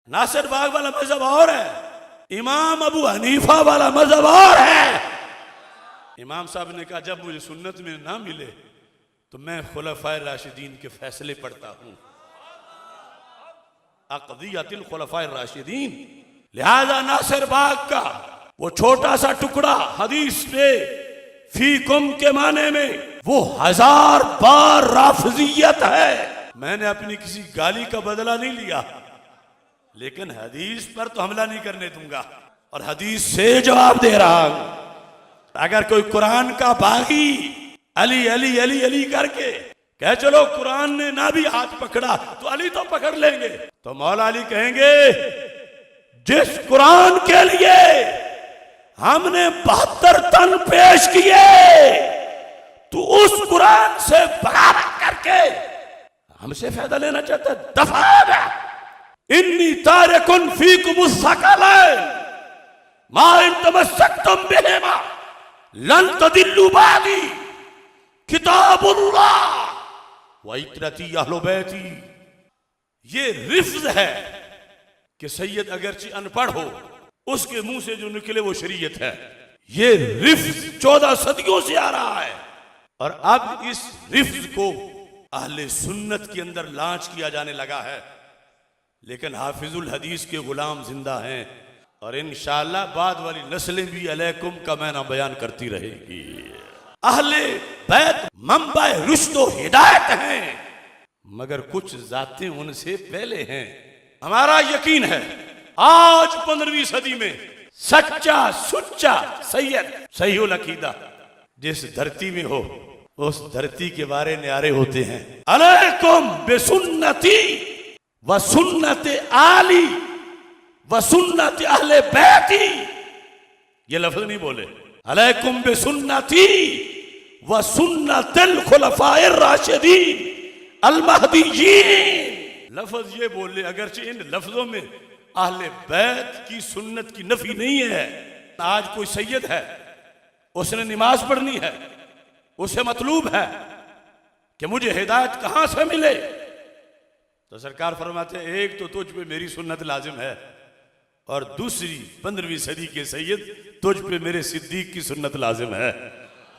नासिर बाग वाला मजहब और है, इमाम अबू हनीफा वाला मजहब और है। इमाम साहब ने कहा जब मुझे सुन्नत में ना मिले तो मैं खुलफाए राशिदीन के फैसले पढ़ता हूं, अक़दियतिल खुलफाए राशिदीन। लिहाजा नासिर बाग का वो छोटा सा टुकड़ा हदीस पे फीकुम के माने में वो 1000 बार राफिजियत है। मैंने अपनी किसी गाली का बदला नहीं लिया, लेकिन हदीस पर तो हमला नहीं करने दूंगा और हदीस से जवाब दे रहा हूं। अगर कोई कुरान का बागी अली अली अली अली करके कह चलो कुरान ने ना भी हाथ पकड़ा तो अली तो पकड़ लेंगे, तो मौला अली कहेंगे जिस कुरान के लिए हमने 72 तन पेश किए तो उस कुरान से बगावत करके हमसे फायदा लेना चाहता है, दफा इन्नी तारिकुन फीकुम सकलैन मा इन तमस्सकतुम बिहिमा लन तदिल्लु बादी किताबुल्लाह व इतरती अहले बैती। ये रिफ्ज है कि सैयद अगरचे अनपढ़ हो उसके मुंह से जो निकले वो शरीयत है। ये रिफ्ज 14 सदियों से आ रहा है और अब इस रिफ्ज को अहले सुन्नत के अंदर लॉन्च किया जाने लगा है। लेकिन हाफिजुल हदीस के गुलाम जिंदा हैं और इंशाअल्लाह बाद वाली नस्लें भी अलैकुम का मैना बयान करती रहेगी। अहले बैत मंबा रुश्द व हिदायत हैं, मगर कुछ जातें उनसे पहले हैं। हमारा यकीन है आज 15वीं सदी में सच्चा सुच्चा सैयद सहीहुल अकीदा जिस धरती में हो उस धरती के बारे न्यारे होते हैं। अलैकुम बिसुन्नती व सुन्नत आली व सुन्नत अहले बैती। ये लफ्ज नहीं बोले, अलैकुम बिसुन्नती व सुन्नतिल खुलफाए राशिदीन अल महदीयीन। लफ्ज ये बोले, अगरचे इन लफ्जों में अहले बैत की सुन्नत की नफी नहीं है। आज कोई सैयद है, उसने नमाज पढ़नी है, उसे मतलूब है कि मुझे हिदायत कहां से मिले, तो सरकार फरमाते हैं एक तो तुझ पे मेरी सुन्नत लाजिम है और दूसरी 15वीं सदी के सैयद तुझ पे मेरे सिद्दीक की सुन्नत लाजिम है।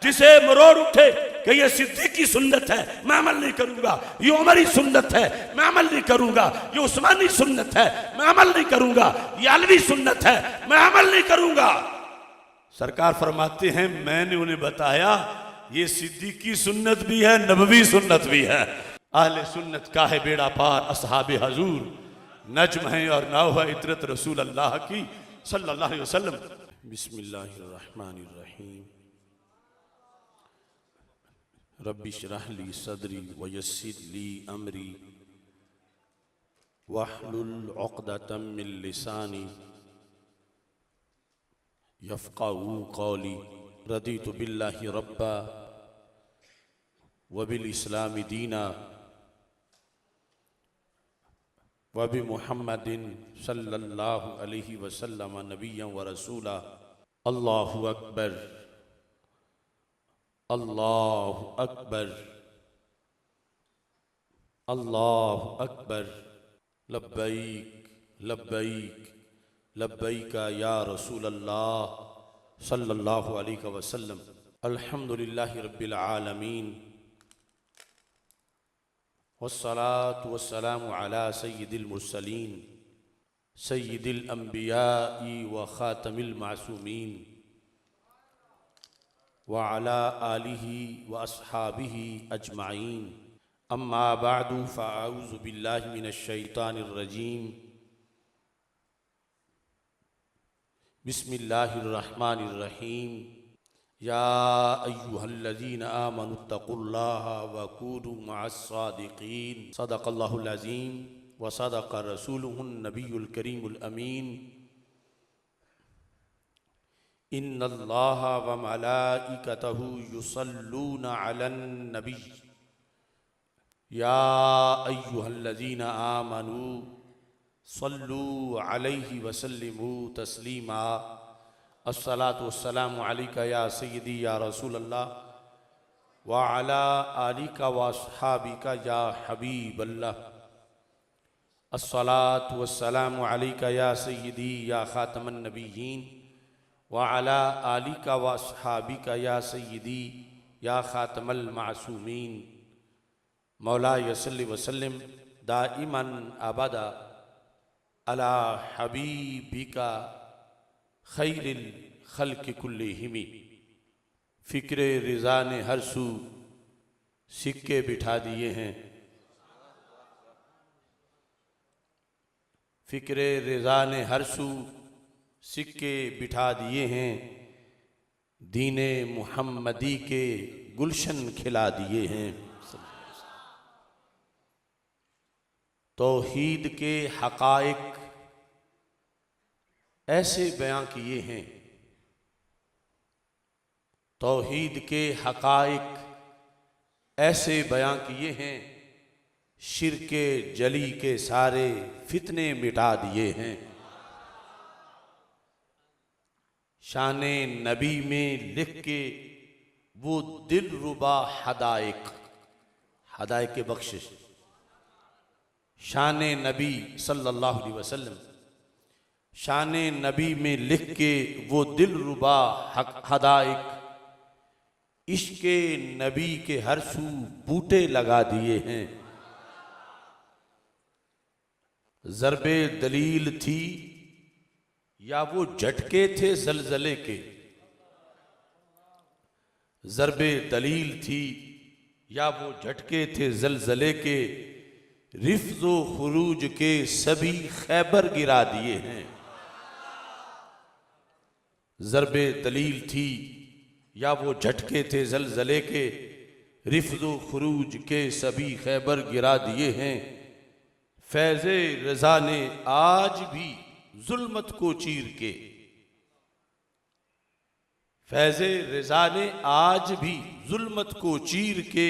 जिसे मरोड़ उठे कि ये सिद्दीक की सुन्नत है मैं अमल नहीं करूंगा, ये उमरी सुन्नत है मैं अमल नहीं करूंगा, ये उस्मानी सुन्नत है मैं अमल नहीं करूंगा, ये अलवी सुन्नत है मैं अमल नहीं करूंगा। सरकार फरमाते हैं मैंने उन्हें बताया ये सिद्दीक की सुन्नत भी है, नबवी सुन्नत भी है। अहले सुन्नत का है बेड़ा पार, असहाबे हजूर नज्म है और नाव है इतरत रसूल अल्लाह की सल्लल्लाहु अलैहि वसल्लम। बिस्मिल्लाहिर्रहमानिर्रहीम। रब्बि श्रह ली सदरी व यस्सिर ली अमरी वहलुल उक़दतम मिन लिसानी यफ़क़हू क़ौली। रदीतु बिल्लाहि रब्बा व बिल इस्लामी दीना व बि मुहम्मदिन सल्लल्लाहु अलैहि वसल्लम नबिय्यन व रसूला। अल्लाहु अकबर अल्लाहु अकबर अल्लाहु अकबर। लब्बैक लब्बैक लब्बैक या रसूल अल्लाह सल्लल्लाहु अलैहि वसल्लम। अल्हम्दुलिल्लाहि रब्बिल आलमीन वस्सलातु वस्सलामु अला सय्यिदिल मुरसलीन सय्यिदिल अंबियाई व खातमिल मासूमीन व अला आलिहि व अस्हाबिहि अजमाइन। अम्मा बादु फ़अऊज़ु बिल्लाहि मिनश शैतानिर रजीम। बिस्मिल्लाहिर रहमानिर रहीम। या अय्युहल्लज़ीना आमनुत्तक़ुल्लाहा व कूनू मअस्सादिक़ीन। सदक़ल्लाहुल अज़ीम व सदक़ रसूलुहुन नबियुल करीमुल अमीन। इन्नल्लाहा व मलाइकतहु युसल्लूना अलन नबी। या अय्युहल्लज़ीना आमनू सल्लू अलैहि व सल्लिमू तस्लीमा। अस्सलातु वस्सलामु अलैका या सय्यदी या रसूल अल्लाह व अला आलिका व अस्हाबिका या हबीब अल्लाह। अस्सलातु वस्सलामु अलैका या सय्यदी या खातमन नबिय्यीन व अला आलिका व अस्हाबिका या सय्यदी या खातमल मासूमीन मौला यसल्लि वसल्लिम दाइमन अबदा अला हबीबिका खैरिल खल्क़ि कुल्लिहिम। फ़िक्र रिज़ा ने हर सू सिक्के बिठा दिए हैं, फ़िक्र रिज़ा ने हर सू सिक्के बिठा दिए हैं, दीने मुहम्मदी के गुलशन खिला दिए हैं। तौहीद के हक़ाइक़ ऐसे बयां किए हैं, तौहीद के हक़ाइक़ ऐसे बयां किए हैं, शिर्के जली के सारे फितने मिटा दिए हैं। शाने नबी में लिख के वो दिल रुबा हदाइक, हदाइक के बख्शिश, शाने नबी सल्लल्लाहु अलैहि वसल्लम, शाने नबी में लिख के वो दिल रुबा हदाइक, इश्के नबी के हर सू बूटे लगा दिए हैं। ज़रबे दलील थी या वो झटके थे ज़लज़ले के, ज़रबे दलील थी या वो झटके थे ज़लज़ले के, रिफ्ज़ो खुरूज के सभी खैबर गिरा दिए हैं। ज़रबे दलील थी या वो झटके थे ज़लज़ले के, रिफ्ज़ो खुरूज के सभी खैबर गिरा दिए हैं। फैज़े रज़ा ने आज भी जुल्मत को चीर के, फैज़े रज़ा ने आज भी जुल्मत को चीर के,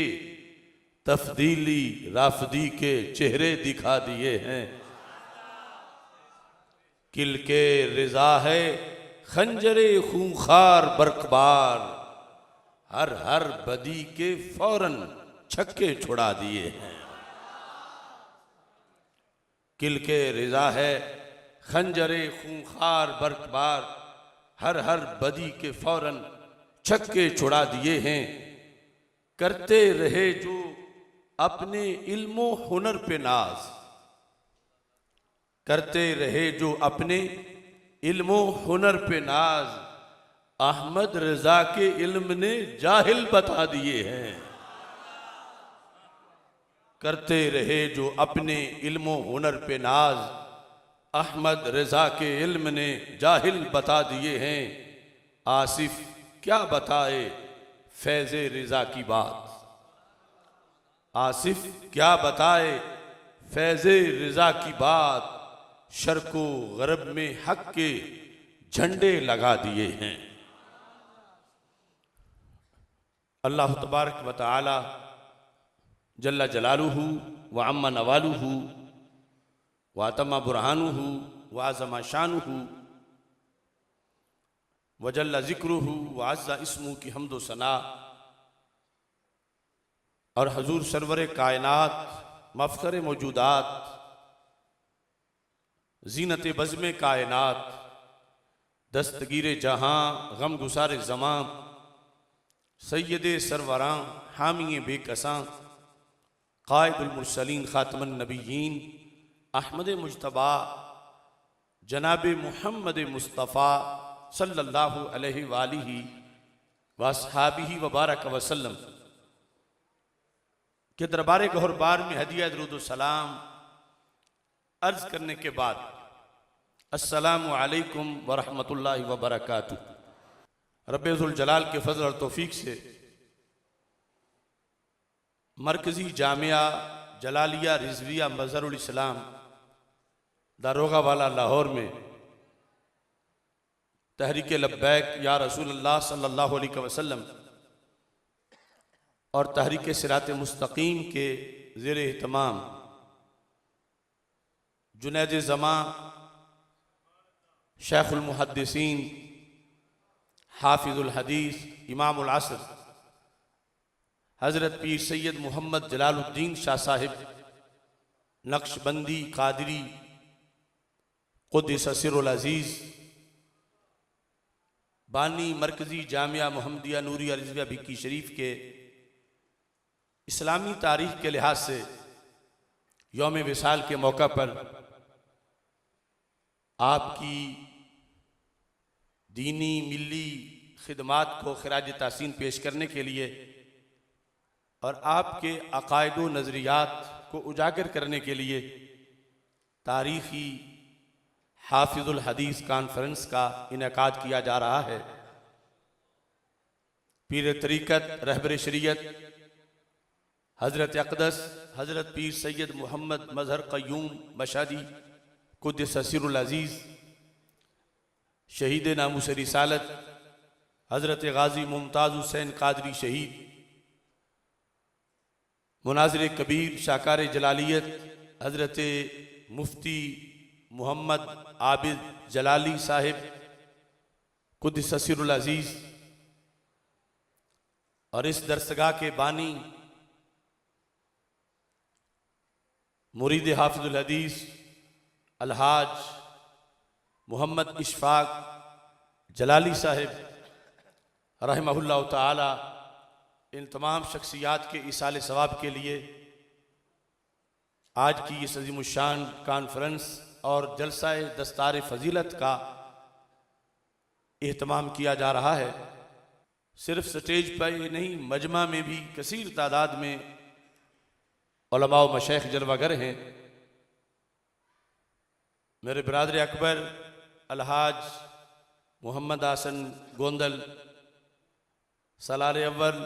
तफ़दीली राफ़दी के चेहरे दिखा दिए हैं। किल के रज़ा है खंजरे खूंखार बरकबार, हर हर बदी के फौरन छक्के छुड़ा दिए हैं। किल के रज़ा है खंजरे खूंखार बरकबार, हर हर बदी के फौरन छक्के छुड़ा दिए हैं। करते रहे जो अपने इल्मो हुनर पे नाज, करते रहे जो अपने इल्मो हुनर पे नाज, अहमद रजा के इल्म ने जाहिल बता दिए हैं। करते रहे जो अपने इल्मो हुनर पे नाज, अहमद रजा के इल्म ने जाहिल बता दिए हैं। आसिफ क्या बताए फैज़े रजा की बात, आसिफ क्या बताए फैज़े रजा की बात, शर्को गरब में हक के झंडे लगा दिए हैं। अल्लाह तबारक व तआला जल्ला जलालुहु व अम्मा नवालुहु व अतमा बुरहानुहु व आज़मा शानुहु व जल्ला ज़िक्रुहु व अज़्ज़ा इस्मुहु की हम्द व सना और हजूर सरवर कायनात मफ़ख़र मौजूदात ज़ीनत बज़्म कायनात दस्तगीर जहां गम गुसार ज़मां सैयद सरवरां हामी बेकसां क़ाइदुल मुरसलीन ख़ातमुन नबिय्यीन अहमद मुज्तबा जनाब मुहम्मद मुस्तफ़ा सल्लल्लाहु अलैहि वालिहि वअस्हाबिहि व बारक वसल्लम के दरबार गौहरबार में हदिया दरूद व सलाम अर्ज करने के बाद अस्सलामु अलैकुम व रहमतुल्लाहि व बरकातुहू। रब्बुल जलाल के फजल और तौफीक से मरकज़ी जामिया जलालिया रिज़विया मज़हरुल इस्लाम दारोगा वाला लाहौर में तहरीक लब्बैक या रसूलुल्लाह सल्लल्लाहु अलैहि वसल्लम और तहरीक सिरात मुस्तकीम के ज़ेर एहतमाम जुनैद ज़मा शेखुल मुहद्दिसीन हाफिजुल हदीस इमामुल असर हज़रत पीर सैयद मोहम्मद जलालुद्दीन शाह साहिब नक्शबंदी कादरी क़ुद्दस सिर्रुल अज़ीज़ बानी मरकज़ी जामिया मुहम्मदिया नूरिया रिज़विया भिक्की शरीफ के इस्लामी तारीख़ के लिहाज से यौम विसाल के मौका पर आपकी दीनी मिली खिदमात को खिराज तहसीन पेश करने के लिए और आपके अकायद व नज़रियात को उजागर करने के लिए तारीख़ी हाफिज़ुल हदीस कॉन्फ्रेंस का इनेकाद किया जा रहा है। पीर तरीक़त रहबर शरीयत हज़रत अक़दस हज़रत पीर सैयद मोहम्मद मज़हर क़य्यूम मशहदी क़ुद्दस सिर्रुल अज़ीज़ शहीद नामूस रिसालत हज़रत गाज़ी मुमताज़ हुसैन कादरी शहीद मुनाज़िर कबीर शाकार जलालियत हज़रत मुफ्ती मोहम्मद आबिद जलाली साहिब क़ुद्दस सिर्रुल अज़ीज़ और इस दरसगाह के बानी मुरीद हाफिज़ुल हदीस अलहाज मोहम्मद इशफाक जलाली साहिब रहमहुल्लाह ताला इन तमाम शख्सियात के इसाले सवाब के लिए आज की इस अज़ीमुश्शान कॉन्फ्रेंस और जलसाए दस्तार फ़जीलत का एहतमाम किया जा रहा है। सिर्फ स्टेज पर ही नहीं, मजमा में भी कसीर तादाद में उलमा व मशाइख जलवागर हैं। मेरे बिरादर अकबर अलहाज मोहम्मद आसन गोंदल सलार अव्वल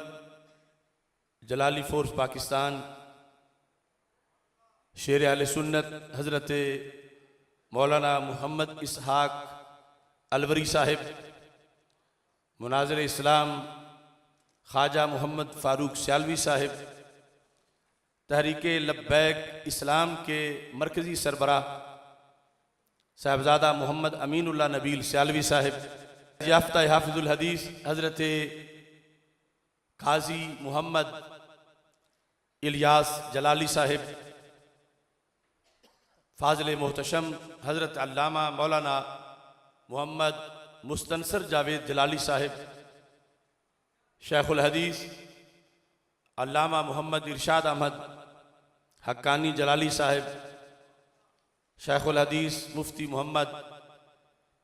जलाली फोर्स पाकिस्तान शेर आले सुन्नत हज़रत मौलाना मोहम्मद इसहाक अलवरी साहिब मुनाज़िर इस्लाम ख्वाजा मोहम्मद फ़ारूक सियालवी साहिब तहरीक लब्बैक इस्लाम के मरकज़ी सरबराह साहिबजादा मोहम्मद अमीनुल्लाह नबील सियालवी साहिब याफ्ता हाफिज़ुल हदीस हज़रत काजी मोहम्मद इलियास जलाली साहिब फाज़िल मोहतशम हज़रत अल्लामा मौलाना मोहम्मद मुस्तनसर जावेद जलाली साहिब शेखुल हदीस अल्लामा मोहम्मद इरशाद अहमद हक्कानी जलाली साहिब शेखुल हदीस मुफ्ती मोहम्मद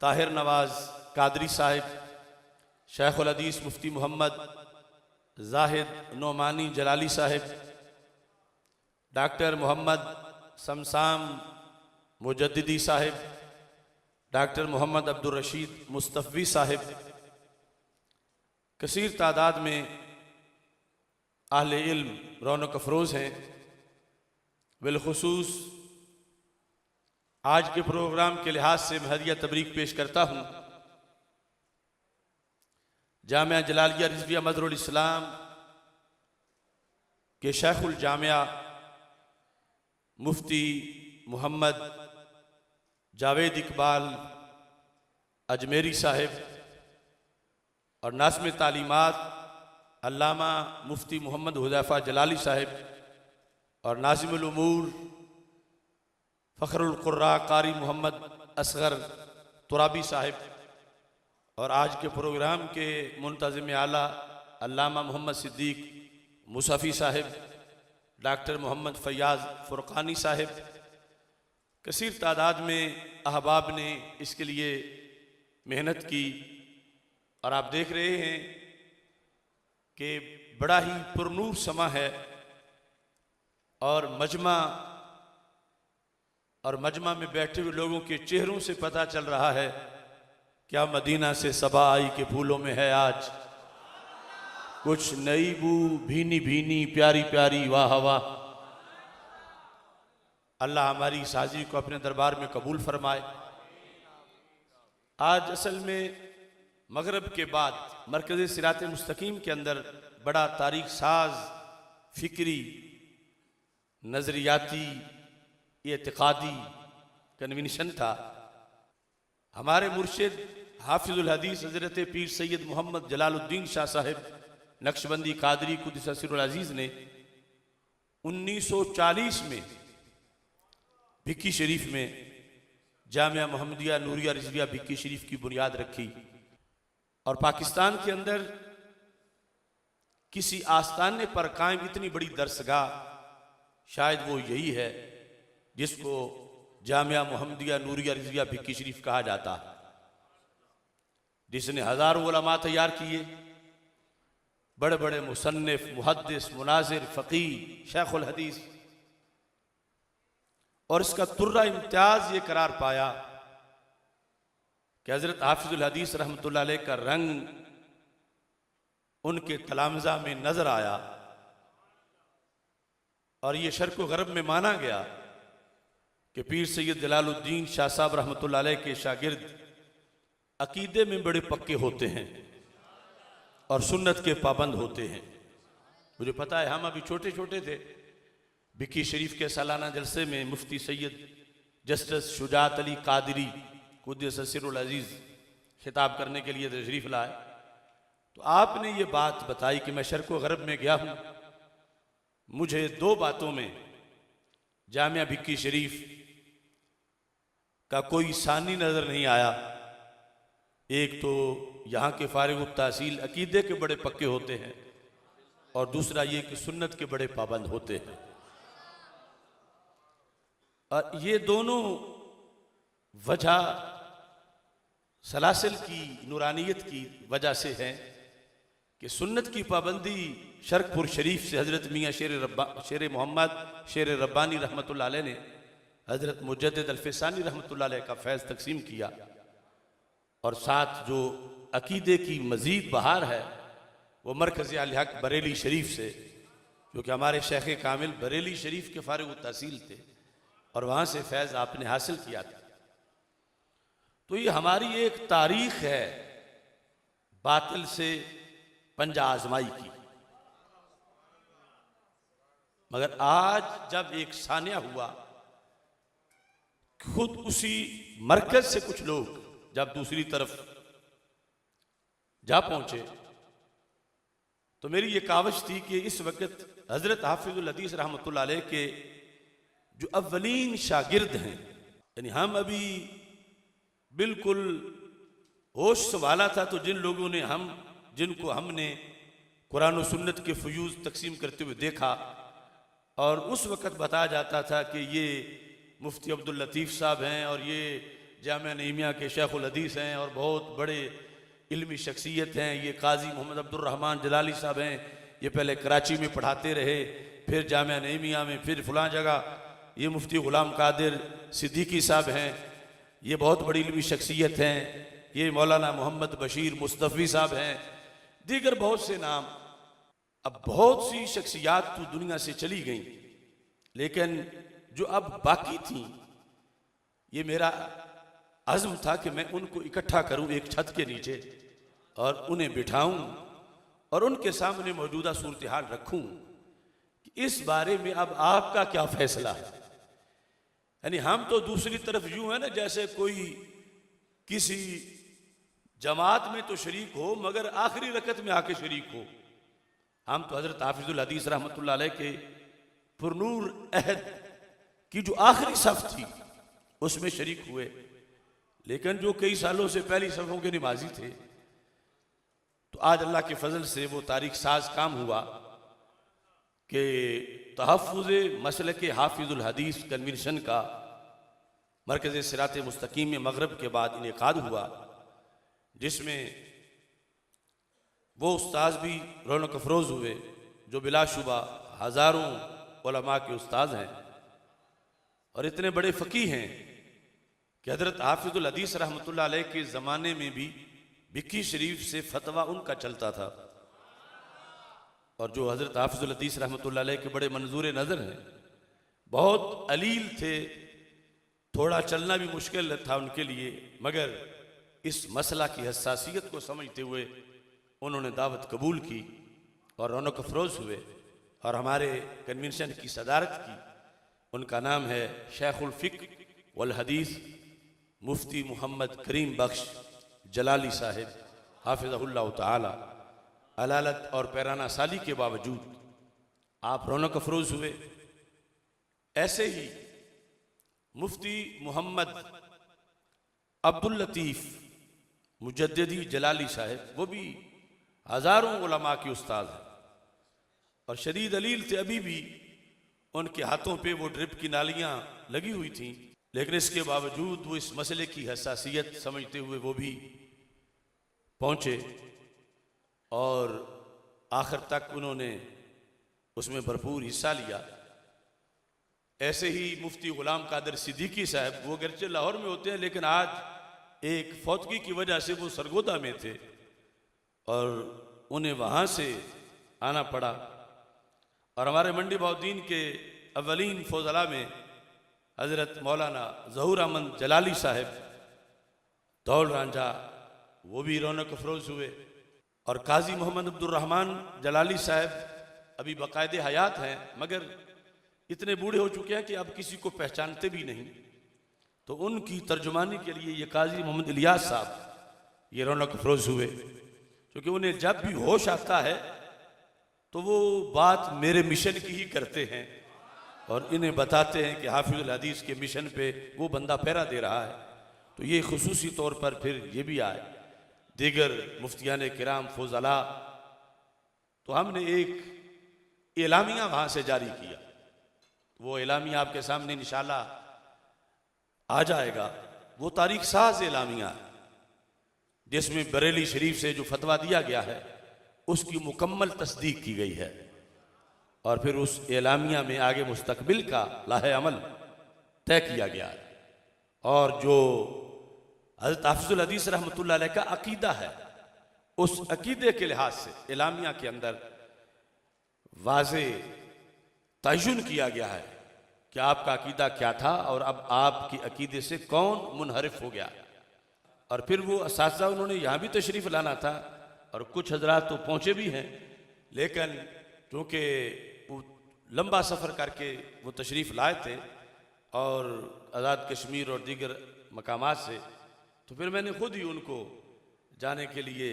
ताहिर नवाज कादरी साहिब शेखुल हदीस मुफ्ती मोहम्मद जाहिद नोमानी जलाली साहिब डॉक्टर मोहम्मद समसाम मुजद्दिदी साहिब डॉक्टर मोहम्मद अब्दुल रशीद मुस्तफ़ी साहिब कसीर तादाद में अहले इल्म रौनक अफरोज़ हैं। बिलखुसूस आज के प्रोग्राम के लिहाज से मैं हदिया तबरीक पेश करता हूँ जामिया जलालिया रिज़विया मज़हरुल इस्लाम के शेखुल जामिया मुफ्ती मोहम्मद जावेद इकबाल अजमेरी साहिब और नाज़िम तालीमात अल्लामा मुफ्ती मोहम्मद हुज़ैफ़ा जलाली साहिब और नाज़िमुल उमूर फ़ख्रुल क़ुर्रा कारी मोहम्मद असगर तुराबी साहिब और आज के प्रोग्राम के मुंतज़िम आला अल्लामा मोहम्मद सिद्दीक़ मुसफ़ी साहिब डॉक्टर मोहम्मद फ़याज़ फ़ुरक़ानी साहिब कसीर तादाद में अहबाब ने इसके लिए मेहनत की और आप देख रहे हैं कि बड़ा ही पुरनूर समा है और मजमा में बैठे हुए लोगों के चेहरों से पता चल रहा है क्या मदीना से सबा आई के फूलों में है आज कुछ नई बू भीनी भीनी प्यारी प्यारी वाह वाह। अल्लाह हमारी साजी को अपने दरबार में कबूल फरमाए। आज असल में मगरब के बाद मरकज़ सिरात मुस्तकीम के अंदर बड़ा तारीख साज फिक्री नज़रियाती एतिक़ादी कन्वेंशन था। हमारे मुर्शिद हाफिज़ुल हदीस हज़रत पीर सैयद मोहम्मद जलालुद्दीन शाह साहिब नक्शबंदी कादरी क़ुद्दस सिर्रुल अज़ीज़ ने 1940 में भिक्की शरीफ में जामिया मोहम्मदिया नूरिया रिजविया भिक्की शरीफ की बुनियाद रखी। और पाकिस्तान के अंदर किसी आस्थाने पर कायम इतनी बड़ी दरसगाह शायद वो यही है जिसको जामिया मोहम्मदिया नूरिया रिजविया भिक्की शरीफ कहा जाता है, जिसने हजारों उलमा तैयार किए, बड़े बड़े मुसन्निफ, मुहद्दिस, मुनाजिर, फ़क़ीह, शेखुल हदीस। और इसका तुर्रा इम्तियाज ये करार पाया कि हजरत हाफिजुल हदीस रहमतुल्लाह अलैह का रंग उनके तलामज़ा में नजर आया और ये शर्क़ व ग़र्ब में माना गया कि पीर सैयद जलालुद्दीन शाह साहब रहमतुल्लाह अलैह के शागिर्द अकीदे में बड़े पक्के होते हैं और सुन्नत के पाबंद होते हैं। मुझे पता है, हम अभी छोटे छोटे थे, भिक्की शरीफ के सालाना जलसे में मुफ्ती सैयद जस्टिस शुजात अली कादरी कुद्दस सिरुल अजीज खिताब करने के लिए तशरीफ लाए, तो आपने ये बात बताई कि मैं शर्क़ व ग़र्ब में गया हूँ, मुझे दो बातों में जामिया भिक्की शरीफ का कोई सानी नज़र नहीं आया। एक तो यहाँ के फारिग तहसील अकीदे के बड़े पक्के होते हैं और दूसरा ये कि सुन्नत के बड़े पाबंद होते हैं। और ये दोनों वजह सलासिल की नूरानियत की वजह से है कि सुन्नत की पाबंदी शर्कपुर शरीफ से हज़रत मियाँ शेर मोहम्मद शेर रब्बानी रहमतुल्लाह अलैह ने हज़रत मुजद्दिद अल्फसानी रहमतुल्लाह अलैह का फैज़ तकसीम किया। और साथ जो अकीदे की मज़ीद बहार है वो मरकज़ अल हक़ बरेली शरीफ से, क्योंकि हमारे शेख कामिल बरेली शरीफ के फारिग तहसील थे और वहाँ से फैज़ आपने हासिल किया था। तो ये हमारी एक तारीख़ है बातिल से पंजा आजमाई की। मगर आज जब एक सानिया हुआ, खुद उसी मरकज से कुछ लोग जब दूसरी तरफ जा पहुंचे, तो मेरी ये काविश थी कि इस वक्त हजरत हाफिजुल हदीस रहमतुल्लाह अलैह के जो अव्वलीन शागिर्द हैं, यानी हम अभी बिल्कुल होश संभाला था, तो जिन लोगों ने जिनको हमने कुरान और सुन्नत के फयूज़ तकसीम करते हुए देखा, और उस वक़्त बताया जाता था कि ये मुफ्ती अब्दुल लतीफ़ साहब हैं और ये जामिया नईमिया के शेखुल हदीस हैं और बहुत बड़े इल्मी शख्सियत हैं, ये काजी मोहम्मद अब्दुल रहमान जलाली साहब हैं, ये पहले कराची में पढ़ाते रहे, फिर जामिया नईमिया में, फिर फ़लाँ जगह, ये मुफ्ती ग़ुलाम कादिर सिद्दीकी साहब हैं, ये बहुत बड़ी इल्मी शख्सियत हैं, ये मौलाना मोहम्मद बशीर मुस्तफ़ी साहब हैं, दीगर बहुत से नाम। अब बहुत सी शख्सियात तो दुनिया से चली गईं, लेकिन जो अब बाकी थी, ये मेरा अज़्म था कि मैं उनको इकट्ठा करूं एक छत के नीचे और उन्हें बिठाऊं और उनके सामने मौजूदा सूरत हाल रखूं कि इस बारे में अब आपका क्या फैसला है। यानी हम तो दूसरी तरफ यूं है ना, जैसे कोई किसी जमात में तो शरीक हो मगर आखिरी रकत में आके शरीक हो। हम तो हजरत हाफिजुल हदीस रहमतुल्लाह अलैह के पुरनूर अहद की जो आखिरी सफ थी उसमें शरीक हुए, लेकिन जो कई सालों से पहली सफ़ों के नमाजी थे, तो आज अल्लाह के फजल से वो तारीख साज काम हुआ कि तहफ़्फ़ुज़ मसलक हाफिजुल हदीस कन्वेंशन का मरकज़ सिरात मुस्तकीम में मगरब के बाद इनेकाद हुआ, जिसमें वो उस्ताद भी रौनक अफरोज़ हुए जो बिलाशुबा हज़ारों उलमा के उस्ताद हैं और इतने बड़े फ़कीह हैं कि हज़रत हाफिजुल हदीस रहमतुल्लाह अलैह के ज़माने में भी भिक्की शरीफ से फतवा उनका चलता था। और जो हज़रत हाफिजुल हदीस रहमतुल्लाह अलैह के बड़े मंजूर नज़र हैं, बहुत अलील थे, थोड़ा चलना भी मुश्किल था उनके लिए, मगर इस मसला की हसासियत को समझते हुए उन्होंने दावत कबूल की और रौनक अफरोज़ हुए और हमारे कन्वेंशन की सदारत की। उनका नाम है शेखुल फ़िक़्ह वल हदीस मुफ्ती मोहम्मद करीम बख्श जलाली साहिब हाफिज़हुल्लाह ताला। अलालत और पैराना साली के बावजूद आप रौनक अफरोज़ हुए। ऐसे ही मुफ्ती मोहम्मद अब्दुल लतीफ़ मुजद्दिदी जलाली साहब, वो भी हज़ारों उलमा के उस्ताद हैं और शदीद अलील थे। अभी भी उनके हाथों पे वो ड्रिप की नालियाँ लगी हुई थीं, लेकिन इसके बावजूद वो इस मसले की हसासियत समझते हुए वो भी पहुँचे और आखिर तक उन्होंने उसमें भरपूर हिस्सा लिया। ऐसे ही मुफ्ती गुलाम कादिर सिद्दीकी साहब, वो अगरचे लाहौर में होते हैं लेकिन आज एक फौतगी की वजह से वो सरगोदा में थे और उन्हें वहाँ से आना पड़ा। और हमारे मंडी बहाउद्दीन के अव्वलीन फौजला में हज़रत मौलाना ज़हूर अहमद जलाली साहब दौल रांझा, वो भी रौनक अफरोज़ हुए। और काजी मोहम्मद अब्दुर्रहमान जलाली साहब अभी बाकायदे हयात हैं, मगर इतने बूढ़े हो चुके हैं कि अब किसी को पहचानते भी नहीं। तो उनकी तर्जुमानी के लिए ये काजी मोहम्मद इलियास साहब ये रौनक अफरोज़ हुए, क्योंकि उन्हें जब भी होश आता है तो वो बात मेरे मिशन की ही करते हैं और इन्हें बताते हैं कि हाफिज़ुल हदीस के मिशन पे वो बंदा पहरा दे रहा है। तो ये खुसूसी तौर पर फिर ये भी आए, दीगर मुफ्तियान किराम फौजला। तो हमने एक एलामिया वहाँ से जारी किया, वो एलामिया आपके सामने इंशाअल्लाह आ जाएगा। वो तारीख साज एलामिया है जिसमें बरेली शरीफ से जो फतवा दिया गया है उसकी मुकम्मल तस्दीक की गई है और फिर उस एलामिया में आगे मुस्तकबिल का लाहे अमल तय किया गया है। और जो हज़रत हाफिज़ुल हदीस रहमतुल्लाह अलैह का अकीदा है, उस अकीदे के लिहाज से एलामिया के अंदर वाज़े तयन किया गया है कि आपका अकीदा क्या था और अब आपकी अकीदे से कौन मुनहरिफ हो गया। और फिर वो असातिज़ा उन्होंने यहाँ भी तशरीफ़ लाना था और कुछ हजरात तो पहुँचे भी हैं, लेकिन क्योंकि वो लंबा सफ़र करके वो तशरीफ़ लाए थे और आज़ाद कश्मीर और दीगर मकामात से, तो फिर मैंने खुद ही उनको जाने के लिए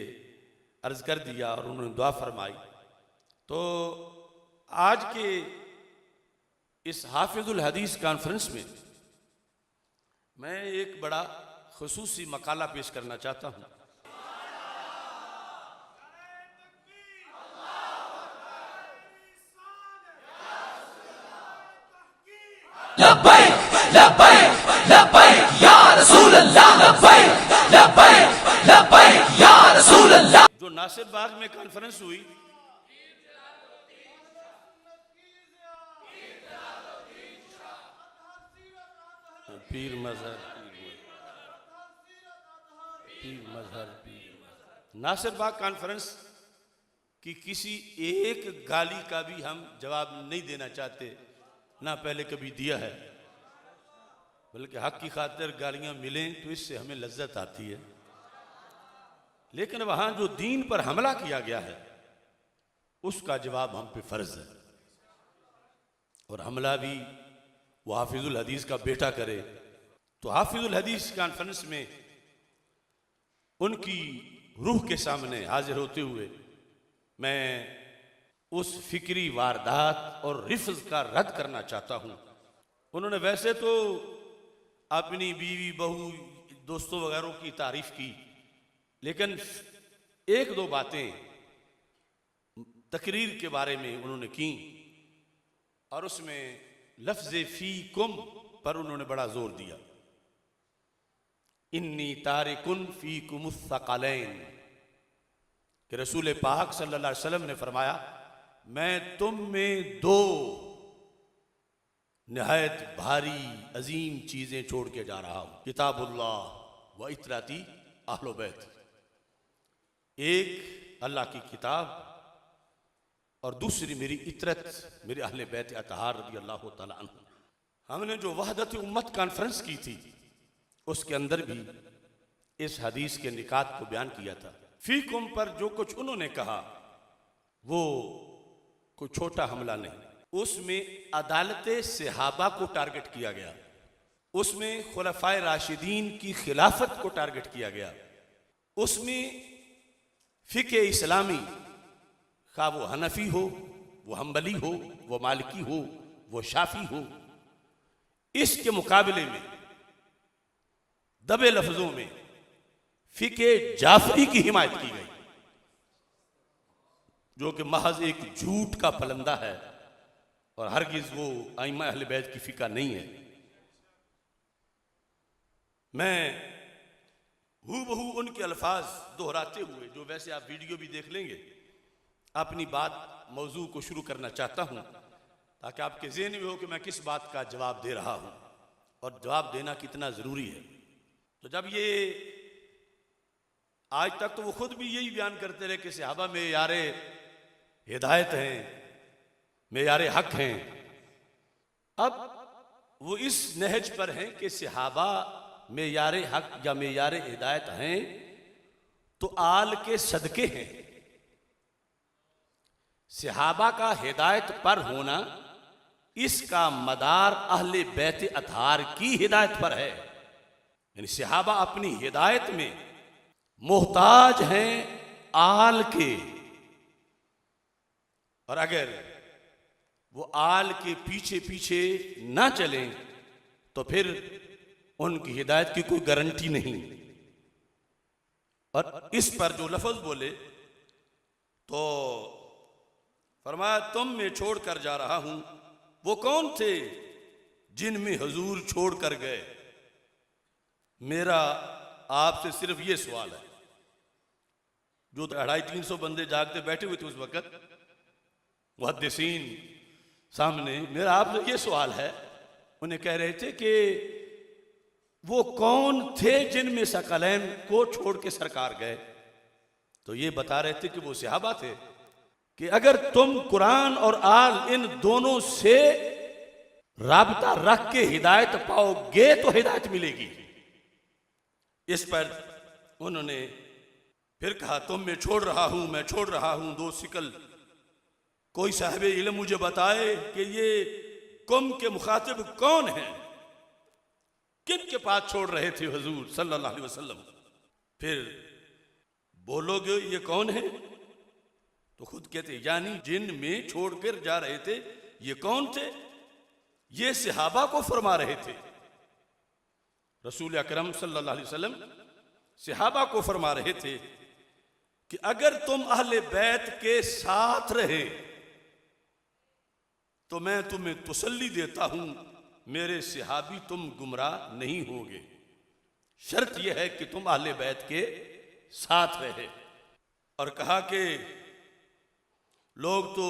अर्ज़ कर दिया और उन्होंने दुआ फरमाई। तो आज के इस हाफिज़ुल हदीस कॉन्फ्रेंस में मैं एक बड़ा खुसूसी मकाला पेश करना चाहता हूँ। लब्बैक लब्बैक लब्बैक या रसूल अल्लाह, लब्बैक लब्बैक लब्बैक या रसूल अल्लाह। जो नासिर बाग में कॉन्फ्रेंस हुई, पीर मजहर नासिर बाग कॉन्फ्रेंस की किसी एक गाली का भी हम जवाब नहीं देना चाहते, ना पहले कभी दिया है, बल्कि हक की खातिर गालियां मिलें तो इससे हमें लज्जत आती है। लेकिन वहां जो दीन पर हमला किया गया है उसका जवाब हम पे फर्ज है, और हमला भी वो हाफिज़ुल हदीस का बेटा करे। तो हाफिज़ुल हदीस कॉन्फ्रेंस में उनकी रूह के सामने हाजिर होते हुए मैं उस फिक्री वारदात और रिफ्ज का रद्द करना चाहता हूँ। उन्होंने वैसे तो अपनी बीवी बहू दोस्तों वगैरह की तारीफ की, लेकिन एक दो बातें तकरीर के बारे में उन्होंने की और उसमें लफ्ज़ फी कुम पर उन्होंने बड़ा जोर दिया। इन्नी तारिकुन फी कुमुस्सक़लैन, कि रसूल पाक सल्लल्लाहु अलैहि वसल्लम ने फरमाया मैं तुम में दो निहायत भारी अजीम चीजें छोड़ के जा रहा हूं, किताबुल्लाह व इतराती अहलो बैत। एक अल्लाह की किताब और दूसरी मेरी इतरत, मेरे अहले बैत अतहार रज़ी अल्लाह तआला अन्हु। हमने जो वहदत उम्मत कॉन्फ्रेंस की थी उसके अंदर भी इस हदीस के निकात को बयान किया था। फीकुम पर जो कुछ उन्होंने कहा वो कोई छोटा हमला नहीं, उसमें अदालत सहाबा को टारगेट किया गया, उसमें खुलफाए राशिदीन की खिलाफत को टारगेट किया गया, उसमें फिक़े इस्लामी खा वो हनफी हो, वो हम्बली हो, वो मालिकी हो, वो शाफी हो, इसके मुकाबले में दबे लफ्जों में फिके जाफरी की हिमायत की गई, जो कि महज एक झूठ का पलंदा है और हरगिज वो आइमा अहले बैत की फिका नहीं है। मैं हूबहू उनके अल्फाज दोहराते हुए, जो वैसे आप वीडियो भी देख लेंगे, अपनी बात मौजू को शुरू करना चाहता हूं ताकि आपके ज़हन में हो कि मैं किस बात का जवाब दे रहा हूं और जवाब देना कितना ज़रूरी है। तो जब ये आज तक तो वो खुद भी यही बयान करते रहे कि सहाबा में यारे हिदायत हैं, मेयारे हक हैं। अब वो इस नहज पर हैं कि सहाबा मेयारे हक या मेयारे हिदायत हैं तो आल के सदके हैं। सहाबा का हिदायत पर होना, इसका मदार अहले बैत अतहार की हिदायत पर है। यानी सहाबा अपनी हिदायत में मोहताज हैं आल के, और अगर वो आल के पीछे पीछे ना चलें तो फिर उनकी हिदायत की कोई गारंटी नहीं। और इस पर जो लफ्ज बोले तो फरमाया, तुम में छोड़ कर जा रहा हूं वो कौन थे जिनमें हुजूर छोड़ कर गए। मेरा आपसे सिर्फ ये सवाल है, जो 250-300 बंदे जागते बैठे हुए थे उस वक्त मुहद्दिसीन सामने, मेरा आपसे ये सवाल है, उन्हें कह रहे थे कि वो कौन थे जिनमें सकलैन को छोड़ के सरकार गए। तो ये बता रहे थे कि वो सहाबा थे कि अगर तुम कुरान और आल इन दोनों से राबता रख के हिदायत पाओगे तो हिदायत मिलेगी। इस पर उन्होंने फिर कहा, तुम मैं छोड़ रहा हूं, मैं छोड़ रहा हूं दो सिकल, कोई साहिब इल्म मुझे बताए कि ये कुम के मुखातिब कौन हैं, किन के पास छोड़ रहे थे हुजूर सल्लल्लाहु अलैहि वसल्लम। फिर बोलोगे ये कौन है, तो खुद कहते यानी जिन में छोड़कर जा रहे थे ये कौन थे, ये सहाबा को फरमा रहे थे। रसूल अकरम सल्लल्लाहु अलैहि वसल्लम सहाबा को फरमा रहे थे कि अगर तुम अहले बैत के साथ रहे तो मैं तुम्हें तसल्ली देता हूं, मेरे सहाबी तुम गुमराह नहीं होगे, शर्त यह है कि तुम अहले बैत के साथ रहे। और कहा कि लोग तो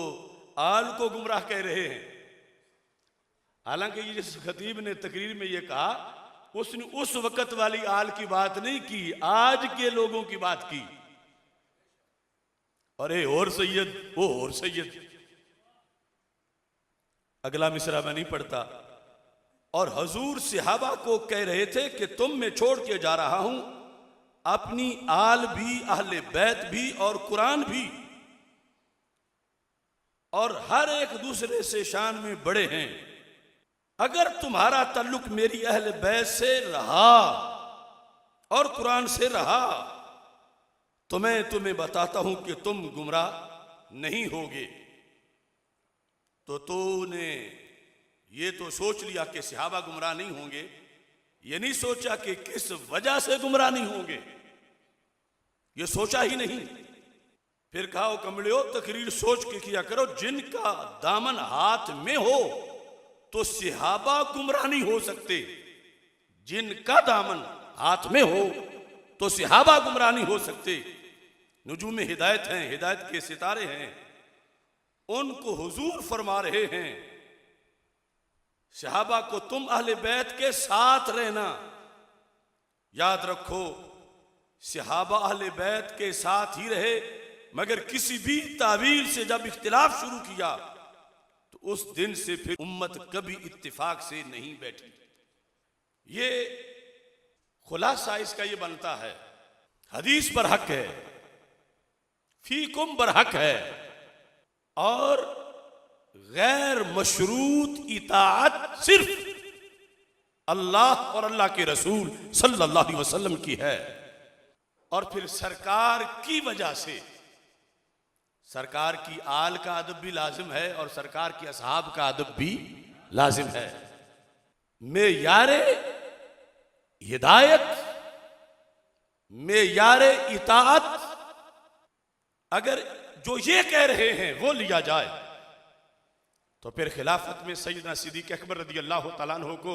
आल को गुमराह कह रहे हैं, हालांकि जिस खतीब ने तकरीर में यह कहा उसने उस वक्त वाली आल की बात नहीं की, आज के लोगों की बात की। अरे और सैयद, वो और सैयद, अगला मिसरा मैं नहीं पढ़ता। और हुजूर सहाबा को कह रहे थे कि तुम मैं छोड़ के जा रहा हूं अपनी आल भी, अहले बैत भी और कुरान भी, और हर एक दूसरे से शान में बड़े हैं। अगर तुम्हारा ताल्लुक मेरी अहले बैत से रहा और कुरान से रहा तो मैं तुम्हें बताता हूं कि तुम गुमराह नहीं होगे। तो तूने ये तो सोच लिया कि सहाबा गुमराह नहीं होंगे, ये नहीं सोचा कि किस वजह से गुमराह नहीं होंगे, ये सोचा ही नहीं। फिर कहा, ओ कमलियो तकरीर सोच के किया करो, जिनका दामन हाथ में हो तो सहाबा गुमराह नहीं हो सकते, जिनका दामन हाथ में हो तो सहाबा गुमराह नहीं हो सकते। नुजूम हिदायत हैं, हिदायत के सितारे हैं, उनको हुजूर फरमा रहे हैं सहाबा को तुम अहले बैत के साथ रहना। याद रखो, सहाबा अहले बैत के साथ ही रहे, मगर किसी भी तावील से जब इख्तिलाफ शुरू किया तो उस दिन से फिर उम्मत कभी इत्तिफाक से नहीं बैठी। ये खुलासा इसका ये बनता है, हदीस पर हक है, फीकुम पर हक है, और गैर मशरूत इताअत सिर्फ अल्लाह और अल्लाह के रसूल सल्लल्लाहु अलैहि वसल्लम की है। और फिर सरकार की वजह से सरकार की आल का अदब भी लाजिम है और सरकार की असहाब का अदब भी लाजिम है। मेयारे हिदायत, मेयारे इताअत अगर जो ये कह रहे हैं वो लिया जाए तो फिर खिलाफत में सैयदना सिद्दीक़ अकबर रज़ी अल्लाह तआला अन्हु को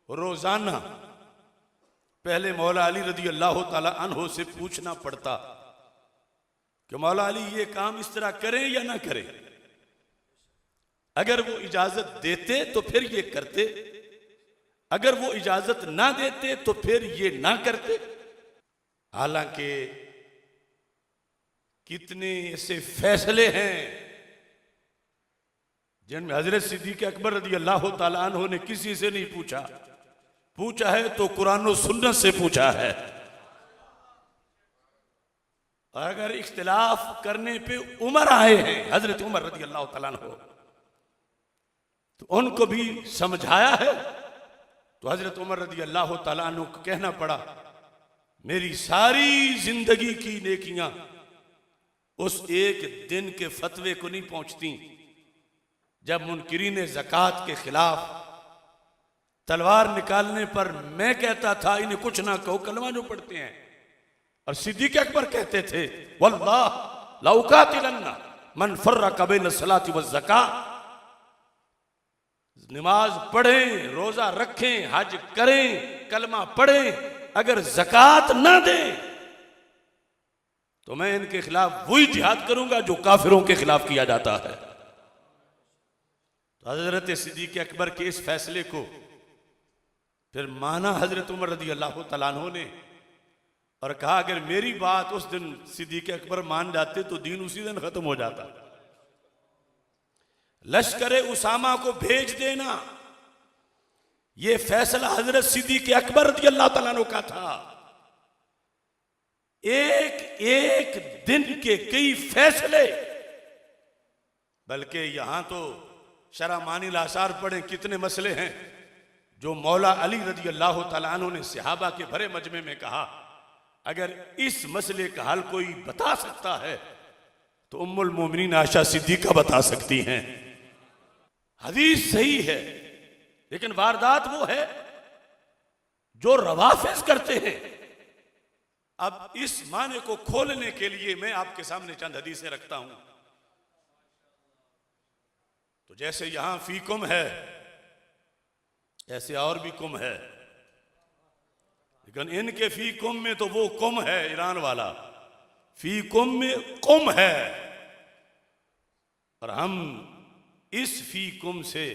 रोजाना पहले मौला अली रज़ी अल्लाह तआला अन्हु से पूछना पड़ता कि मौला अली ये काम इस तरह करें या ना करें। अगर वो इजाजत देते तो फिर ये करते, अगर वो इजाजत ना देते तो फिर ये ना करते। हालांकि कितने ऐसे फैसले हैं जिनमें हजरत सिद्दीक़ अकबर रज़ी अल्लाह तआला अन्हु ने किसी से नहीं पूछा, पूछा है तो कुरान और सुन्नत से पूछा है। और अगर इख्तिलाफ करने पे उमर आए हैं हजरत उमर रज़ी अल्लाह तआला अन्हु, तो उनको भी समझाया है। तो हजरत उमर रज़ी अल्लाह तआला अन्हु को कहना पड़ा मेरी सारी जिंदगी की नेकियां उस एक दिन के फतवे को नहीं पहुंचती जब मुनकिरीन ज़कात के खिलाफ तलवार निकालने पर मैं कहता था इन्हें कुछ ना कहो, कलमा जो पढ़ते हैं। और सिद्दीक़ अकबर कहते थे वल्लाह ला उकातिलन्ना मन फर्रक़ बैन सलाति व ज़कात, नमाज पढ़ें, रोजा रखें, हज करें, कलमा पढ़ें, अगर ज़कात ना दें तो मैं इनके खिलाफ वही जिहाद करूंगा जो काफिरों के खिलाफ किया जाता है। तो हजरत सिद्दीक़ अकबर के इस फैसले को फिर माना हजरत उमर रज़ी अल्लाह तआला अन्हु ने और कहा अगर मेरी बात उस दिन सिद्दीक़ अकबर मान जाते तो दीन उसी दिन खत्म हो जाता। लश्करे उसामा को भेज देना, यह फैसला हजरत सिद्दीक़ अकबर रज़ी अल्लाह तआला अन्हु का था। एक एक दिन के कई फैसले, बल्कि यहां तो शरह मानिल आसार पढ़े कितने मसले हैं जो मौला अली रज़ी अल्लाह तआला अन्हु ने सहाबा के भरे मजमे में कहा अगर इस मसले का हल कोई बता सकता है तो उम्मुल मोमिनीन आयशा सिद्दीक़ा बता सकती हैं। हदीस सही है, लेकिन वारदात वो है जो रवाफिज करते हैं। अब इस माने को खोलने के लिए मैं आपके सामने चंद हदीसें रखता हूं। तो जैसे यहां फी कुम है ऐसे और भी कुम है, लेकिन इनके फी कुम में तो वो कुम है ईरान वाला, फी कुम में कुम है, और हम इस फी कुम से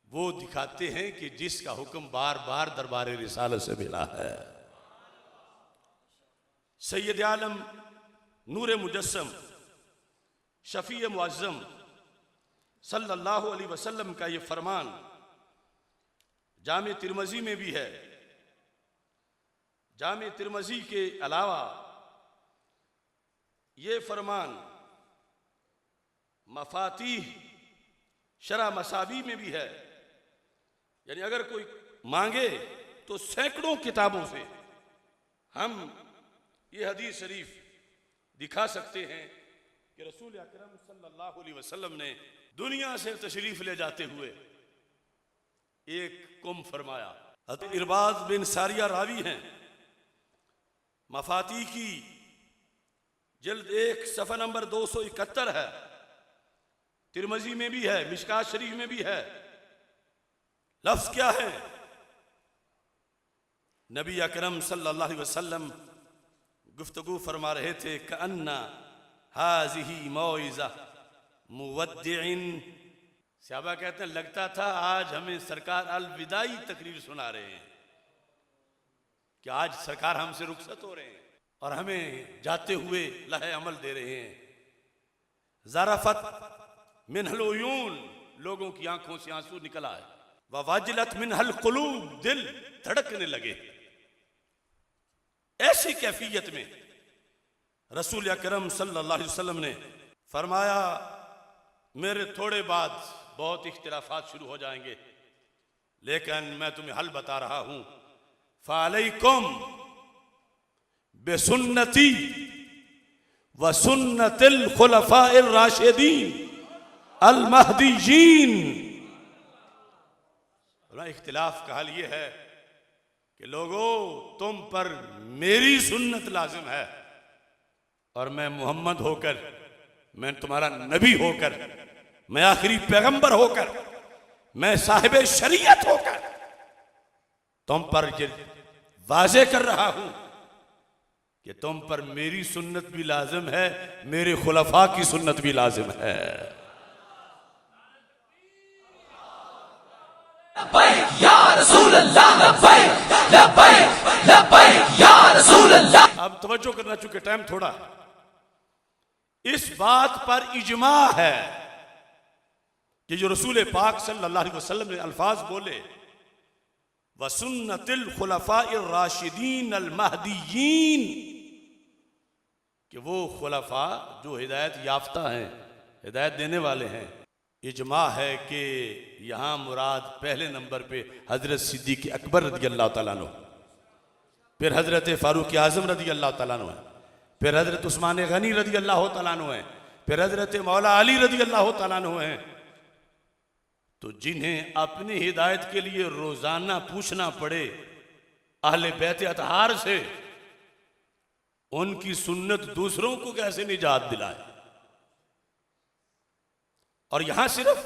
वो दिखाते हैं कि जिसका हुक्म बार बार दरबार रिसालत से मिला है। सैयद आलम नूर मुजस्सम शफी मुअज़्ज़म सल्लल्लाहु अलैहि वसल्लम का ये फरमान जामे तिरमजी में भी है। जामे तिरमजी के अलावा ये फरमान मफातीह शरह मसाबी में भी है। यानी अगर कोई मांगे तो सैकड़ों किताबों से हम ये हदीस शरीफ दिखा सकते हैं कि रसूल अकरम सल्लल्लाहु अलैहि वसल्लम ने दुनिया से तशरीफ ले जाते हुए एक कुम फरमाया। हज़रत इरबाज बिन सारिया रावी हैं, मफाती की जल्द 1 सफ़ा नंबर 271 है, तिरमजी में भी है, मिशकात शरीफ में भी है। लफ्ज क्या है? नबी अकरम सल्लल्लाहु अलैहि वसल्लम गुफ्तगू फरमा रहे थे कअन्ना हाज़िही मौइज़ा मुवद्दिइन। सहाबा कहते हैं लगता था आज हमें सरकार अलविदाई तकरीर सुना रहे हैं, कि आज सरकार हमसे रुखसत हो रहे हैं और हमें जाते हुए लहे अमल दे रहे हैं। ज़रफ़त मिनहल उयून, लोगों की आंखों से आंसू निकल आए। ववाजिलत मिनहल कुलूब, दिल धड़कने लगे। ऐसी कैफियत में रसूल अकरम सल्लल्लाहु अलैहि वसल्लम ने फरमाया मेरे थोड़े बाद बहुत इख्तिलाफात शुरू हो जाएंगे, लेकिन मैं तुम्हें हल बता रहा हूं। फ़अलैकुम बिसुन्नती व सुन्नतिल खुलफाइर राशिदीन अल महदीयीन। इख्तिलाफ का हल ये है कि लोगों, तुम पर मेरी सुन्नत लाजिम है और मैं मोहम्मद होकर, मैं तुम्हारा नबी होकर, मैं आखिरी पैगंबर होकर, मैं साहिब शरीयत होकर तुम पर ये वाजे कर रहा हूं कि तुम पर मेरी सुन्नत भी लाजिम है, मेरे खुलफा की सुन्नत भी लाजिम है। लब्बैक या रसूल अल्लाह, लब्बैक लब्बैक लब्बैक या रसूल अल्लाह। अब तवज्जो करना, चूंकि टाइम थोड़ा है। इस बात पर इजमा है कि जो रसूल पाक सल्लल्लाहु अलैहि वसल्लम ने अल्फाज बोले, वसुन्नतिल खुलफाइर राशिदीन अल महदीयीन, कि वो खुलफा जो हिदायत याफ्ता हैं, हिदायत देने वाले हैं, इजमा है कि यहां मुराद पहले नंबर पे हजरत सिद्दीक अकबर रदी अल्लाह तआला अन्हु, फिर हजरत फारूक आजम रदी अल्लाह तआला अन्हु है, फिर हजरत उस्मान गनी रदी अल्लाह तआला अन्हु है, फिर हजरत मौला अली रदी अल्लाह तआला अन्हु है। तो जिन्हें अपनी हिदायत के लिए रोजाना पूछना पड़े अहले बैत अतहार से, उनकी सुन्नत दूसरों को कैसे निजात दिलाए। और यहां सिर्फ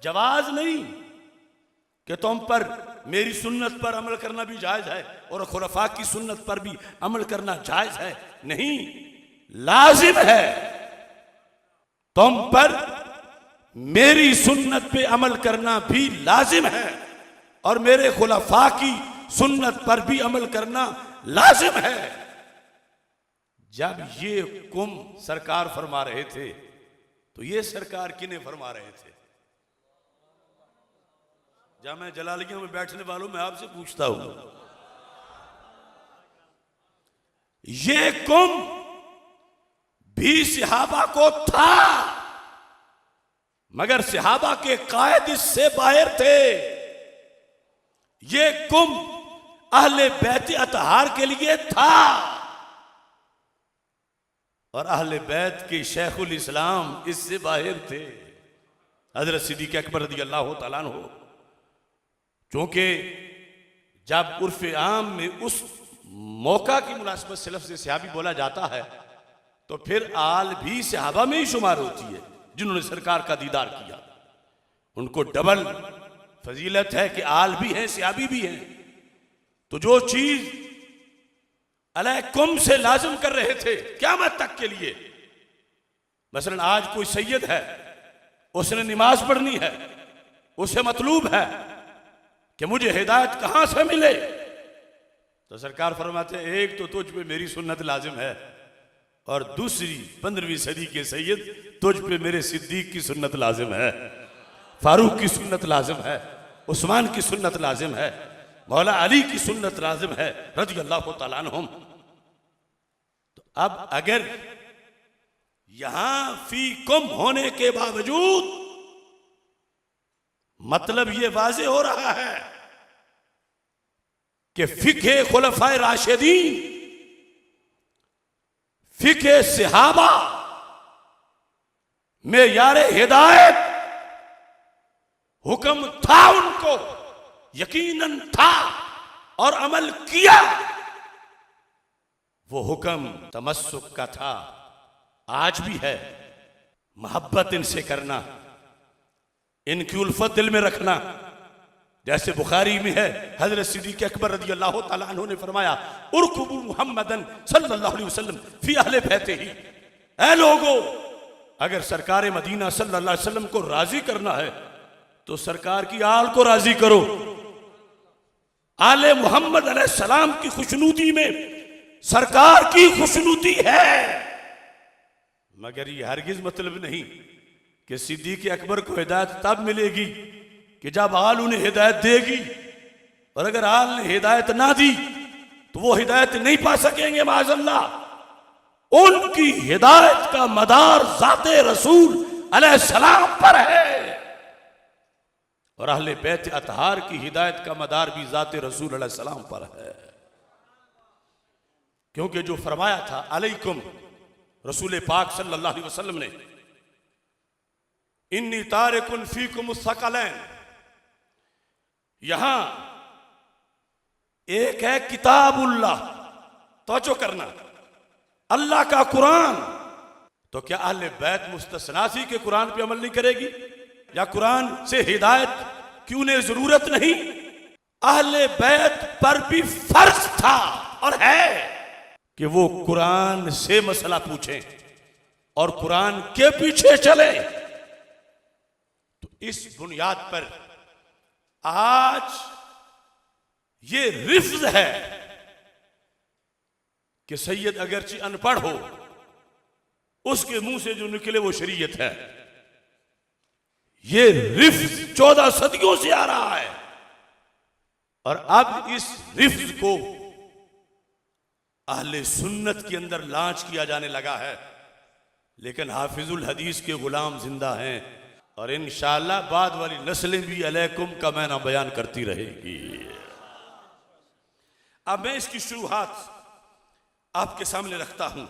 जवाज नहीं कि तुम पर मेरी सुन्नत पर अमल करना भी जायज है और खुलफा की सुन्नत पर भी अमल करना जायज है, नहीं, लाजिम है तुम पर मेरी सुन्नत पे अमल करना भी लाजिम है और मेरे खुलफा की सुन्नत पर भी अमल करना लाजिम है। जब ये हुक्म सरकार फरमा रहे थे तो ये सरकार किन्हें फरमा रहे थे? जब मैं जलालिया में बैठने वालों मैं आपसे पूछता हूं, ये हुक्म भी सहाबा को था, मगर सहाबा के कायद इससे बाहर थे। ये हुक्म अहले बैत अतहार के लिए था और अहले बैत के शेखुल इस्लाम इससे बाहर थे, हजरत सिद्दीक अकबर रज़ी अल्लाह तआला अन्हु। क्योंकि जब उर्फ आम में उस मौका की मुनासिबत से लफ्ज़ सहाबी बोला जाता है तो फिर आल भी सहाबा में ही शुमार होती है जिन्होंने सरकार का दीदार किया। उनको डबल फजीलत है कि आल भी हैं, सहाबी भी हैं। तो जो चीज अलैकुम से लाजिम कर रहे थे क़यामत तक के लिए, मसलन आज कोई सैयद है, उसने नमाज पढ़नी है, उसे मतलूब है कि मुझे हिदायत कहां से मिले, तो सरकार फरमाते हैं एक तो तुझ पे मेरी सुन्नत लाजिम है और दूसरी 15वीं सदी के सैयद तुझ पे मेरे सिद्दीक की सुन्नत लाजिम है, फारूक की सुन्नत लाजिम है, उस्मान की सुन्नत लाजिम है, मौला अली की सुन्नत लाजिम है रज़ी अल्लाह तआला अन्हुम। तो अब अगर यहां फी कुम होने के बावजूद मतलब यह वाज़े हो रहा है कि फिक़े खुलफ़ाए राशिदीन, फिक़े सहाबा में यारे हिदायत हुक्म था, उनको यकीनन था और अमल किया। वो हुक्म तमस्सुक का था, आज भी है। मोहब्बत इनसे करना, इनकी उल्फत दिल में रखना। जैसे बुखारी में है, हजरत सिद्दीक अकबर रज़ी अल्लाह तआला अन्हु ने फरमाया, उरकुबू मुहम्मदन सल्लल्लाहु अलैहि वसल्लम फी अहले बैतिही। ऐ लोगो, अगर सरकार मदीना सल्लल्लाहु अलैहि वसल्लम को राजी करना है तो सरकार की आल को राजी करो। आले मोहम्मद अलैहिस्सलाम की खुशनूदी में सरकार की खुशनूदी है। मगर ये हरगिज मतलब नहीं कि सिद्दीक अकबर को हिदायत तब मिलेगी कि जब आल उन्हें हिदायत देगी, और अगर आल ने हिदायत ना दी तो वो हिदायत नहीं पा सकेंगे माज़अल्लाह। उनकी हिदायत का मदार ज़ाते रसूल अलैहिस्सलाम पर है और अहले बैत अतहार की हिदायत का मदार भी ज़ाते रसूल अलैहिस्सलाम पर है। क्योंकि जो फरमाया था अलैकुम, रसूल पाक सल्लल्लाहु अलैहि वसल्लम ने, इन्नी तारिकुन फीकुम सक़लैन, यहां एक है किताबुल्लाह, तवज्जो करना, अल्लाह का कुरान। तो क्या अहले बैत मुस्तस्ना थी कि कुरान पे अमल नहीं करेगी, या कुरान से हिदायत की उन्हें जरूरत नहीं? अहले बैत पर भी फर्ज था और है कि वो कुरान से मसला पूछें और कुरान के पीछे चले। तो इस बुनियाद पर आज ये रिफ्ज है कि सैयद अगरचे अनपढ़ हो, उसके मुंह से जो निकले वो शरीयत है। ये रिफ्ज 14 सदियों से आ रहा है और अब इस रिफ्ज को अहले सुन्नत के अंदर लॉन्च किया जाने लगा है। लेकिन हाफिजुल हदीस के गुलाम जिंदा हैं और इंशाअल्लाह बाद वाली नस्लें भी अलैकुम का मैना बयान करती रहेगी। अब मैं इसकी शुरुआत आपके सामने रखता हूं।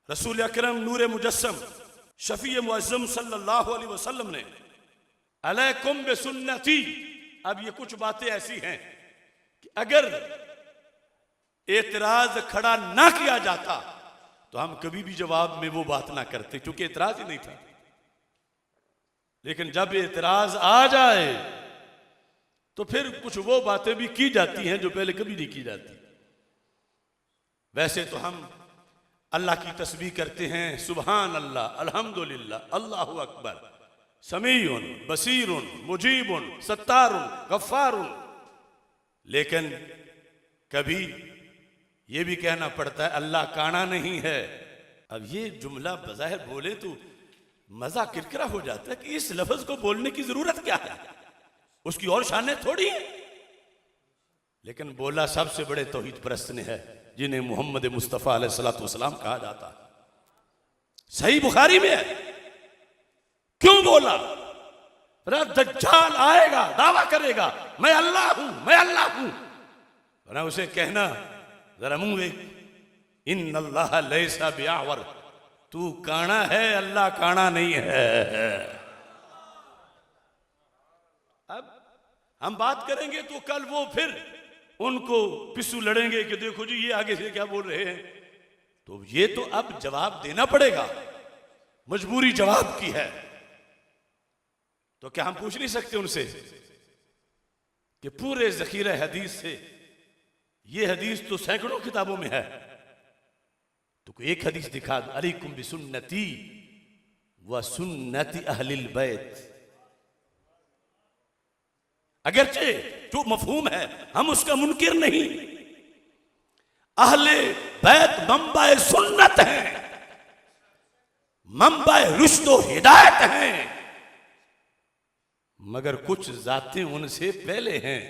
रसूल अकरम नूर मुजस्सम शफी मुअज्जम सल्लल्लाहु अलैहि वसल्लम ने अलैकुम बिसुन्नती। अब ये कुछ बातें ऐसी हैं कि अगर एतराज खड़ा ना किया जाता तो हम कभी भी जवाब में वो बात ना करते, क्योंकि एतराज ही नहीं था। लेकिन जब एतराज आ जाए तो फिर कुछ वो बातें भी की जाती हैं जो पहले कभी नहीं की जाती। वैसे तो हम अल्लाह की तस्बीह करते हैं, सुबहान अल्लाह, अल्हम्दुलिल्लाह, अल्लाहु अकबर, समीउन बसीरुन मुजीबुन सत्तारुन गफ्फारुन। लेकिन कभी ये भी कहना पड़ता है अल्लाह काना नहीं है। अब ये जुमला बज़ाहिर बोले तो मजा किरकिरा हो जाता है कि इस लफ्ज को बोलने की जरूरत क्या है, उसकी और शानें थोड़ी है। लेकिन बोला सबसे बड़े तौहीद परस्त ने है जिन्हें मोहम्मद मुस्तफ़ा अलैहिस्सलातु वस्सलाम कहा जाता है। सही बुखारी में है। क्यों बोला? दज्जाल आएगा, दावा करेगा मैं अल्लाह हूं, मैं अल्लाह हूं। वरना उसे कहना जरा मुंह देख, इन्नल्लाह लैसा बिअवर, तू काना है, अल्लाह काना नहीं है। अब हम बात करेंगे तो कल वो फिर उनको पिस्सू लड़ेंगे कि देखो जी ये आगे से क्या बोल रहे हैं। तो ये तो अब जवाब देना पड़ेगा, मजबूरी जवाब की है। तो क्या हम पूछ नहीं सकते उनसे कि पूरे जखीरे हदीस से ये हदीस तो सैकड़ों किताबों में है, तो कोई एक हदीस दिखा दो, अलैकुम बिसुन्नती व सुन्नति अहलिल बैत। अगरचे जो मफहूम है हम उसका मुनकिर नहीं, अहले बैत मंबाए सुन्नत हैं, मंबाए रुश्द व हिदायत हैं, मगर कुछ जातें उनसे पहले हैं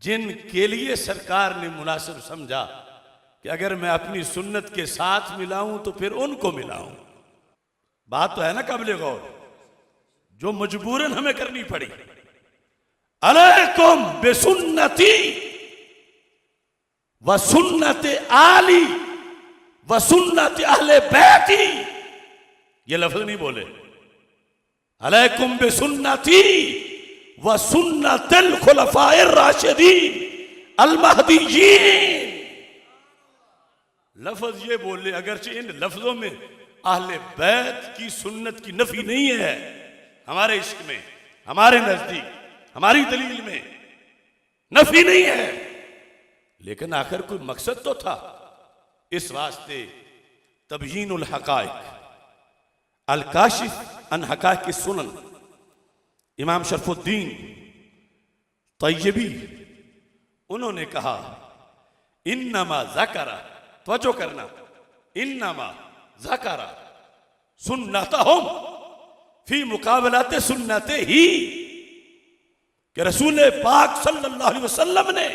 जिनके लिए सरकार ने मुनासिब समझा कि अगर मैं अपनी सुन्नत के साथ मिलाऊं तो फिर उनको मिलाऊं। बात तो है ना काबिल गौर, जो मजबूरन हमें करनी पड़ी। अलैकुम बिसुन्नती व सुन्नत आली व सुन्नत अहले बैती। ये लफ्ज नहीं बोले, अलैकुम बिसुन्नती व सुन्नतिल खुलफाए राशिदीन अल महदीयीन। लफ्ज ये बोले, अगरचे इन लफ्जों में अहले बैत की सुन्नत की नफी नहीं है। हमारे इश्क में, हमारे नजदीक, हमारी दलील में नफी नहीं है, लेकिन आखिर कोई मकसद तो था। इस वास्ते तबयीनुल हकाइक अल काशिफ अन हकाइक सुनन इमाम शरफुद्दीन तय्यबी उन्होंने कहा, इन्नमा ज़करा, तवज्जो करना, इन्नमा ज़करा सुन्नतहुम फी मुकाबलते सुन्नते ही, कि रसूल पाक सल्लल्लाहु अलैहि वसल्लम ने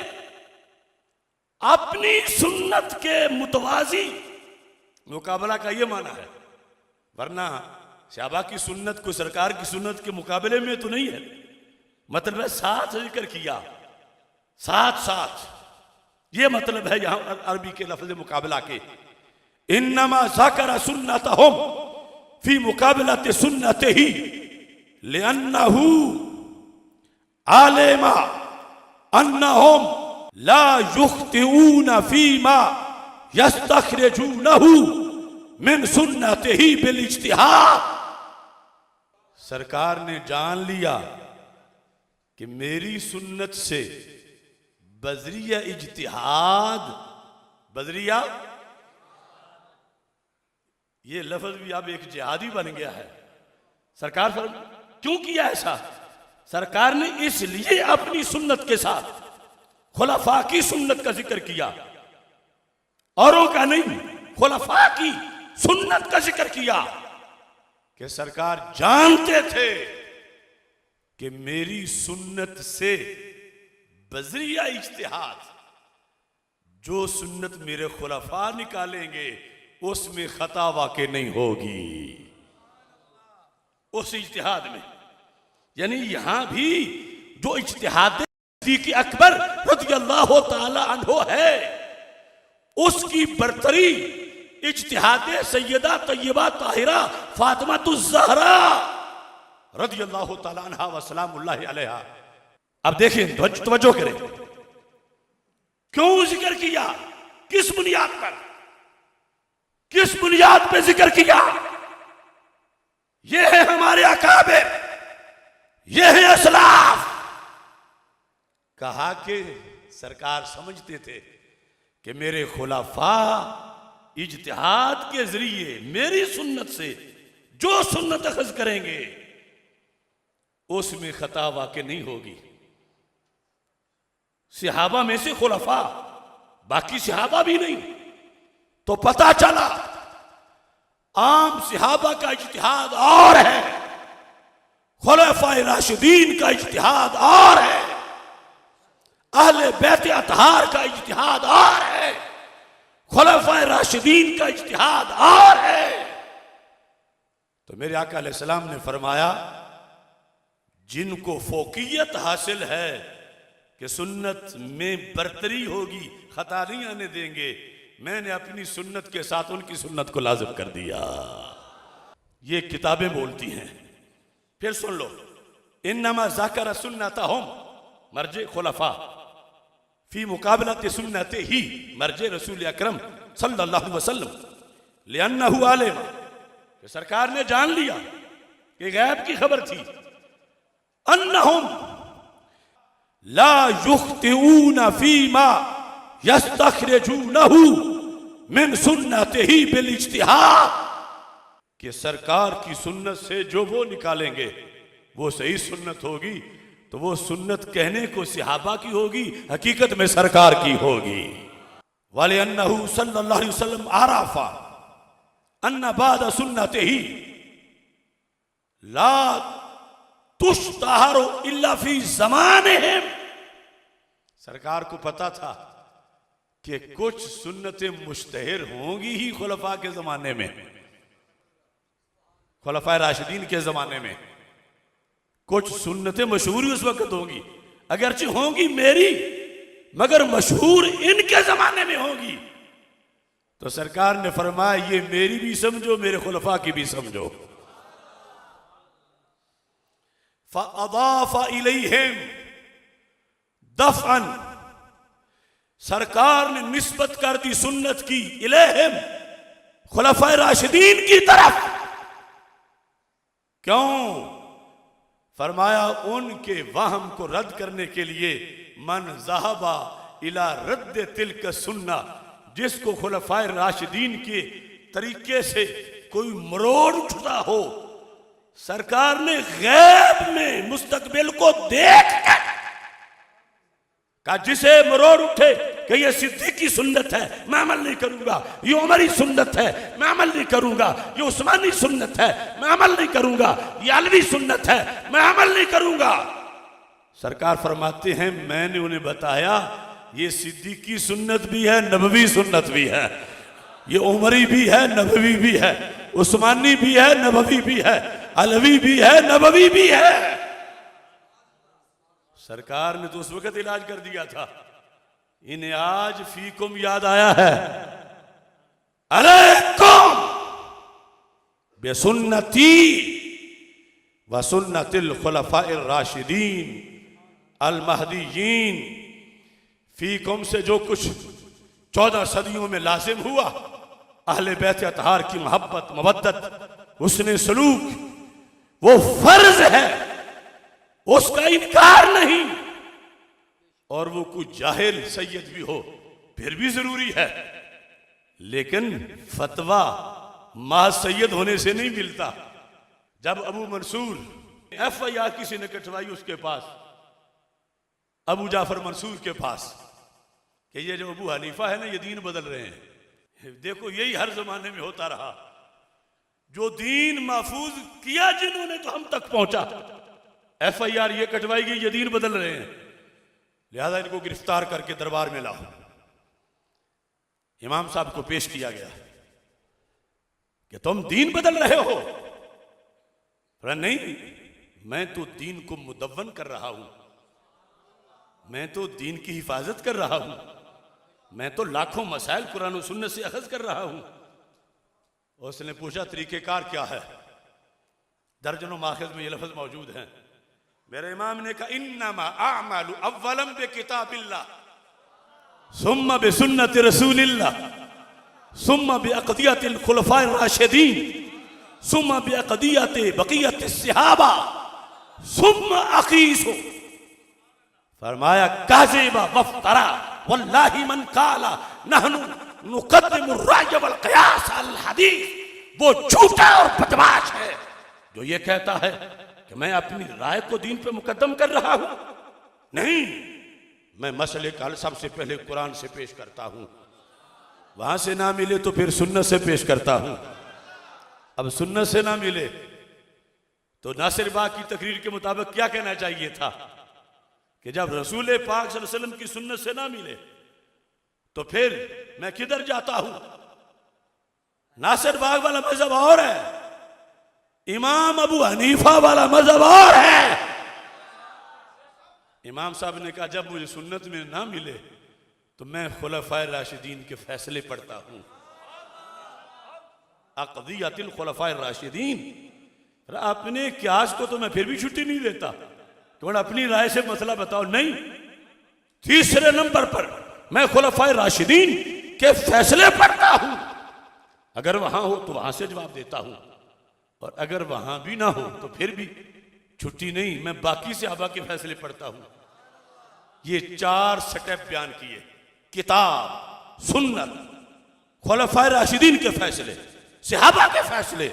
अपनी सुन्नत के मुतवाजी, मुकाबला का ये माना है, वरना सहाबा की सुन्नत को सरकार की सुन्नत के मुकाबले में तो नहीं है। मतलब है साथ जिक्र किया, साथ साथ, ये मतलब है यहां अरबी के लफ्ज मुकाबला के। इन्नमा ज़करा सुन्नतहुम फी मुकाबलते सुन्नतिही लिअन्नहु आलेमा अन्नहुम ला युख्तिऊन फीमा यस्तखरिजूनहु मिन सुन्नतिही बिल इज्तिहाद। सरकार ने जान लिया कि मेरी सुन्नत से बजरिया इज्तिहाद, बजरिया ये लफ्ज भी अब एक जिहादी बन गया है। सरकार क्यों किया ऐसा? सरकार ने इसलिए अपनी सुन्नत के साथ खुलफा की सुन्नत का जिक्र किया, औरों का नहीं, खुलफा की सुन्नत का जिक्र किया कि सरकार जानते थे कि मेरी सुन्नत से बजरिया इज्तिहाद, जो सुन्नत मेरे खुलफा निकालेंगे उसमें खता वाक़ई नहीं होगी उस इज्तिहाद में। यानी यहां भी जो इज्तिहाद सिद्दीक़ अकबर रज़ियल्लाहु ताला अन्हु है, उसकी बरतरी इज्तिहाद सैयदा तय्यबा ताहिरा फातिमातुज़ ज़हरा रज़ियल्लाहु ताला अन्हा व सलामुल्लाहि अलैहा। अब देखिए, तवज्जो करें, क्यों जिक्र किया, किस बुनियाद पर, किस बुनियाद पे जिक्र किया? ये है हमारे अकाबिर, ये है असलाफ। कहा कि सरकार समझते थे कि मेरे खुलाफा इज्तिहाद के जरिए मेरी सुन्नत से जो सुन्नत अखज़ करेंगे उसमें खता वाक़ई नहीं होगी। सहाबा में से खुलफा, बाकी सहाबा भी नहीं। तो पता चला आम सहाबा का इज्तिहाद और है, खुलफाए राशिदीन का इज्तिहाद और है, अहले बैत अतहार का इज्तिहाद और है, खुलफाए राशिदीन का इज्तिहाद और है। तो मेरे आका अलैहिस्सलाम ने फरमाया, जिनको फोकियत हासिल है कि सुन्नत में बरतरी होगी, खता नहीं आने देंगे, मैंने अपनी सुन्नत के साथ उनकी सुन्नत को लाजिम कर दिया। ये किताबें बोलती हैं। फिर सुन लो, इन्नमा ज़ाकरा सुन्नतहुम मर्जे खुलफा फी मुकाबलत सुन्नत ही मर्जे रसूल अकरम सल्लल्लाहु अलैहि वसल्लम लिअन्नहु आलिम। कि सरकार ने जान लिया कि गैब की खबर थी, अन्नहुम ला युख्तिऊन फीमा यस्तखरिजूनहु मिन सुन्नतिही बिल इज्तिहाद। कि सरकार की सुन्नत से जो वो निकालेंगे वो सही सुन्नत होगी, तो वो सुन्नत कहने को सहाबा की होगी, हकीकत में सरकार की होगी। वाले अन्नहु सल्लल्लाहु अलैहि वसल्लम आराफा अन्ना बाद सुन्नतिही ला तुश्तहरु इल्ला फी ज़मानिहिम। सरकार को पता था कि कुछ सुन्नतें मुश्तहिर होंगी ही खुलफा के जमाने में, खुलफाए राशिदीन के जमाने में कुछ सुन्नतें मशहूर उस वक्त होंगी, अगरचे होंगी मेरी मगर मशहूर इनके जमाने में होगी। तो सरकार ने फरमाया, ये मेरी भी समझो, मेरे खुलफा की भी समझो। फ़अज़ाफ़ इलैहिम दफ़अन, सरकार ने निस्बत कर दी सुन्नत की इलैहिम, खुलफाए राशिदीन की तरफ। क्यों? फरमाया, उनके वहम को रद्द करने के लिए, मन ज़हबा इला रद्द तिल्क सुन्ना, जिसको खुलफाए राशिदीन के तरीके से कोई मरोड़ उठता हो, सरकार ने गैब में मुस्तकबिल को देख कर कहा, जिसे मरोड़ उठे कि ये सिद्दीक़ की सुन्नत है, मैं अमल नहीं करूंगा, ये उमरी सुन्नत है, मैं अमल नहीं करूंगा, ये उस्मानी सुन्नत है, मैं अमल नहीं करूंगा, ये अलवी सुन्नत है, मैं अमल नहीं करूंगा। सरकार फरमाते हैं, मैंने उन्हें बताया ये सिद्दीक़ की सुन्नत भी है, नबवी सुन्नत भी है, ये उमरी भी है, नबवी भी है, उस्मानी भी है, नबवी भी है, अलवी भी है, नबवी भी है। सरकार ने तो उस वक्त इलाज कर दिया था, इन्हें आज फीकुम याद आया है। अलैकुम बेसुन्नती व सुन्नतिल खुलफाइर राशिदीन अल महदीयीन, फीकुम से जो कुछ 14 सदियों में लाजिम हुआ, अहले बैत अतहार की मोहब्बत, मवद्दत, हुस्न सलूक, वो फर्ज है, उसका इनकार नहीं। और वो कुछ जाहिल सैयद भी हो फिर भी जरूरी है, लेकिन फतवा मां सैयद होने से नहीं मिलता। जब अबू मंसूर FIR किसी ने कटवाई उसके पास, अबू जाफर मंसूर के पास, कि ये जो अबू हनीफा है ना, ये दीन बदल रहे हैं। देखो यही हर जमाने में होता रहा, जो दीन महफूज किया जिन्होंने तो हम तक पहुंचा। FIR ये कटवाई गई, ये दीन बदल रहे हैं, लिहाजा इनको गिरफ्तार करके दरबार में लाओ। इमाम साहब को पेश किया गया कि तुम दीन बदल रहे हो। नहीं, मैं तो दीन को मुदव्वन कर रहा हूं, मैं तो दीन की हिफाजत कर रहा हूं, मैं तो लाखों मसाइल कुरान और सुन्नत से अखज़ कर रहा हूं। उसने पूछा तरीक़ेकार क्या है? दर्जनों माखज़ में ये लफ्ज़ मौजूद हैं। मेरे इमाम ने कहा इन्नमा अअमलु अव्वलन बिकिताबिल्लाह सुम्मा बिसुन्नति रसूलिल्लाह सुम्मा बिअक़दियतिल खुलफ़ाए राशिदीन सुम्मा बिअक़दियति बक़ियति सहाबा सुम्मा अक़ीसु। फरमाया काज़िबा वफ़्तरा वल्लाहि मन काला नहनु नुक़द्दिमु अर्राय वल क़ियास अल हदीस। वो झूठा और बदमाश है जो ये कहता है कि मैं अपनी राय को दीन पे मुकद्दम कर रहा हूं। नहीं, मैं मसले का हल सबसे पहले कुरान से पेश करता हूं, वहां से ना मिले तो फिर सुन्नत से पेश करता हूं। अब सुन्नत से ना मिले तो नासिर बाग की तकरीर के मुताबिक क्या कहना चाहिए था कि जब रसूल पाक सल्लल्लाहु अलैहि वसल्लम की सुन्नत से ना मिले तो फिर मैं किधर जाता हूं? नासिर बाग वाला मजहब और है, इमाम अबू हनीफा वाला मजहब और है। इमाम साहब ने कहा जब मुझे सुन्नत में ना मिले तो मैं खुलफाए राशिदीन के फैसले पढ़ता हूं। अक़दियतिल खुलफाए राशिदीन, अपने क्यास को तो मैं फिर भी छुट्टी नहीं देता, तो अपनी राय से मसला बताओ। नहीं, तीसरे नंबर पर मैं खुलफाए राशिदीन के फैसले पढ़ता हूं। अगर वहां हो तो वहां से जवाब देता हूं, और अगर वहां भी ना हो तो फिर भी छुट्टी नहीं, मैं बाकी सहाबा के फैसले पढ़ता हूं। ये 4 स्टेप बयान किए, किताब, सुन्नत, खुलफाए राशिदीन के फैसले, सहाबा के फैसले,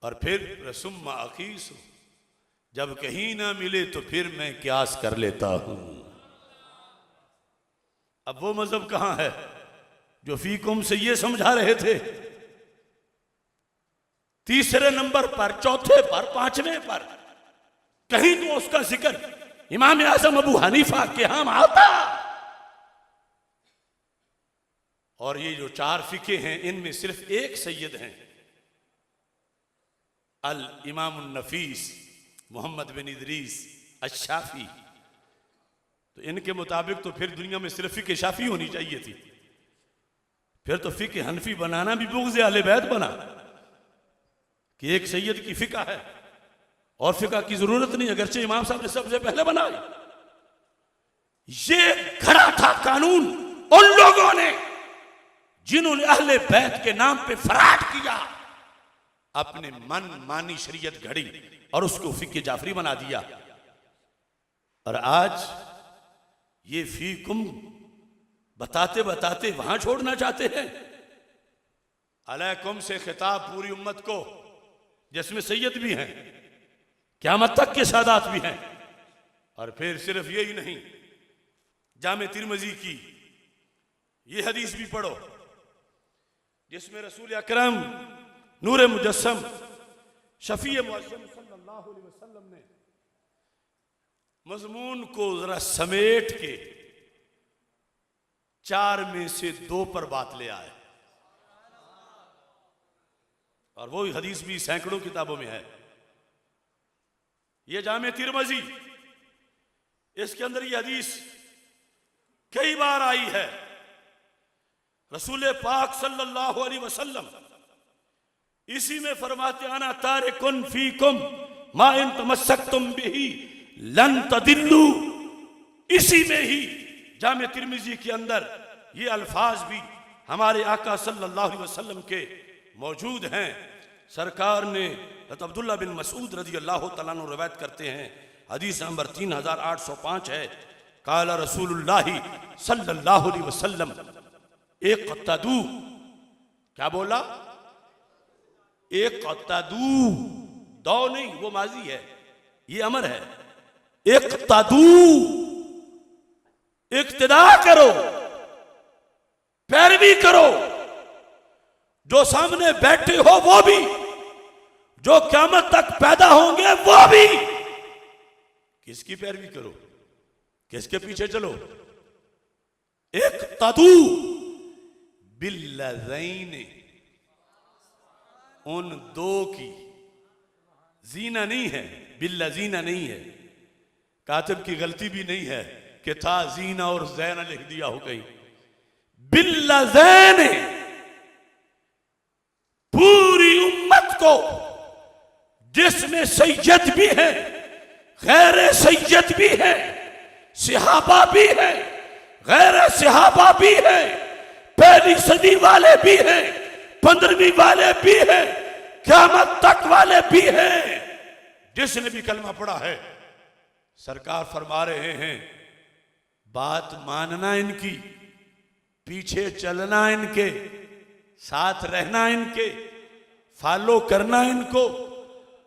और फिर रसुम्मा अक़ीस, जब कहीं ना मिले तो फिर मैं क्यास कर लेता हूं। अब वो मजहब कहां है जो फीकुम से ये समझा रहे थे? तीसरे नंबर पर, चौथे पर, पांचवें पर कहीं तो उसका जिक्र इमाम आज़म अबू हनीफा के यहां आता। और ये जो 4 फिके हैं इनमें सिर्फ एक सैयद हैं, अल इमाम नफीस मोहम्मद बिन इदरीस अश-शाफी। तो इनके मुताबिक तो फिर दुनिया में सिर्फ फिके शाफी होनी चाहिए थी, फिर तो फिके हनफी बनाना भी बुग़्ज़ अहले बैत बना कि एक सैयद की फिका है और फिका की जरूरत नहीं, अगरचे इमाम साहब ने सबसे पहले बनाया। ये घड़ा था कानून उन लोगों ने जिन्होंने अहले बैत के नाम पे फराड किया, अपने मन मानी शरीयत घड़ी और उसको फिके जाफरी बना दिया। और आज ये फीकुम बताते बताते वहां छोड़ना चाहते हैं। अलैकुम से खिताब पूरी उम्मत को, जिसमें सैयद भी हैं, क़यामत तक के सादात भी हैं। और फिर सिर्फ यही नहीं, जामे तिरमिज़ी की ये हदीस भी पढ़ो जिसमें रसूल अकरम नूर मुजस्सम शफी मुअज़्ज़म सल्लल्लाहु अलैहि वसल्लम ने मज़मून को जरा समेट के 4 में से 2 पर बात ले आए। और वो हदीस भी सैकड़ों किताबों में है। ये जामे तिरमिज़ी, इसके अंदर ये हदीस कई बार आई है। रसूल पाक सल्लल्लाहु अलैहि वसल्लम इसी में फरमाते आना तारिकुन फीकुम मा इन तमस्सकतुम बिही लन तदिल्लू, इसी में ही जामे तिर्मिजी के अंदर ये अल्फाज भी हमारे आका सल्लल्लाहु अलैहि वसल्लम के मौजूद हैं। सरकार ने हज़रत अब्दुल्ला बिन मसूद रज़ी अल्लाह तआला अन्हु रवायत करते हैं, हदीस नंबर 3805 है, काला रसूलुल्लाह सल्लल्लाहु अलैहि वसल्लम इक़्तदू, क्या बोला? इक़्तदू, दो नहीं, वो माजी है, ये अमर है। इक़्तदू, इक्तिदा करो, पैरवी करो, जो सामने बैठे हो वो भी, जो क़यामत तक पैदा होंगे वो भी। किसकी पैरवी करो? किसके पीछे चलो? इक़्तदू बिल्लज़ैन, उन दो की, जीना नहीं है, बिल्लज़ीना नहीं है, कातिब की गलती भी नहीं है कि था जीना और ज़ैना लिख दिया हो कहीं। बिल्लज़ैन, पूरी उम्मत को, जिसमें सैयद भी है, गैर सैयद भी है, सहाबा भी है, गैर सहाबा भी है, पहली सदी वाले भी हैं, 15वीं वाले भी हैं, क़यामत तक वाले भी हैं, जिसने भी कलमा पढ़ा है। सरकार फरमा रहे हैं, बात मानना इनकी, पीछे चलना इनके, साथ रहना इनके, फॉलो करना इनको,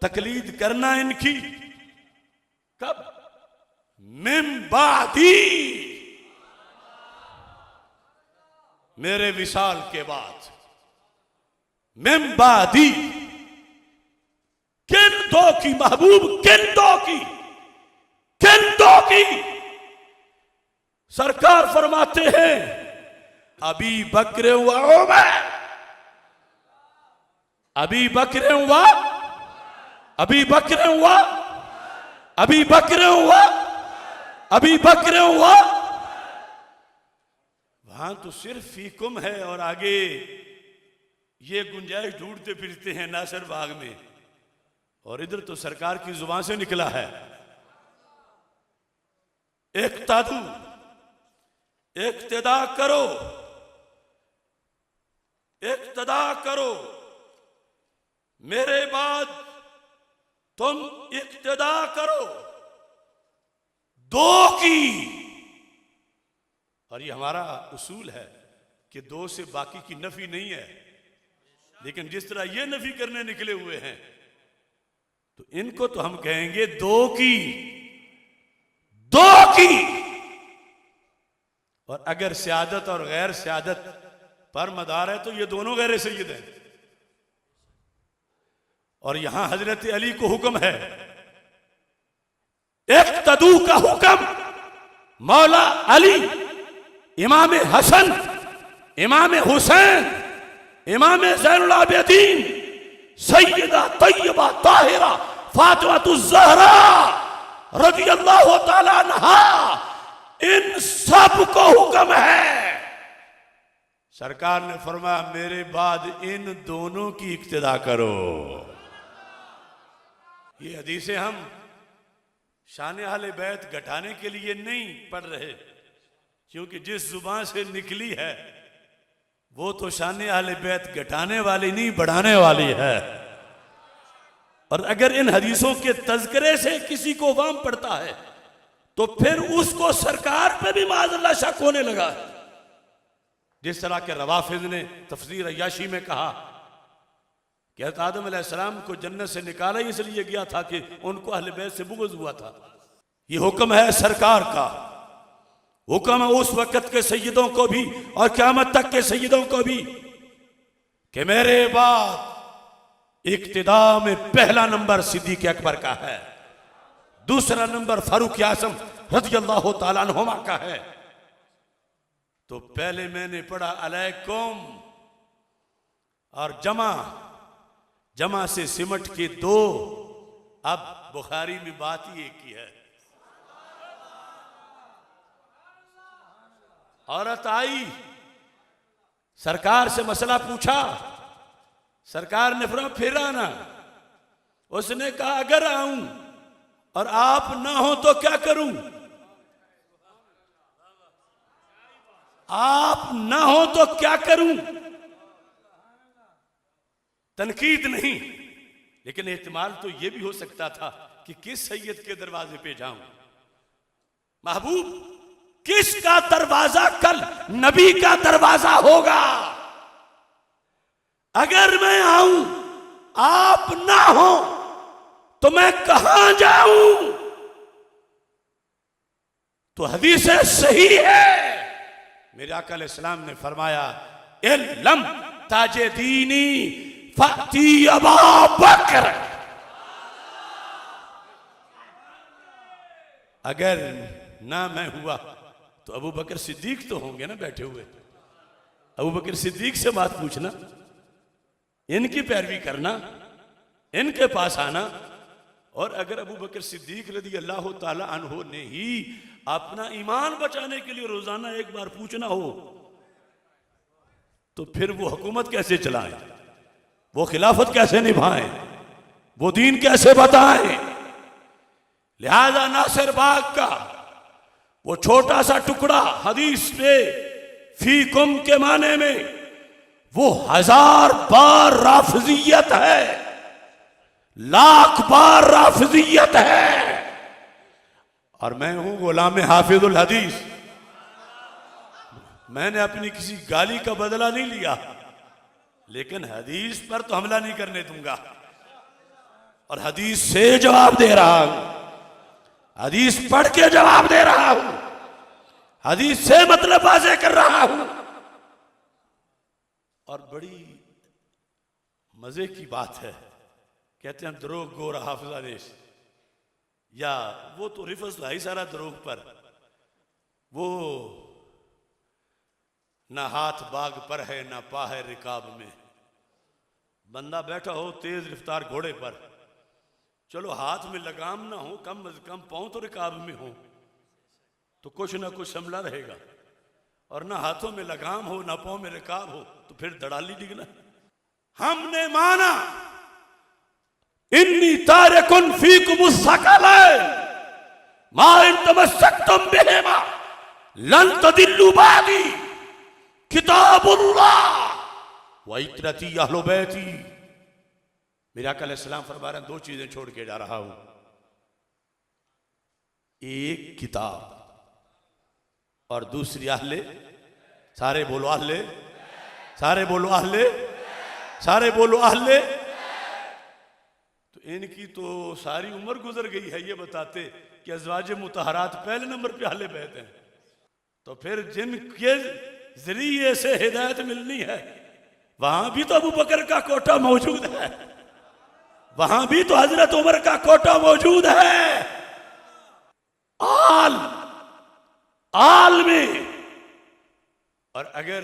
तकलीद करना इनकी। कब? मिन बादी, मेरे विसाल के बाद। मिन बादी, किन दो की महबूब, किन दो की, किन दो की? सरकार फरमाते हैं, अभी बकरे हुआ उमर, अभी बकरे हुआ, अभी बकरे हुआ, अभी बकरे हुआ, अभी बकरे हुआ। वहां तो सिर्फ फीकुम है और आगे ये गुंजाइश ढूंढते फिरते हैं नासिर बाग में, और इधर तो सरकार की जुबान से निकला है, इक़्तदू, इक़्तिदा करो, इक़्तिदा करो, मेरे बाद तुम इक़्तिदा करो, दो की। और ये हमारा उसूल है कि दो से बाकी की नफी नहीं है, लेकिन जिस तरह ये नफी करने निकले हुए हैं, तो इनको तो हम कहेंगे दो की, दो की। और अगर सियादत और गैर सियादत पर मदार है तो ये दोनों गैर सैयद हैं। और यहां हजरत अली को हुक्म है, इक़्तदू का हुक्म मौला अली, इमाम हसन, इमाम हुसैन, इमाम ज़ैनुल आबिदीन, सैयदा तय्यबा ताहिरा फातिमातुज़ ज़हरा रज़ियल्लाहु ताला अन्हा, इन सब को हुक्म है। सरकार ने फरमाया, मेरे बाद इन दोनों की इक़्तिदा करो। ये हदीसें हम शान अहले बैत घटाने के लिए नहीं पढ़ रहे, क्योंकि जिस जुबान से निकली है वो तो शान अहले बैत घटाने वाली नहीं, बढ़ाने वाली है। और अगर इन हदीसों के तज़किरे से किसी को वाम पड़ता है तो फिर उसको सरकार पे भी माज़अल्लाह शक होने लगा। जिस तरह के रवाफिज़ ने तफसीर अय्याशी में कहा कि हज़रत आदम अलैहिस्सलाम को जन्नत से निकाला इसलिए गया था कि उनको अहले बैत से बुग़्ज़ हुआ था। ये हुक्म है सरकार का, हुक्म है उस वक़्त के सैयदों को भी और क़यामत तक के सैयदों को भी कि मेरे बाद इक़्तिदा में पहला नंबर सिद्दीक़ अकबर का है, दूसरा नंबर फारूक आज़म रज़ियल्लाहु ताला अन्हुमा का है। तो पहले मैंने पढ़ा अलैकुम और जमा, जमा से सिमट के दो, अब बुखारी में बात ही एक ही है। औरत आई, सरकार से मसला पूछा, सरकार ने फरमाया फिर आना। उसने कहा अगर आऊं और आप ना हो तो क्या करूं? आप ना हो तो क्या करूं? तनकीद नहीं, लेकिन एहतिमाल तो यह भी हो सकता था कि किस सैयद के दरवाजे पे जाऊं। महबूब, किसका दरवाजा कल नबी का दरवाजा होगा? अगर मैं आऊं, आप ना हो तो मैं कहां जाऊं? तो हदीस सही है, मेरे आका अलैहिस्सलाम ने फरमाया, इल्लम ताजे दीनी फती अबा बकर। अगर ना मैं हुआ तो अबू बकर सिद्दीक तो होंगे ना बैठे हुए। अबू बकर सिद्दीक से बात पूछना, इनकी पैरवी करना, इनके पास आना। और अगर अबू बकर सिद्दीक रज़ी अल्लाह ताला अन्हो ने ही अपना ईमान बचाने के लिए रोजाना एक बार पूछना हो, तो फिर वो हुकूमत कैसे चलाएं, वो खिलाफत कैसे निभाएं, वो दीन कैसे बताएं? लिहाजा नासिर बाग का वो छोटा सा टुकड़ा हदीस पे फीकुम के माने में वो 1000 बार राफिजियत है, लाख बार राफिजियत है। और मैं हूं गुलाम हाफिजुल हदीस। मैंने अपनी किसी गाली का बदला नहीं लिया, लेकिन हदीस पर तो हमला नहीं करने दूंगा और हदीस से जवाब दे रहा हूं, हदीस पढ़ के जवाब दे रहा हूं, हदीस से मतलब वाज़ेह कर रहा हूं। और बड़ी मजे की बात है, कहते हैं दरोग गोर हाफिजानेश, या वो तो रिफस लाई सारा दरोग पर, वो ना हाथ बाग पर है ना पा है रिकाब में। बंदा बैठा हो तेज रफ्तार घोड़े पर, चलो हाथ में लगाम ना हो, कम अज कम पांव तो रिकाब में हो, तो कुछ ना कुछ संभला रहेगा। और ना हाथों में लगाम हो ना पांव में रिकाब हो, तो फिर दड़ाली डिगना। हमने माना इन्नी तारिकुन फीकुम सकलैन मा इन तमस्सकतुम बिहिमा लन तदिल्लु बादी किताबुल्लाह व इत्रती अहले बैती। मेरे आका अलैहिस्सलाम फरमा रहे हैं, 2 चीजें छोड़ के जा रहा हूं, एक किताब और दूसरी अहले। सारे बोलो अहले, सारे बोलो अहले, सारे बोलो अहले। तो इनकी तो सारी उम्र गुजर गई है ये बताते कि अज़वाज मुतहरात पहले नंबर पे अहले बैत हैं। तो फिर जिनके जरिए से हिदायत मिलनी है, वहां भी तो अबू बकर का कोटा मौजूद है, वहां भी तो हजरत उमर का कोटा मौजूद है। आल में। और अगर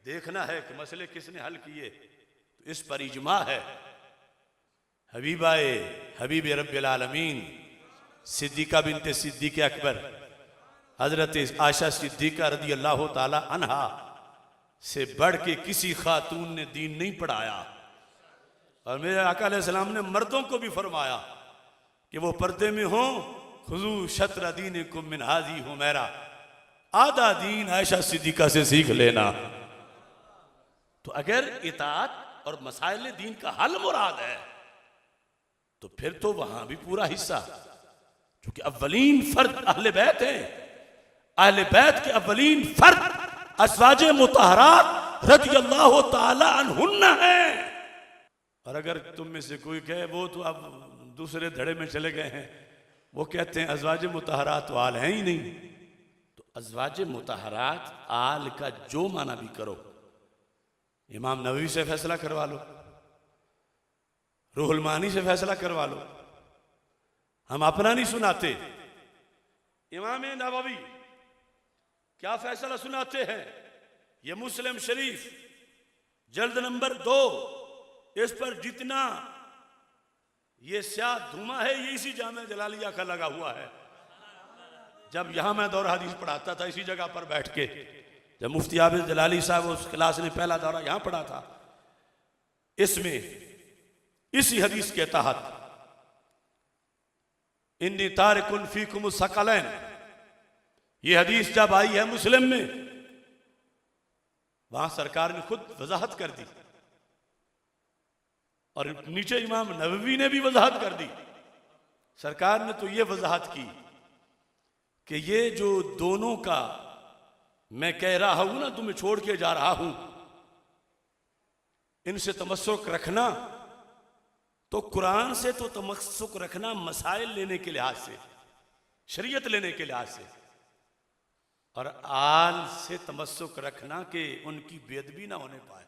देखना है कि मसले किसने हल किए, तो इस पर इजमा है। हबीबाए हबीब रब्बिल आलमीन सिद्दीका बिनते सिद्दीक अकबर हजरत आयशा सिद्दीका रदी अल्लाह ताला अन्हा से बढ़ के किसी खातून ने दीन नहीं पढ़ाया। और मेरे आका अलैहिस्सलाम ने मर्दों को भी फरमाया कि वो पर्दे में हो, खुजू शत्र दीन कुम मिन हाजी हो, मेरा आधा दीन आयशा सिद्दीका से सीख लेना। तो अगर इताअत और मसाइल दीन का हल मुराद है, तो फिर तो वहां भी पूरा हिस्सा, क्योंकि अव्वलीन फर्द अहले बैत हैं, अहले बैत के अव्वलीन फर्द अज़वाज मुतहरात रज़ी अल्लाह ताला अन्हुन्ना हैं। और अगर तुम में से कोई कहे वो तो अब दूसरे धड़े में चले गए हैं, वो कहते हैं अज़वाज मुतहरात तो आल हैं ही नहीं, तो अज़वाज मुतहरात आल का जो माना भी करो, इमाम नववी से फैसला करवा लो, रूहुल मानी से फैसला करवा लो, हम अपना नहीं सुनाते। इमाम नववी क्या फैसला सुनाते हैं, ये मुस्लिम शरीफ जल्द नंबर 2, इस पर जितना ये स्याह धुआं है, ये इसी जामे जलालिया का लगा हुआ है। जब यहां मैं दौरा हदीस पढ़ाता था इसी जगह पर बैठ के, जब मुफ्ती आबिद जलाली साहब उस क्लास ने पहला दौरा यहां पढ़ा था, इसमें इसी हदीस के तहत इन्नी तारिकुन फीकुम सकलैन, ये हदीस जब आई है मुस्लिम में, वहां सरकार ने खुद वजाहत कर दी और नीचे इमाम नबवी ने भी वजाहत कर दी। सरकार ने तो ये वजाहत की कि ये जो दोनों का मैं कह रहा हूं ना, तुम्हें छोड़ के जा रहा हूं, इनसे तमस्सुक रखना, तो कुरान से तो तमस्सुक रखना मसाइल लेने के लिहाज से, शरीयत लेने के लिहाज से, और आल से तमस्सुक रखना कि उनकी बेअदबी ना होने पाए,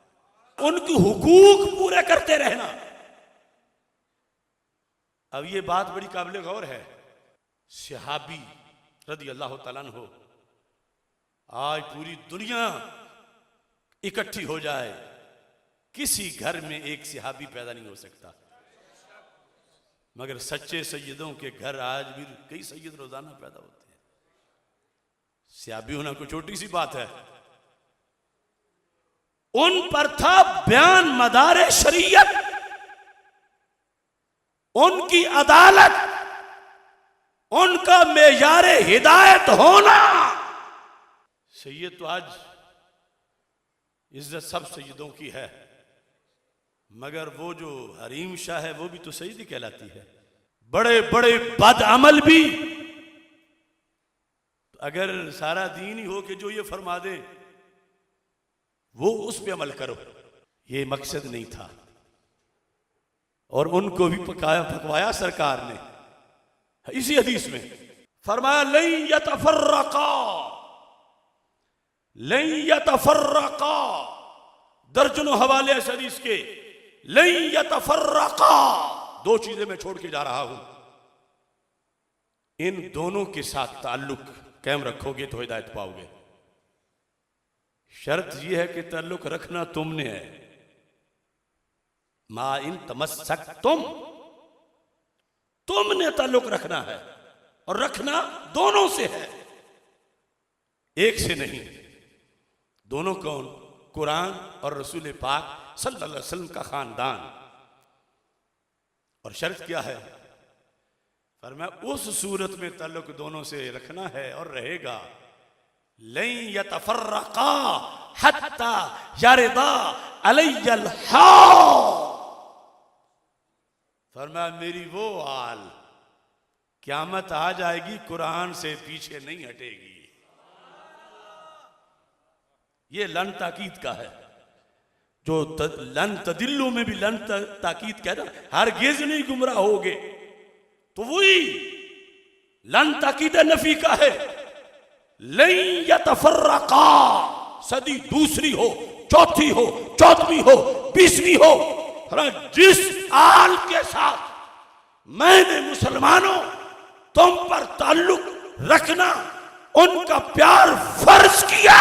उनके हुकूक पूरे करते रहना। अब ये बात बड़ी काबिल गौर है। सहाबी रज़ी अल्लाह तआला अन्हु, आज पूरी दुनिया इकट्ठी हो जाए, किसी घर में एक सहाबी पैदा नहीं हो सकता, मगर सच्चे सैयदों के घर आज भी कई सैयद रोजाना पैदा होते हैं। सहाबी होना कोई छोटी सी बात है। उन पर था बयान मदारे शरीयत, उनकी अदालत, उनका मेयारे हिदायत होना। सैयद तो आज इज्जत सब सैयदों की है, मगर वो जो हरीम शाह है वो भी तो सैयदी कहलाती है। बड़े बड़े बदअमल भी, अगर सारा दीन ही हो कि जो ये फरमा दे वो उस पे अमल करो, ये मकसद नहीं था। और उनको भी पकवाया सरकार ने। इसी हदीस में फरमाया लन यतफर्रका, लन यतफर्रका, दर्जनों हवाले इस हदीस के, लन यतफर्रका, दो चीजें मैं छोड़ के जा रहा हूं, इन दोनों के साथ ताल्लुक कायम रखोगे तो हिदायत पाओगे। शर्त यह है कि ताल्लुक रखना तुमने है। मा इन तमस्सक, तुमने ताल्लुक रखना है, और रखना दोनों से है, एक से नहीं। दोनों कौन? कुरान और रसूल पाक सल्लल्लाहु अलैहि वसल्लम का खानदान। और शर्त क्या है? फरमाया उस सूरत में ताल्लुक दोनों से रखना है और रहेगा। लन यतफर्रका हत्ता यरदा अलैयल हौद, फरमाया मेरी वो आल क़यामत आ जाएगी, कुरान से पीछे नहीं हटेगी। ये लन ताकीद का है, जो लन तदिल्लु में भी लन ताकीद कह रहा, हरगिज़ नहीं गुमराह होगे, तो वही लन ताकीद नफी का है। लन यतफर्रका, सदी दूसरी हो, चौथी हो, 14वीं हो, 20वीं हो, जिस आल के साथ मैंने मुसलमानों तुम पर ताल्लुक रखना, उनका प्यार फर्ज किया,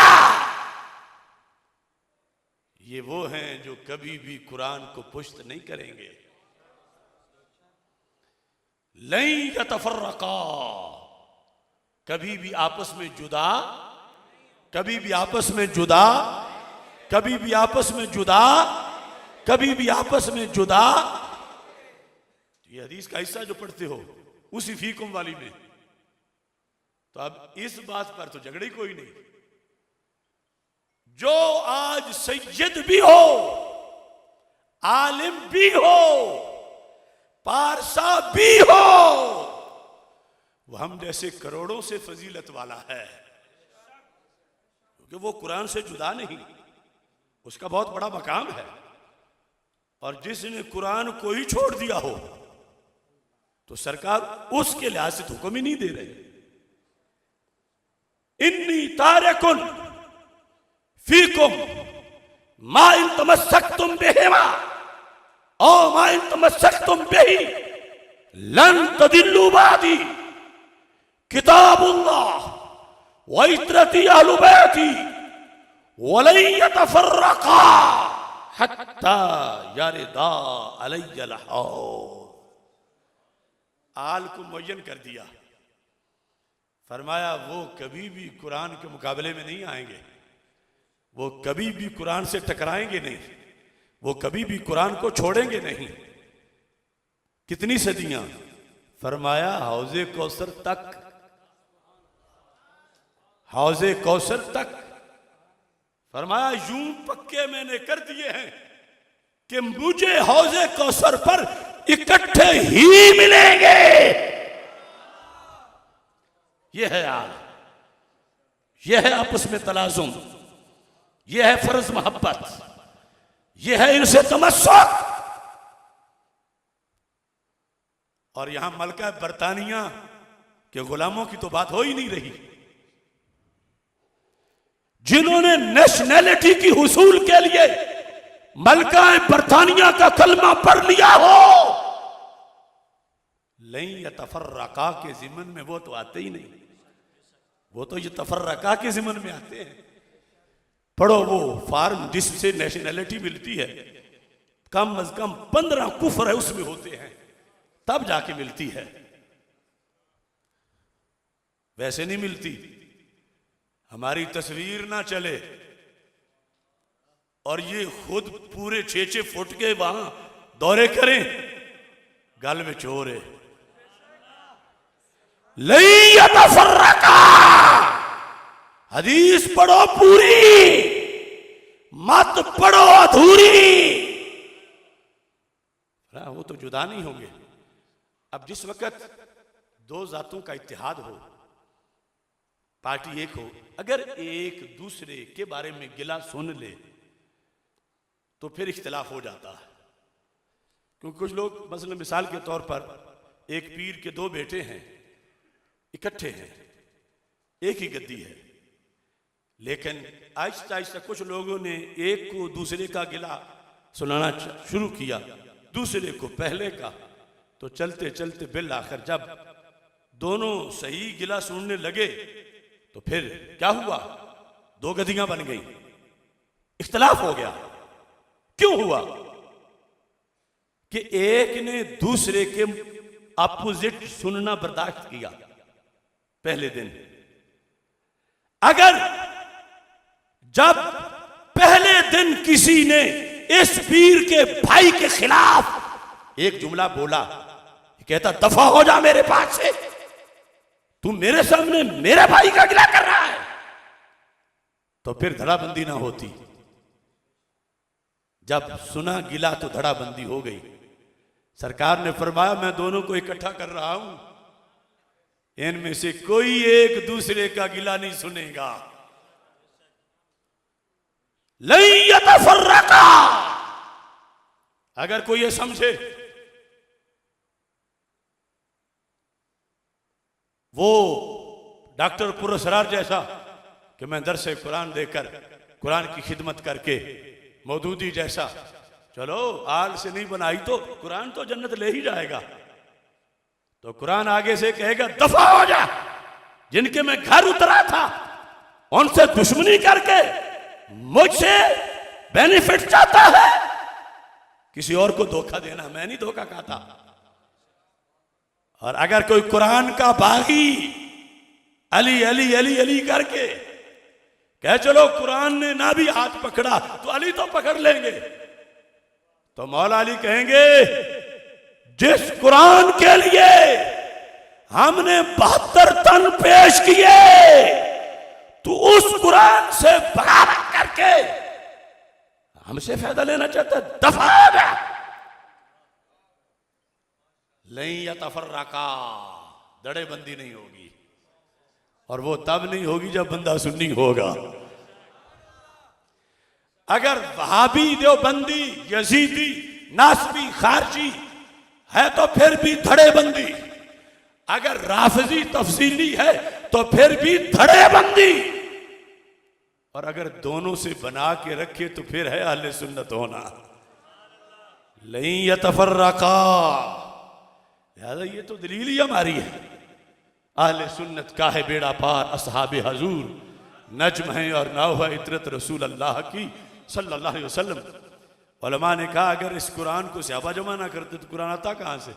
ये वो हैं जो कभी भी कुरान को पुश्त नहीं करेंगे। लन यतफर्रका, कभी भी आपस में जुदा, कभी भी आपस में जुदा, कभी भी आपस में जुदा, कभी भी आपस में जुदा। ये हदीस का हिस्सा जो पढ़ते हो उसी फीकुम वाली में, तो अब इस बात पर तो झगड़े कोई नहीं। जो आज सैयद भी हो, आलिम भी हो, पारसा भी हो, वो हम जैसे करोड़ों से फजीलत वाला है, क्योंकि वो कुरान से जुदा नहीं, उसका बहुत बड़ा मकाम है। और जिसने कुरान को ही छोड़ दिया हो तो सरकार उसके लिहाज से तो हुक्म ही नहीं दे रही। इन्नी तारिकुन फीकुम मा इन तमस्सकतुम बिहिमा औ मा इन तमस्सकतुम बिही लन तदिल्लु बादी किताबुल्लाह व इत्रती अहलु बैती वलन यतफर्रका हत्ता यरदा अलैयल हौद। आल को मुअय्यन कर दिया, फरमाया वो कभी भी कुरान के मुकाबले में नहीं आएंगे, वो कभी भी कुरान से टकराएंगे नहीं, वो कभी भी कुरान को छोड़ेंगे नहीं। कितनी सदियां? फरमाया हौजे कौसर तक, हौजे कौसर तक। फरमाया यूं पक्के मैंने कर दिए हैं कि मुझे हौजे कौसर पर इकट्ठे ही मिलेंगे। यह है आल, यह है आपस में तलाजुम, यह है फर्ज मोहब्बत, यह है इनसे तमस्सुक। और यहां मलका बरतानिया के गुलामों की तो बात हो ही नहीं रही, जिन्होंने नेशनैलिटी की हुसूल के लिए मलका बरतानिया का कलमा पढ़ लिया हो, नहीं या तफर्रका के जिमन में वो तो आते ही नहीं, वो तो ये तफर्रका के जिमन में आते हैं। पढ़ो वो फार्म जिससे नेशनैलिटी मिलती है, कम अज कम 15 कुफर है उसमें होते हैं, तब जाके मिलती है, वैसे नहीं मिलती। हमारी तस्वीर ना चले और ये खुद पूरे 6-6 फुट के वहां दौरे करें, गल में चोर है। लई यतफर्रका, हदीस पढ़ो पूरी, मत पढ़ो अधूरी। वो तो जुदा नहीं होंगे। अब जिस वक्त दो जातों का इत्तेहाद हो, पार्टी एक हो, अगर एक दूसरे के बारे में गिला सुन ले तो फिर इख्तिलाफ हो जाता है। क्योंकि कुछ लोग मसलन मिसाल के तौर पर एक पीर के 2 बेटे हैं, इकट्ठे हैं, एक ही गद्दी है, लेकिन आहिस्ता आहिस्ता कुछ लोगों ने एक को दूसरे का गिला सुनाना शुरू किया, दूसरे को पहले का। तो चलते चलते बिल आखिर जब दोनों सही गिला सुनने लगे तो फिर क्या हुआ, 2 गद्दियां बन गई, इख्तिलाफ हो गया। क्यों हुआ कि एक ने दूसरे के अपोजिट सुनना बर्दाश्त किया पहले दिन। अगर जब पहले दिन किसी ने इस पीर के भाई के खिलाफ एक जुमला बोला, कहता दफा हो जा मेरे पास से, तू मेरे सामने मेरे भाई का गिला कर रहा है, तो फिर धड़ाबंदी ना होती। जब सुना गिला तो धड़ाबंदी हो गई। सरकार ने फरमाया मैं दोनों को इकट्ठा कर रहा हूं, इनमें से कोई एक दूसरे का गिला नहीं सुनेगा। लई यतफर्रका, अगर कोई ये समझे वो डॉक्टर पुरस्कार जैसा कि मैं दरसे कुरान देकर कुरान की खिदमत करके मौदूदी जैसा, चलो आल से नहीं बनाई तो कुरान तो जन्नत ले ही जाएगा, तो कुरान आगे से कहेगा दफा हो जा, जिनके मैं घर उतरा था उनसे दुश्मनी करके मुझसे बेनिफिट चाहता है, किसी और को धोखा देना, मैं नहीं धोखा खाता। और अगर कोई कुरान का बागी अली अली अली अली करके कह चलो कुरान ने ना भी हाथ पकड़ा तो अली तो पकड़ लेंगे, तो मौला अली कहेंगे जिस कुरान के लिए हमने 72 तन पेश किए, तो उस कुरान से बगावत करके हमसे फायदा लेना चाहता, दफा हो जा। नहीं यतफर्रका, दड़ेबंदी नहीं होगी, और वो तब नहीं होगी जब बंदा सुन्नी होगा। अगर वहाबी, देवबंदी, यजीदी, नासबी, खारजी है तो फिर भी धड़ेबंदी, अगर राफजी तफसीली है तो फिर भी धड़ेबंदी, और अगर दोनों से बना के रखे तो फिर है अहले सुन्नत होना। नहीं यतफर्रका, लिहाजा ये तो दलील ही हमारी है। अहले सुन्नत का है बेड़ा पार, असहाबे हजूर नज्म है और नाव है इतरत रसूल अल्लाह की सल्लल्लाहु अलैहि वसल्लम। उलमा ने कहा अगर इस कुरान को सहाबा जमा ना करते तो कुरान आता कहां से?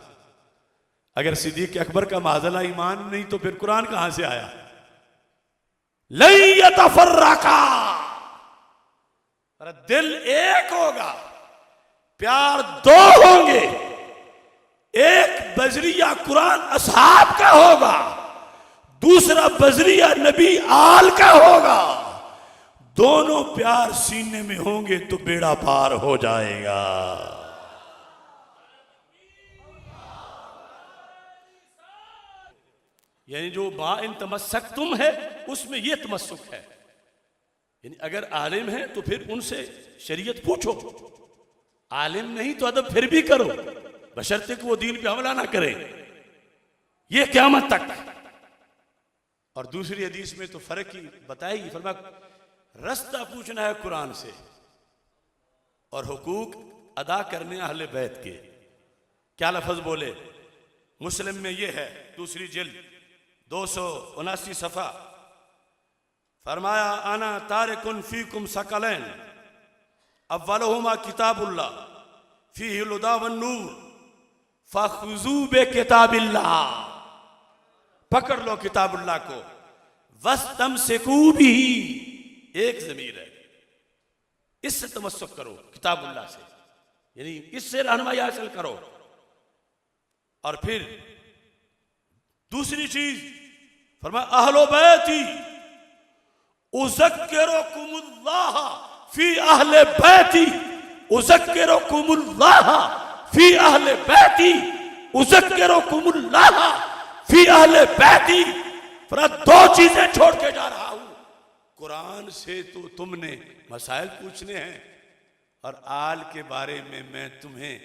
अगर सिद्दीक अकबर का माज़ला ईमान नहीं तो फिर कुरान कहां से आया? लई यतफर्रका, दिल एक होगा, प्यार 2 होंगे, एक बजरिया कुरान असहाब का होगा, दूसरा बजरिया नबी आल का होगा। दोनों प्यार सीने में होंगे तो बेड़ा पार हो जाएगा। यानी जो बा इन तमस्सक तुम है उसमें यह तमस्सुक है। यानी अगर आलिम है तो फिर उनसे शरीयत पूछो, आलिम नहीं तो अदब फिर भी करो, बशर्ते कि वो दीन पे हमला ना करे, ये क़यामत तक। और दूसरी हदीस में तो फर्क ही बताएगी, फरमाया रास्ता पूछना है कुरान से और हुकूक अदा करने अहले बैत के। क्या लफ्ज बोले? मुस्लिम में ये है, दूसरी जिल्द 279 सफ़ा, फरमाया आना तारिकुन फीकुम सकलैन अव्वलुहुमा किताबुल्लाह फीहि हुदा वन नूर फखुजू बे किताबिल्लाह, पकड़ लो किताबुल्लाह को, वस्तमसिकू बिही, एक ज़मीर है, इससे तमस्सुक करो किताबुल्लाह से, यानी इससे रहनुमाई हासिल करो। और फिर दूसरी चीज फरमाया अहलो बैती उज़क्किरुकुमुल्लाह फी अहले बैती, उज़क्किरुकुमुल्लाह फी अहले बैती, उज़क्किरुकुमुल्लाह फी अहले बैती। फरमाया दो चीजें छोड़ के जा रहा हूं, कुरान से तो तुमने मसाइल पूछने हैं और आल के बारे में मैं तुम्हें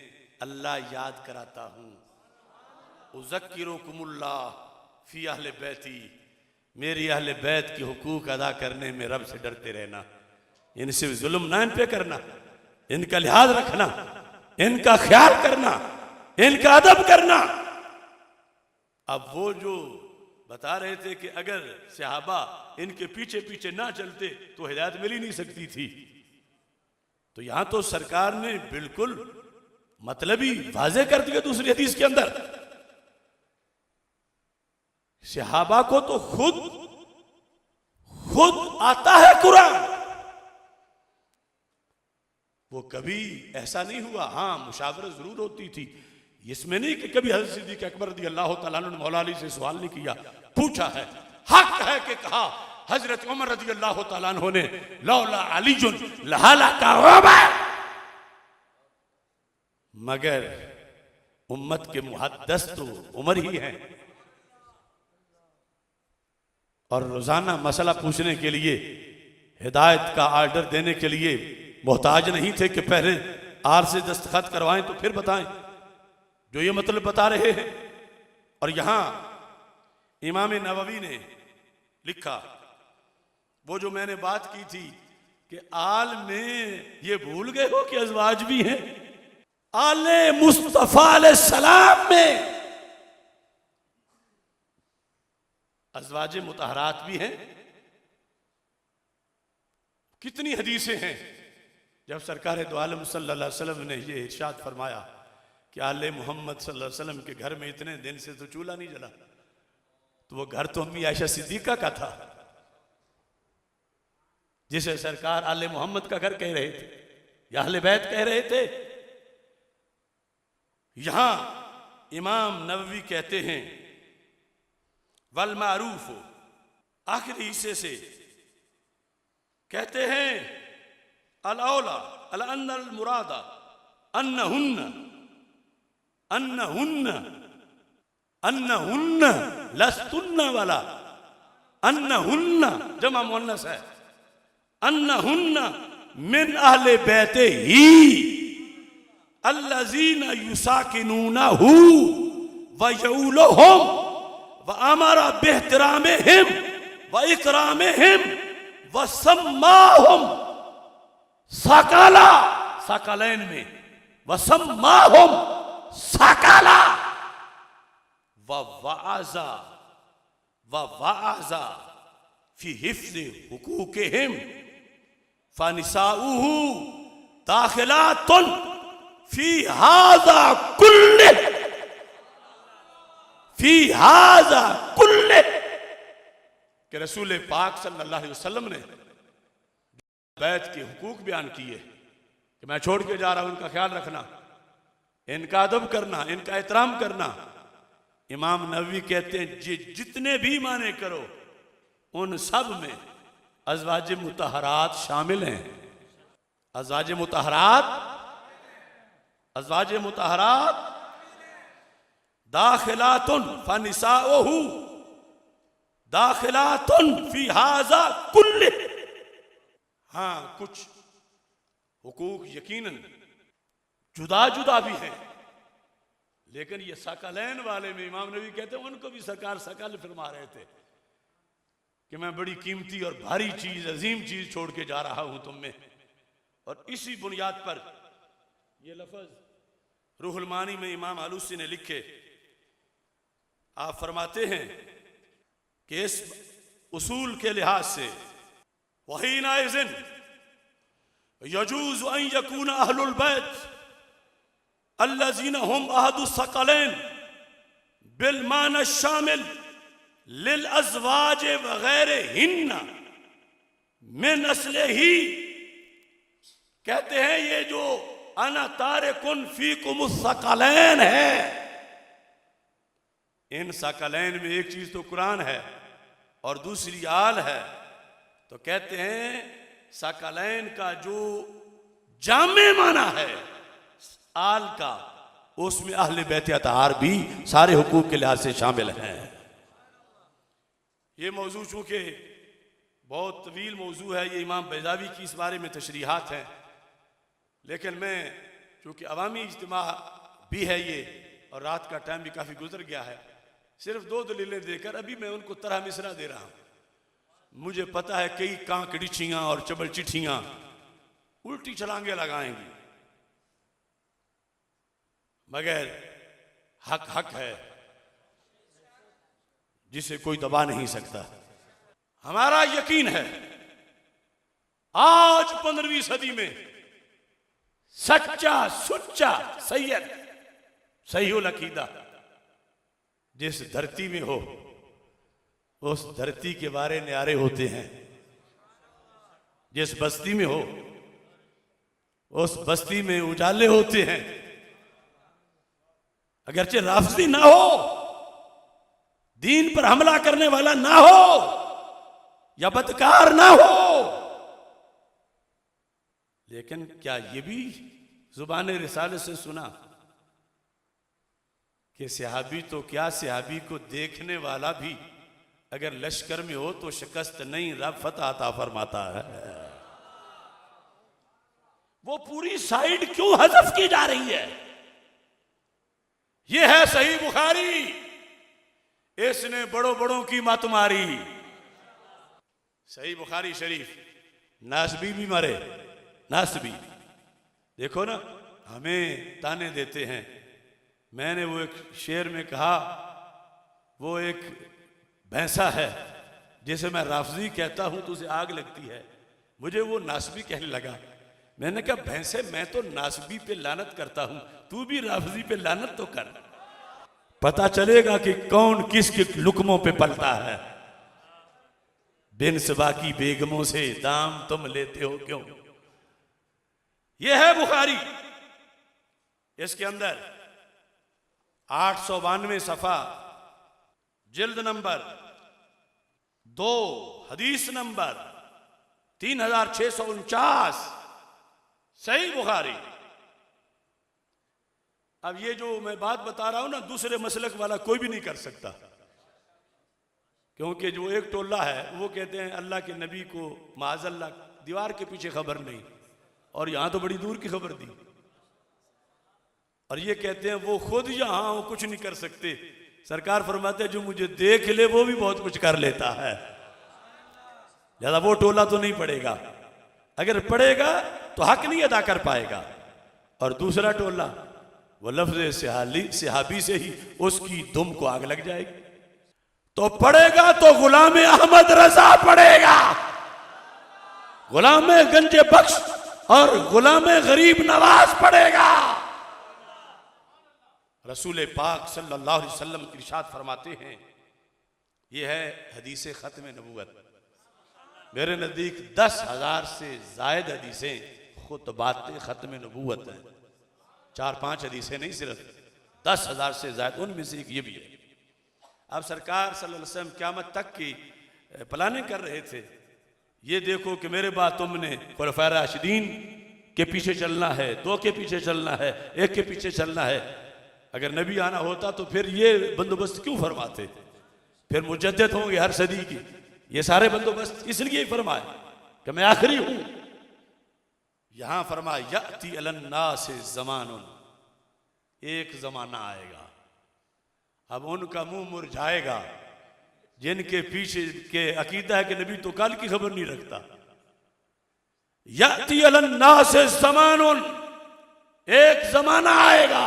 अल्लाह याद कराता हूं। उज़क्किरुकुमुल्लाह फी अहले बैती, मेरी अहले बैत के हुकूक अदा करने में रब से डरते रहना, इनसे जुल्म ना इन पे करना, इनका लिहाज रखना, इनका ख्याल करना, इनका अदब करना। अब वो जो बता रहे थे कि अगर सहाबा इनके पीछे पीछे ना चलते तो हिदायत मिल ही नहीं सकती थी, तो यहां तो सरकार ने बिल्कुल मतलब ही वाज़ेह कर दिया दूसरी हदीस के अंदर। सहाबा को तो खुद आता है कुरान, वो कभी ऐसा नहीं हुआ, हां मुशावरत जरूर होती थी, इसमें नहीं कि कभी हज़रत सिद्दीक़ अकबर रज़ियल्लाहु तआला अन्हु ने मौला अली से सवाल नहीं किया, पूछा है, हक है कि कहा हजरत उमर रज़ियल्लाहु तआला अन्हु ने लौला अलीजुन लहलका उमर, मगर उम्मत के मुहद्दिस तो उमर ही हैं। और रोजाना मसला पूछने के लिए, हिदायत का आर्डर देने के लिए मोहताज नहीं थे कि पहले आर से दस्तखत करवाएं तो फिर बताएं, जो ये मतलब बता रहे हैं। और यहां इमाम नववी ने लिखा, वो जो मैंने बात की थी कि आल में ये भूल गए हो कि अज़वाज भी हैं, आले मुस्तफा अलैहिस्सलाम में अज़वाज मुतहरात भी हैं। कितनी हदीसें हैं जब सरकार दो आलम सल्लल्लाहु अलैहि वसल्लम ने ये इरशाद फरमाया कि आले मोहम्मद सल्लल्लाहु अलैहि वसल्लम के घर में इतने दिन से तो चूल्हा नहीं जला, तो वो घर तो अम्मी आयशा सिद्दीका का था, जिसे सरकार आले मोहम्मद का घर कह रहे थे या अहले बैत कह रहे थे। यहां इमाम नववी कहते हैं वल मारूफ, आखिरी हिस्से से कहते हैं अल औला अल अन्नल मुरादा अन्नहुन्ना अन्नहुन्ना अन्नहुन्ना लस्तुन्ना वाला अन्नहुन्ना जमा मुअन्नस है, अन्नहुन्ना मिन अहले बैते ही अल्लज़ीना युसाकिनूनहु व यऊलुहुम व अमरा बिहतरामिहिम व इकरामिहिम व सम्माहुम सकला, सकलैन में व सम्माहुम सकला व वाज़ा फी हिफ्ज़ि हुकूकिहिम फनिसाउहु दाखिलातुन फी हाज़ा कुल्लिह, फी हाज़ा कुल्लिह, कि रसूल पाक सल्लल्लाहु अलैहि वसल्लम ने बैत के हुकूक बयान किए कि मैं छोड़ के जा रहा हूं, उनका ख्याल रखना, इनका अदब करना, इनका एहतराम करना। इमाम नबवी कहते हैं जितने भी माने करो उन सब में अज़वाज मुतहरात शामिल हैं। अज़वाज मुतहरात दाखिलातुन फनिसाओहु दाखिलातुन फी हाज़ा कुल्ले। हाँ, कुछ हुकूक यकीनन जुदा जुदा भी हैं, लेकिन ये सकलैन वाले में इमाम नबी कहते हैं उनको भी सरकार सकल फरमा रहे थे कि मैं बड़ी कीमती और भारी चीज, अजीम चीज छोड़ के जा रहा हूं तुम में। और इसी बुनियाद पर ये लफ्ज रूहुल मानी में इमाम आलूसी ने लिखे। आप फरमाते हैं कि इस उसूल के लिहाज से वही नाइज़िन यजूज़ अन यकून अहलुल बैत अल्लज़ीना हुम अहदुस सकलैन बिल माना शामिल लिल अज़वाज वगैरहिन्ना मिन अस्लिही। कहते हैं ये जो अना तारिकुन फीकुमुस सकलैन है, इन सकलैन में एक चीज तो कुरान है और दूसरी आल है। तो कहते हैं सकलैन का जो जामे माना है आल का, उसमें अहले बैत अतहार भी सारे हुकूक के लिहाज से शामिल हैं। ये मौजू चूंकि बहुत तवील मौजू है, ये इमाम बैज़ावी की इस बारे में तशरीहात हैं, लेकिन मैं चूंकि अवामी इज्तिमा भी है ये और रात का टाइम भी काफ़ी गुजर गया है, सिर्फ 2 दलीलें देकर अभी मैं उनको तरह मिसरा दे रहा हूँ। मुझे पता है कई कांकड़िछियाँ और चबल चिट्ठियाँ उल्टी छलांगे लगाएंगी, मगर हक हक है जिसे कोई दबा नहीं सकता। हमारा यकीन है आज 15वीं सदी में सच्चा सुच्चा सैयद सहीहुल अकीदा जिस धरती में हो, उस धरती के बारे न्यारे होते हैं। जिस बस्ती में हो, उस बस्ती में उजाले होते हैं। अगरचे राफजी ना हो, दीन पर हमला करने वाला ना हो या बदकार ना हो, लेकिन क्या ये भी जुबान रिसाले से सुना कि सहाबी तो क्या, सहाबी को देखने वाला भी अगर लश्कर में हो तो शिकस्त नहीं, रब फतह अता फरमाता है। वो पूरी साइड क्यों हज़फ की जा रही है? ये है सही बुखारी, इसने बड़ों बड़ों की मत मारी। सही बुखारी शरीफ, नासबी भी मरे, नासबी देखो ना, हमें ताने देते हैं। मैंने वो एक शेर में कहा, वो एक भैंसा है जिसे मैं राफजी कहता हूं तो उसे आग लगती है, मुझे वो नासबी कहने लगा। मैंने कहा भैंसे, मैं तो नासबी पे लानत करता हूं, तू भी राफजी पे लानत तो कर, पता चलेगा कि कौन किसके लुकमों पे पलता है। बिन सबा की बेगमों से दाम तुम लेते हो क्यों? यह है बुखारी। इसके अंदर 892 सफा, जिल्द नंबर 2, हदीस नंबर 3649, सही बुखारी। अब ये जो मैं बात बता रहा हूं ना, दूसरे मसलक वाला कोई भी नहीं कर सकता, क्योंकि जो एक टोला है वो कहते हैं अल्लाह के नबी को माज़अल्लाह दीवार के पीछे खबर नहीं, और यहां तो बड़ी दूर की खबर दी, और ये कहते हैं वो खुद यहां वो कुछ नहीं कर सकते। सरकार फरमाते हैं जो मुझे देख ले वो भी बहुत कुछ कर लेता है, ज्यादा वो टोला तो नहीं पड़ेगा, अगर पड़ेगा तो हक नहीं अदा कर पाएगा। और दूसरा टोला वो लफ्ज़ सहाबी से ही उसकी दुम को आग लग जाएगी। तो पड़ेगा तो गुलाम अहमद रजा पड़ेगा, गुलाम गंजे बख्श और गुलाम गरीब नवाज पड़ेगा। रसूल पाक सल्लल्लाहु अलैहि वसल्लम इरशाद फरमाते हैं, यह है हदीस खत्म नबूवत। मेरे नज़दीक 10,000 से जायद हदीसें खुतबात खत्म नबूवत हैं। 4-5 हदीसें नहीं, सिर्फ 10,000 से ज्यादा, उनमें से एक ये भी है। अब सरकार सल्लल्लाहु अलैहि वसल्लम क़यामत तक की प्लानिंग कर रहे थे। ये देखो कि मेरे बाद तुमने खुलफाए राशिदीन के पीछे चलना है, 2 के पीछे चलना है, 1 के पीछे चलना है। अगर नबी आना होता तो फिर ये बंदोबस्त क्यों फरमाते? फिर मुजद्दिद होंगे हर सदी की। ये सारे बंदोबस्त इसलिए ही फरमाए कि मैं आखिरी हूं। यहां फरमाया याती अलन्नास ज़मानुन, एक जमाना आएगा, अब उनका मुंह मुरझाएगा जिनके पीछे के अकीदा है कि नबी तो कल की खबर नहीं रखता। याती अलन्नास ज़मानुन, एक जमाना आएगा,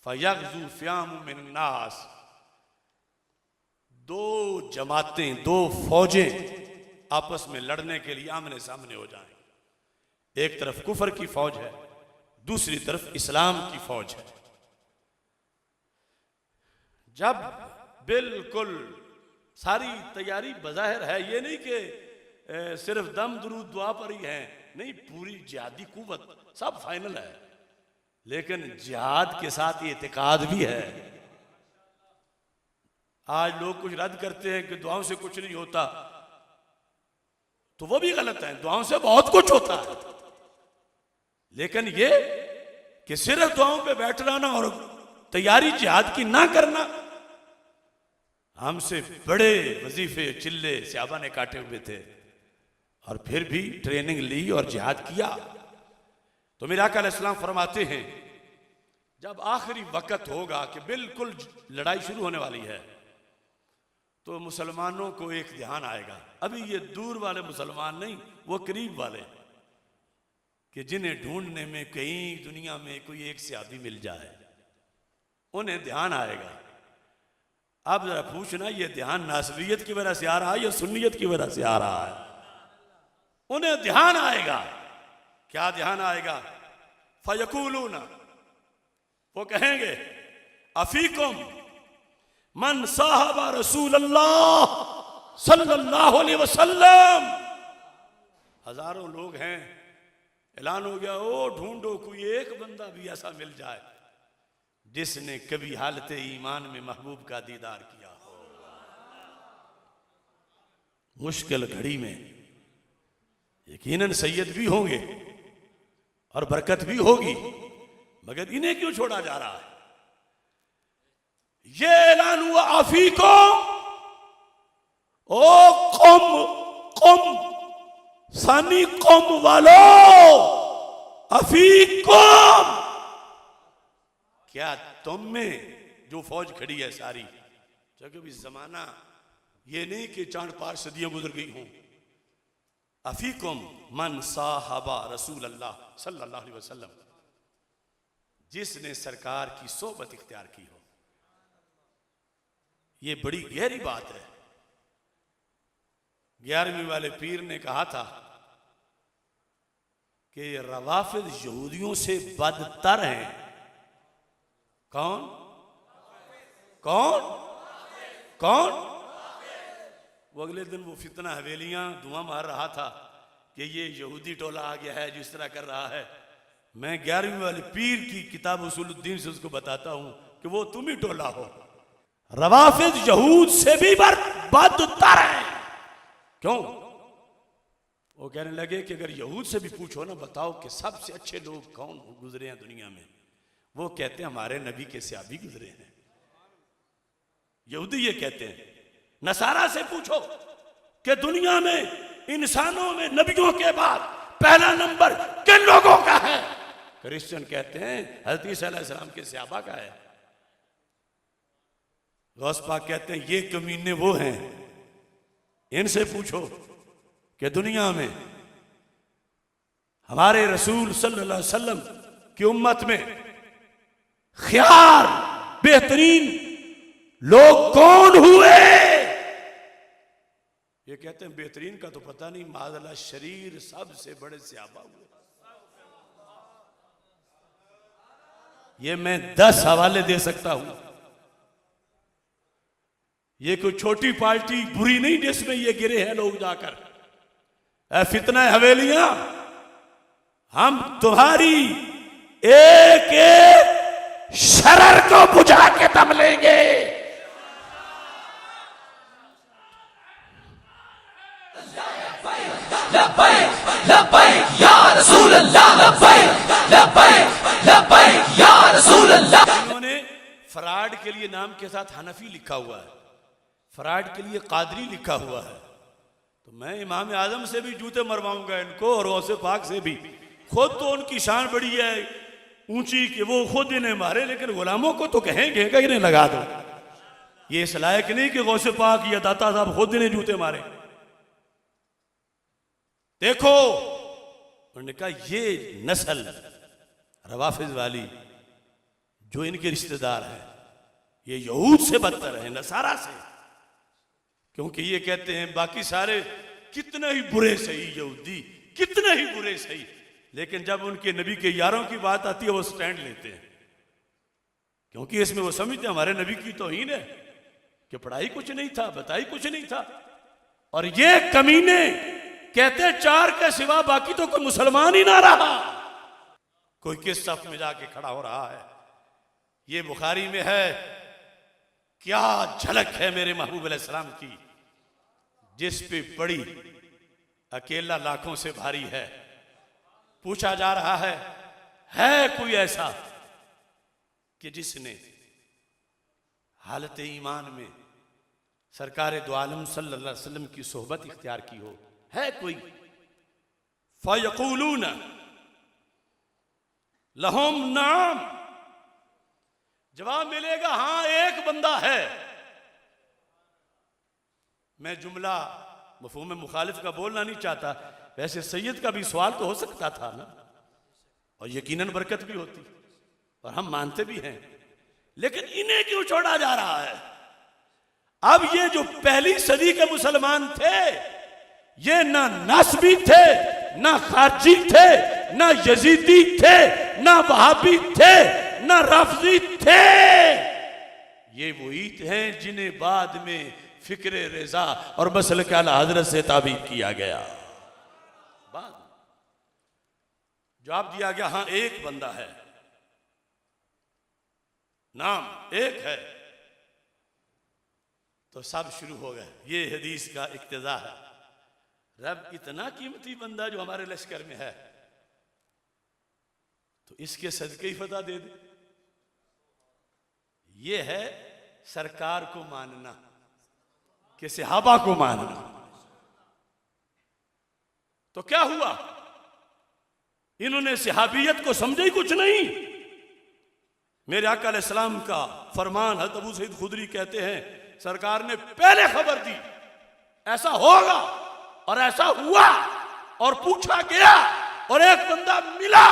फयग़ज़ु फ़ियाम मिन नास, 2 जमातें, 2 फौजें आपस में लड़ने के लिए आमने सामने हो जाएं। एक तरफ कुफर की फौज है, दूसरी तरफ इस्लाम की फौज है। जब बिल्कुल सारी तैयारी बज़ाहिर है, ये नहीं कि सिर्फ दम दुरूद दुआ पर ही है, नहीं, पूरी जिहादी कुव्वत सब फाइनल है, लेकिन जिहाद के साथ ये इतिकाद भी है। आज लोग कुछ रद्द करते हैं कि दुआओं से कुछ नहीं होता, तो वो भी गलत है, दुआओं से बहुत कुछ होता है। लेकिन ये कि सिर्फ दुआओं पे बैठ रहना और तैयारी जिहाद की ना करना, हमसे बड़े वजीफे चिल्ले सहाबा ने काटे हुए थे और फिर भी ट्रेनिंग ली और जिहाद किया। तो मेरे आका अलैहिस्सलाम फरमाते हैं जब आखिरी वक्त होगा कि बिल्कुल लड़ाई शुरू होने वाली है, तो मुसलमानों को एक ध्यान आएगा। अभी ये दूर वाले मुसलमान नहीं, वो करीब वाले, कि जिन्हें ढूंढने में कहीं दुनिया में कोई एक सहाबी मिल जाए, उन्हें ध्यान आएगा। अब जरा पूछना, ये ध्यान नासबियत की वजह से आ रहा है या सुन्नियत की वजह से आ रहा है? उन्हें ध्यान आएगा। क्या ध्यान आएगा? फयकूलूना, वो कहेंगे अफीकुम मन साहबा रसूलल्लाह सल्लल्लाहु अलैहि वसल्लम। हजारों लोग हैं, ऐलान हो गया, ओ ढूंढो कोई एक बंदा भी ऐसा मिल जाए जिसने कभी हालत ईमान में महबूब का दीदार किया हो। मुश्किल घड़ी में यकीनन सैयद भी होंगे और बरकत भी होगी, मगर इन्हें क्यों छोड़ा जा रहा है? ये ऐलान हुआ आफीको, ओ कौम सानी कौम वालों, अफीकुम, क्या तुम में जो फौज खड़ी है सारी, क्योंकि भी जमाना ये नहीं कि 4-5 सदियां गुजर गई हों। अफीकुम मन साहबा रसूल अल्लाह सल्लल्लाहु अलैहि वसल्लम, जिसने सरकार की सोबत इख्तियार की हो। ये बड़ी गहरी बात है। 11वीं वाले पीर ने कहा था कि रवाफिद यहूदियों से बदतर हैं। कौन कौन कौन? वो अगले दिन वो फितना हवेलियां धुआं मार रहा था कि ये यहूदी टोला आ गया है, जिस तरह कर रहा है। मैं 11वीं वाले पीर की किताब उसूलुद्दीन से उसको बताता हूं कि वो तुम ही टोला हो। रवाफिद यहूद से भी बदतर है। क्यों? वो कहने लगे कि अगर यहूद से भी पूछो ना, बताओ कि सबसे अच्छे लोग कौन गुजरे हैं दुनिया में, वो कहते हैं हमारे नबी के सहाबी गुजरे हैं। यहूदी ये कहते हैं। नसारा से पूछो कि दुनिया में इंसानों में नबियों के बाद पहला नंबर किन लोगों का है? क्रिश्चियन कहते हैं हज़रत ईसा अलैहिस्सलाम के सहाबा का है। गौस पाक कहते हैं ये कमीने वो हैं। इनसे पूछो कि दुनिया में हमारे रसूल सल्लल्लाहु अलैहि वसल्लम की उम्मत में ख्यार बेहतरीन लोग कौन हुए? ये कहते हैं बेहतरीन का तो पता नहीं, माज़अल्लाह शरीर सबसे बड़े सहाबा हुए। ये मैं 10 हवाले दे सकता हूं। ये कोई छोटी पार्टी बुरी नहीं जिसमें ये गिरे हैं लोग जाकर। फितना हवेलियां, हम तुम्हारी एक एक शरर को बुझा के दम लेंगे। लब्बैक लब्बैक या रसूल अल्लाह, लब्बैक लब्बैक लब्बैक या रसूल अल्लाह। इन्होंने फराड के लिए नाम के साथ हनफी लिखा हुआ है, फराड के लिए कादरी लिखा हुआ है। तो मैं इमाम आजम से भी जूते मरवाऊंगा इनको, और गौसे पाक से भी। खुद तो उनकी शान बड़ी है ऊंची कि वो खुद इन्हें मारे, लेकिन गुलामों को तो कहेंगे कि इन्हें लगा दो। ये इस लायक नहीं कि गौसे पाक या दाता साहब खुद इन्हें जूते मारे। देखो, उन्होंने कहा ये नस्ल रवाफिज वाली जो इनके रिश्तेदार हैं, ये यहूद से बदतर है, नसारा से। क्योंकि ये कहते हैं बाकी सारे कितने ही बुरे सही, यहूदी कितने ही बुरे सही, लेकिन जब उनके नबी के यारों की बात आती है वो स्टैंड लेते हैं। क्योंकि इसमें वो समझते हैं हमारे नबी की तौहीन है कि पढ़ाई कुछ नहीं था, बताई कुछ नहीं था। और ये कमीने कहते चार के सिवा बाकी तो कोई मुसलमान ही ना रहा। कोई किस सफ में जाके खड़ा हो रहा है। ये बुखारी में है। क्या झलक है मेरे महबूब अलैहिस्सलाम की, जिस पे पड़ी अकेला लाखों से भारी है। पूछा जा रहा है कोई ऐसा कि जिसने हालत ईमान में सरकार दो आलम सल्लल्लाहु अलैहि वसल्लम की सोहबत इख्तियार की हो? है कोई? फयक़ूलून लहुम नाम, जवाब मिलेगा हाँ एक बंदा है। मैं जुमला मफ़हूम मुखालिफ का बोलना नहीं चाहता, वैसे सैयद का भी सवाल तो हो सकता था ना, और यकीनन बरकत भी होती और हम मानते भी हैं, लेकिन इन्हें क्यों छोड़ा जा रहा है? अब ये जो पहली सदी के मुसलमान थे, ये ना नस्बी थे, ना खारजी थे, ना यजीदी थे, ना वहाबी थे, ना रफजी थे। ये वही हैं जिन्हें बाद में फिक्र रजा और मसलक आला हजरत से ताबीर किया गया। बाद जवाब दिया गया हाँ एक बंदा है, नाम एक है। तो सब शुरू हो गए। ये हदीस का इक्तजा है। रब इतना कीमती बंदा जो हमारे लश्कर में है, तो इसके सदके ही फतह दे दे। ये है सरकार को मानना, कि सहाबा को मानना। तो क्या हुआ? इन्होंने सहाबियत को समझा ही कुछ नहीं। मेरे आका अलैहिस्सलाम का फरमान हज़रत अबू सईद खुदरी कहते हैं, सरकार ने पहले खबर दी ऐसा होगा, और ऐसा हुआ, और पूछा गया और एक बंदा मिला।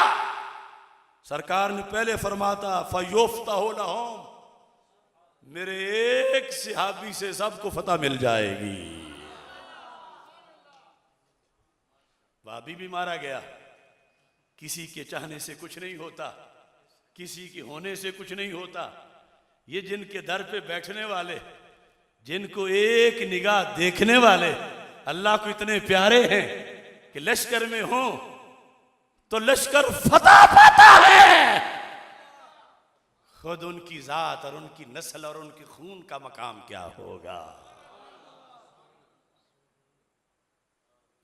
सरकार ने पहले फरमाता फयोफ्ताहु लहुम, मेरे एक सहाबी से सबको फतह मिल जाएगी। वाबी भी मारा गया। किसी के चाहने से कुछ नहीं होता, किसी के होने से कुछ नहीं होता। ये जिनके दर पे बैठने वाले, जिनको एक निगाह देखने वाले अल्लाह को इतने प्यारे हैं कि लश्कर में हो तो लश्कर फतह पाता है। खुद उनकी जात और उनकी नस्ल और उनके खून का मकाम क्या होगा?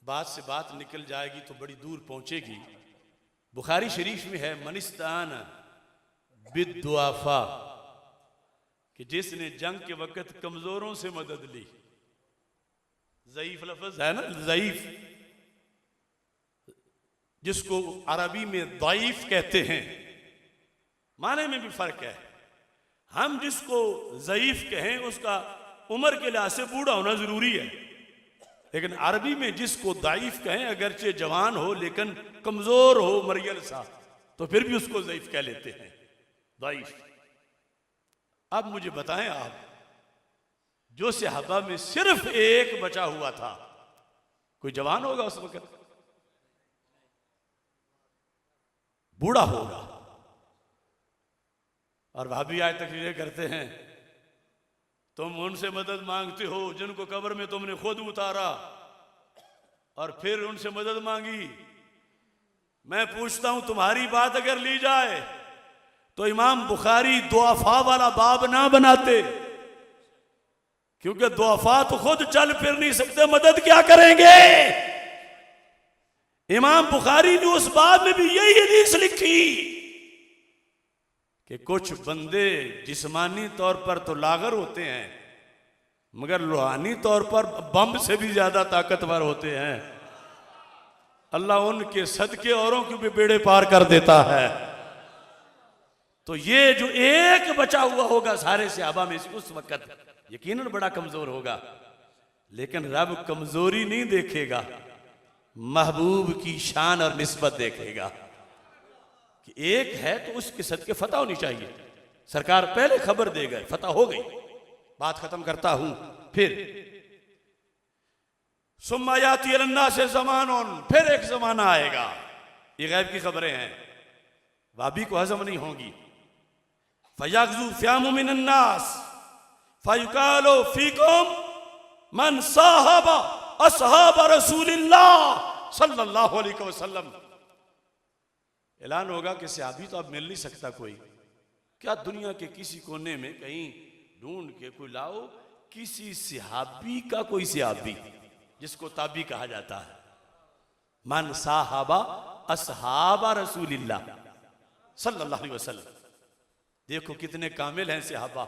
बात से बात निकल जाएगी तो बड़ी दूर पहुंचेगी। बुखारी शरीफ में है मनिस्तान बिद्दुआफा, कि जिसने जंग के वक्त कमजोरों से मदद ली। ज़ईफ लफ्ज है ना, ज़ईफ, जिसको अरबी में दाइफ कहते हैं, माने में भी फर्क है। हम जिसको ज़ईफ कहें उसका उम्र के लिहाज से बूढ़ा होना जरूरी है, लेकिन अरबी में जिसको दाइफ कहें अगरचे जवान हो लेकिन कमजोर हो, मरियल सा, तो फिर भी उसको ज़ईफ कह लेते हैं, दाइफ। अब मुझे बताएं आप, जो सहाबा में सिर्फ एक बचा हुआ था, कोई जवान होगा उस वक्त? बूढ़ा होगा। और भाभी आज तकरीरें करते हैं, तुम उनसे मदद मांगते हो जिनको कब्र में तुमने खुद उतारा, और फिर उनसे मदद मांगी मैं पूछता हूं, तुम्हारी बात अगर ली जाए तो इमाम बुखारी दुआफा वाला बाब ना बनाते, क्योंकि दुआफा तो खुद चल फिर नहीं सकते, मदद क्या करेंगे। इमाम बुखारी ने उस बाब में भी यही हदीस लिखी कि कुछ बंदे जिस्मानी तौर पर तो लागर होते हैं, मगर रूहानी तौर पर बम से भी ज्यादा ताकतवर होते हैं। अल्लाह उनके सदके औरों के भी बेड़े पार कर देता है। तो ये जो एक बचा हुआ होगा सारे सहाबा में उस वक्त यकीनन बड़ा कमजोर होगा, लेकिन रब कमजोरी नहीं देखेगा, महबूब की शान और निस्बत देखेगा कि एक है तो उसके सदके फतह होनी चाहिए। सरकार पहले खबर दे गए, फतह हो गई। बात खत्म करता हूं। फिर सुम्मायाती अलन्ना से ज़मानुन, फिर एक जमाना आएगा, ये गैब की खबरें हैं, वाबी को हजम नहीं होंगी। फयगज़ु फ़यामु मिनन्नास फयुकालो फीकुम मन साहबा असहाब रसूलिल्लाह सल्लल्लाहु अलैहि वसल्लम। ऐलान होगा कि सहाबी तो अब मिल नहीं सकता कोई, क्या दुनिया के किसी कोने में कहीं ढूंढ के कोई लाओ किसी सहाबी का, कोई सहाबी जिसको ताबी कहा जाता है। मन साहबा असहाबा रसूलिल्लाह सल्लल्लाहु अलैहि वसल्लम। देखो कितने कामिल हैं सहाबा।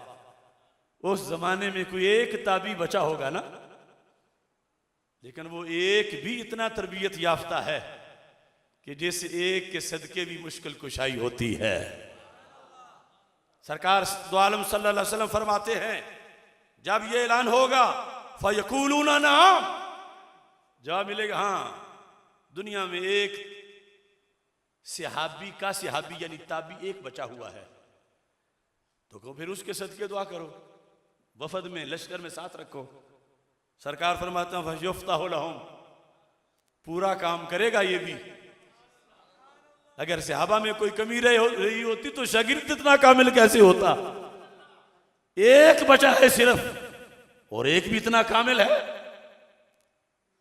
उस जमाने में कोई एक ताबी बचा होगा ना, लेकिन वो एक भी इतना तरबियत याफ्ता है कि जिस एक के सदके भी मुश्किल कुशाई होती है। सरकार दो आलम सल्लल्लाहु अलैहि वसल्लम फरमाते हैं, जब ये ऐलान होगा फयकूलूना नाम, जवाब मिलेगा हाँ, दुनिया में एक सहाबी का, सहाबी यानी ताबी एक बचा हुआ है, तो फिर उसके सदके दुआ करो, वफद में लश्कर में साथ रखो। सरकार फरमाते हैं फयुफ्ताहु लहुम, पूरा काम करेगा ये भी। अगर सहाबा में कोई कमी रही होती तो शागिर्द इतना कामिल कैसे होता। एक बचा है सिर्फ, और एक भी इतना कामिल है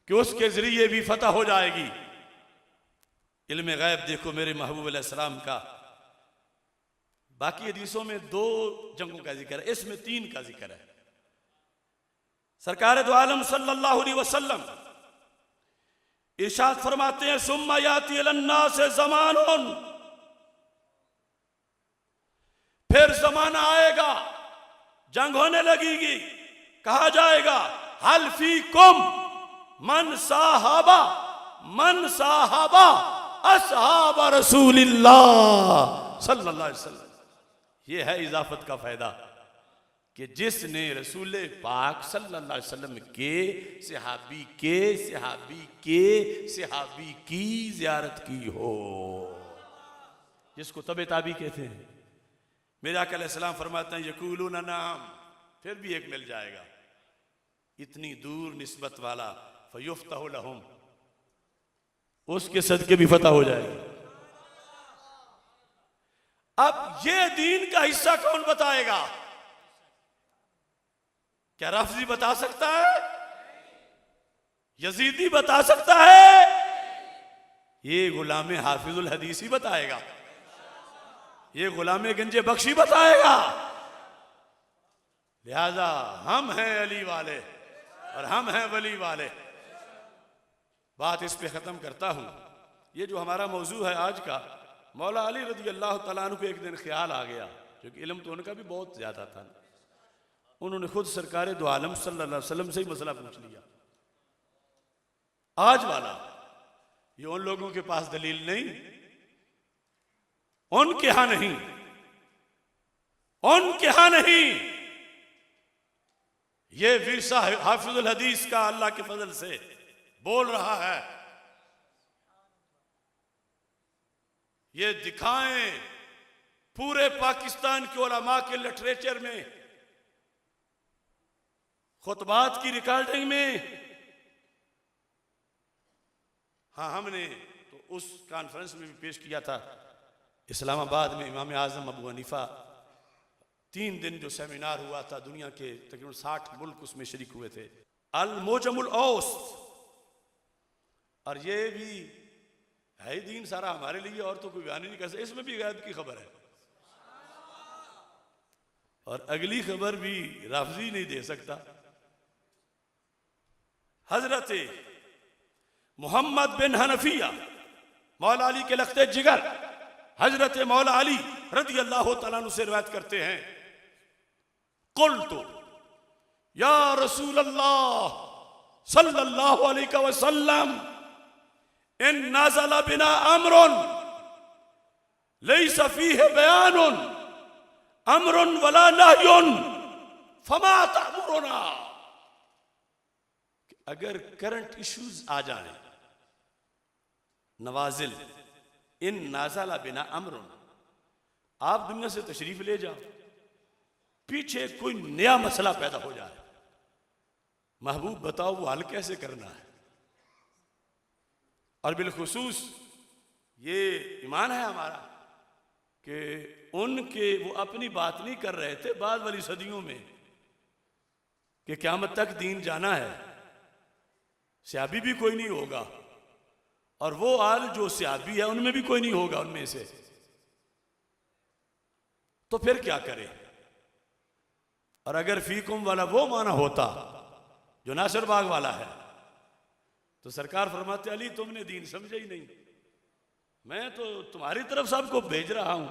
कि उसके जरिए भी फतह हो जाएगी। इल्म गैब देखो मेरे महबूब अलैहिस्सलाम का। बाकी हदीसों में 2 जंगों का जिक्र है, इसमें 3 का जिक्र है। सरकार दो आलम सल्लल्लाहु अलैहि वसल्लम इरशाद फरमाते हैं, सुम्मा याती अलन्नास ज़मानुन, फिर जमाना आएगा, जंग होने लगेगी, कहा जाएगा हल फीकुम मन साहबा असहाब रसूलिल्लाह सल्लल्लाहु अलैहि वसल्लम। ये है इजाफत का फायदा कि जिसने रसूल पाक सल्लल्लाहु अलैहि वसल्लम के सहाबी की जियारत की हो, जिसको तबे ताबी कहते हैं। मेरे आका अलैहिस्सलाम फरमाते हैं यकूलूना नाम, फिर भी एक मिल जाएगा, इतनी दूर निस्बत वाला, फयुफ्ताहु लहुम, उसके सदके भी फतह हो जाएगी। अब ये दीन का हिस्सा कौन बताएगा? क्या रफजी बता सकता है? यजीदी बता सकता है? ये गुलाम हाफिजुल हदीस ही बताएगा, ये गुलाम गंजे बख्शी बताएगा। लिहाजा हम हैं अली वाले और हम हैं वली वाले। बात इस पे खत्म करता हूं। ये जो हमारा मौजू है आज का, मौला अली रज़ी अल्लाह तआला अन्हु को एक दिन ख्याल आ गया, क्योंकि इल्म तो उनका भी बहुत ज्यादा था। उन्होंने खुद सरकार दो आलम सल्लल्लाहु अलैहि वसल्लम से ही मसला पूछ लिया। आज वाला ये उन लोगों के पास दलील नहीं, उनके यहां नहीं, उनके यहां नहीं, ये विरसा हाफिजुल हदीस का अल्लाह के फजल से बोल रहा है। ये दिखाएं पूरे पाकिस्तान के उलमा के लिटरेचर में, खुतबात की रिकॉर्डिंग में। हाँ, हमने तो उस कॉन्फ्रेंस में भी पेश किया था इस्लामाबाद में। इमाम आजम अबू हनीफा 3 दिन जो सेमिनार हुआ था, दुनिया के तकरीबन 60 मुल्क उसमें शरीक हुए थे। अल मोजमुल औस्त, और ये भी है ही दीन सारा हमारे लिए और तो कोई बयान ही नहीं कर सकता। इसमें भी गैब की खबर है और अगली खबर भी राफजी नहीं दे सकता। हजरत मोहम्मद बिन हनफिया मौला अली के लख्ते जिगर हजरत मौला अली रज़ी अल्लाह तआला अन्हु से रिवायत करते हैं, क़ुल्तु या रसूल अल्लाह सल्लल्लाहु अलैहि वसल्लम इन नज़ल बिना अम्रुन लैसा फीहि बयानुन अम्रुन वला नह्युन फमा तअमुरुना। अगर करंट इश्यूज आ जाए, नवाजिल इन नाज़ला बिना अम्रुन, आप दुनिया से तशरीफ ले जाओ, पीछे कोई नया मसला पैदा हो जाए, महबूब बताओ वो हल कैसे करना है। और बिलखुसूस ये ईमान है हमारा कि उनके वो अपनी बात नहीं कर रहे थे बाद वाली सदियों में कि क़यामत तक दीन जाना है, सहाबी भी कोई नहीं होगा और वो आल जो सहाबी है उनमें भी कोई नहीं होगा उनमें से, तो फिर क्या करें। और अगर फीकुम वाला वो माना होता जो नासिर बाग वाला है तो सरकार फरमाते अली तुमने दीन समझे ही नहीं, मैं तो तुम्हारी तरफ सबको भेज रहा हूं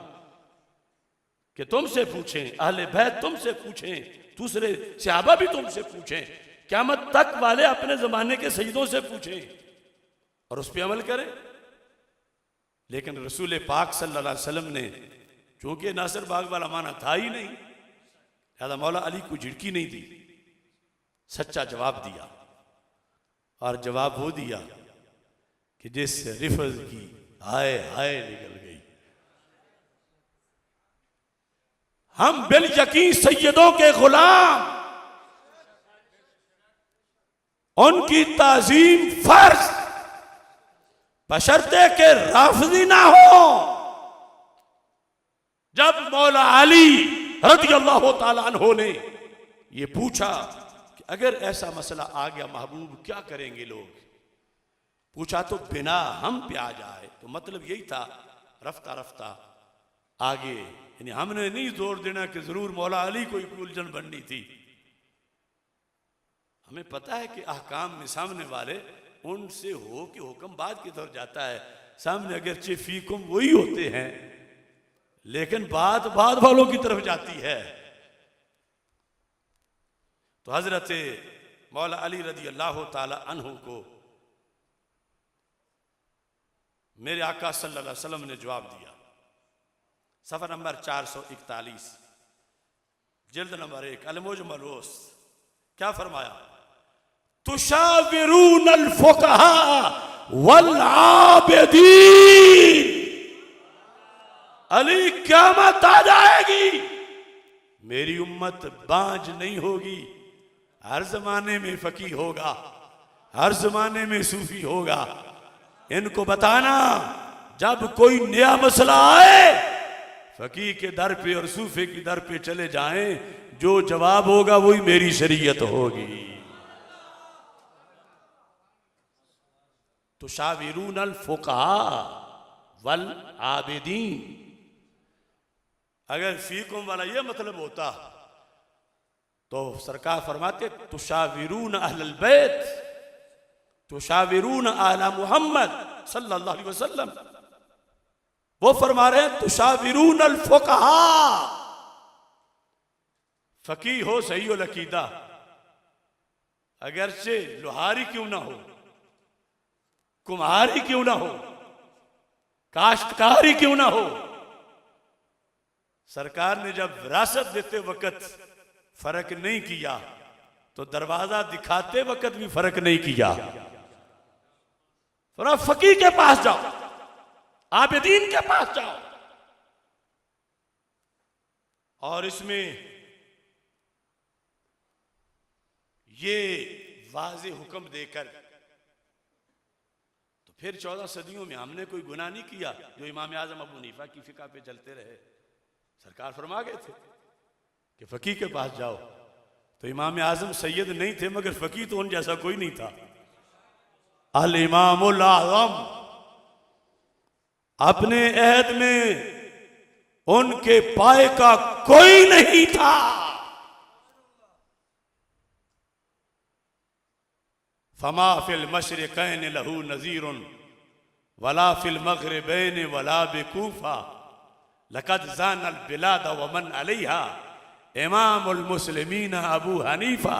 कि तुमसे पूछें, अहले बैत तुमसे पूछें, दूसरे सहाबा भी तुमसे पूछें, क़यामत तक वाले अपने जमाने के सैयदों से पूछें और उस पर अमल करें। लेकिन रसूल पाक सल्लल्लाहु अलैहि वसल्लम ने चूंकि नासिर बाग वाला माना था ही नहीं, लिहाजा मौला अली को झिड़की नहीं दी, सच्चा जवाब दिया। और जवाब वो दिया कि जिस रिफज की हाय हाय निकल गई। हम बिल यकीन सैयदों के गुलाम, उनकी ताजीम फर्ज, बशर्ते के राफजी ना हो। जब मौला अली रज़ी अल्लाह तआला अन्हु ने ये पूछा कि अगर ऐसा मसला आ गया महबूब क्या करेंगे लोग, पूछा तो बिना हम पे आ जाए, तो मतलब यही था रफ्ता रफ्ता आगे, यानी हमने नहीं जोर देना कि जरूर मौला अली को उलझन बननी थी। हमें पता है कि अहकाम में सामने वाले उनसे हो कि हुक्म बाद की तरफ जाता है, सामने अगरचे फीकुम वही होते हैं लेकिन बात बाद वालों की तरफ जाती है। तो हजरत मौला अली रज़ी अल्लाह ताला अन्हु को मेरे आका सल्लल्लाहु अलैहि वसल्लम ने जवाब दिया। सफ़र नंबर 441 जिल्द नंबर 1 अल-मुजमल वस्त, क्या फरमाया, तुशाविरून अल-फुक़हा वल आबिदीन। अली क़यामत आ जाएगी, मेरी उम्मत बांझ नहीं होगी, हर जमाने में फकीह होगा, हर जमाने में सूफी होगा। इनको बताना जब कोई नया मसला आए फकीह के दर पे और सूफी के दर पे चले जाएं, जो जवाब होगा वही मेरी शरीयत होगी। तुशाविरून अल-फुक़हा वल आबिदीन। अगर फीकुम वाला ये मतलब होता तो सरकार फरमाते तुशाविरून अहलल बैत, तुशाविरून आला मुहम्मद सल्लल्लाहु अलैहि वसल्लम। वो फरमा रहे हैं तुशाविरून अल-फुक़हा। फकीह हो सही हो लकीदा, अगरचे लोहारी क्यों ना हो, कुम्हारी क्यों ना हो, काश्तकारी क्यों ना हो, सरकार ने जब विरासत देते वक्त फर्क नहीं किया तो दरवाजा दिखाते वक्त भी फर्क नहीं किया। थोड़ा फकीह के पास जाओ, आबिदीन के पास जाओ। और इसमें ये वाज़े हुक्म देकर तो फिर 14 सदियों में हमने कोई गुनाह नहीं किया जो इमाम आज़म अबू हनीफा की फिका पे चलते रहे। सरकार फरमा गए थे कि फकीह के पास जाओ, तो इमाम आज़म सैयद नहीं थे मगर फकीह तो उन जैसा कोई नहीं था। अल इमामुल आज़म अपने अहद में उनके पाए का कोई नहीं था। फमा फिल मशरिकैन लहू नज़ीरुन वला फिल मग़रिबैन वला बिकूफा लक़द ज़ानल बिलाद व मन अलैहा इमामुल मुस्लिमीन अबू हनीफा।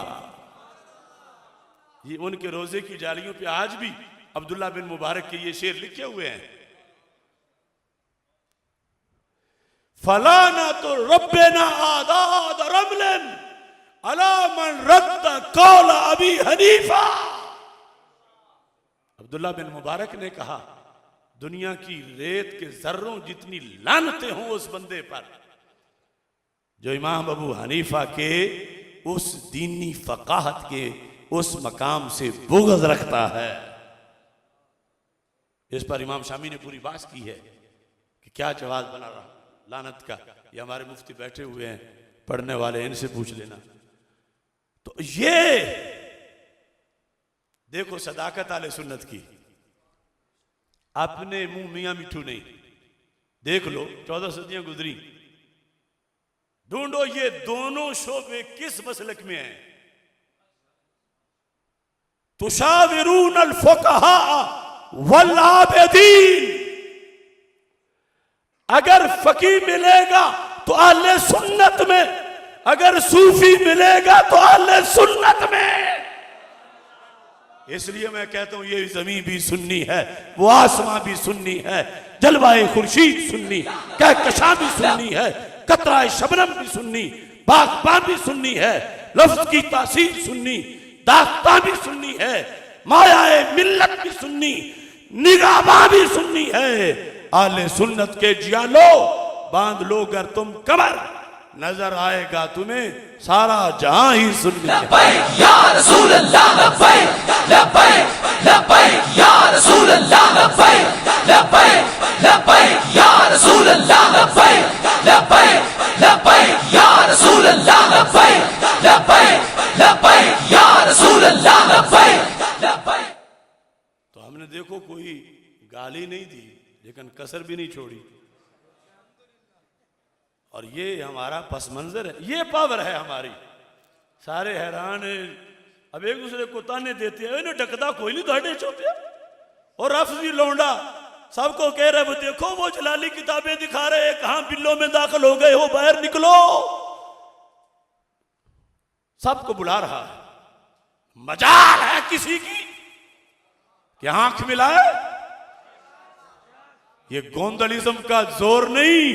ये उनके रोजे की जालियों पे आज भी अब्दुल्ला बिन मुबारक के ये शेर लिखे हुए हैं। फलाना तो रब्बना आदाद रमलन अला मन रद्द कौल अबी हनीफा। अब्दुल्ला बिन मुबारक ने कहा, दुनिया की रेत के जर्रों जितनी लानतें हों उस बंदे पर जो इमाम अबू हनीफा के उस दीनी फकाहत के उस मकाम से बुग़्ज़ रखता है। इस पर इमाम शामी ने पूरी बात की है कि क्या जवाब बना रहा लानत का। ये हमारे मुफ्ती बैठे हुए हैं, पढ़ने वाले, इनसे पूछ लेना। तो ये देखो सदाकत आले सुन्नत की, अपने मुंह मियां मिठू नहीं। देख लो 14 सदियां गुजरी, ढूंढो ये दोनों शोबे किस मसलक में हैं। तुशाविरून अल फुक़हा वल आबिदीन, अगर फकी मिलेगा तो अहले सुन्नत में, अगर सूफी मिलेगा तो अहले सुन्नत में। इसलिए मैं कहता हूं ये जमीन भी सुन्नी है, वो आसमां भी सुन्नी है, जलवाए खुर्शीद सुन्नी, कहकशां भी सुन्नी है, कतराए शबनम भी सुन्नी, बागबान भी सुन्नी है, लफ्ज की तासीर सुन्नी, दास्तां भी सुन्नी है, मायाए मिल्लत भी सुन्नी, निगाहबां भी सुन्नी है। आले सुन्नत के जियालो बांध लो अगर तुम कमर, नजर आएगा तुम्हें सारा जहां ही सुन्नी है। लब्बैक या रसूल अल्लाह, लब्बैक लब्बैक लब्बैक या रसूल अल्लाह, लब्बैक लब्बैक लब्बैक या रसूल अल्लाह, लब्बैक लब्बैक लब्बैक या रसूल अल्लाह, लब्बैक लब्बैक लब्बैक या रसूल अल्लाह, लब्बैक लब्बैक। तो हमने देखो कोई गाली नहीं दी लेकिन कसर भी नहीं छोड़ी। और ये हमारा पस मंजर है, ये पावर है हमारी। सारे हैरान है, अब एक दूसरे को ताने देते हैं, इन्हें ढकदा कोई नहीं ਤੁਹਾਡੇ चौपे। और रफ्जी लौंडा सबको कह रहे वो देखो वो जलाली किताबें दिखा रहे हैं, कहां बिल्लों में दाखिल हो गए हो, बाहर निकलो। सबको बुला रहा है, मजाल है किसी की कि आंख मिलाए। ये गोंदलिज्म का जोर नहीं,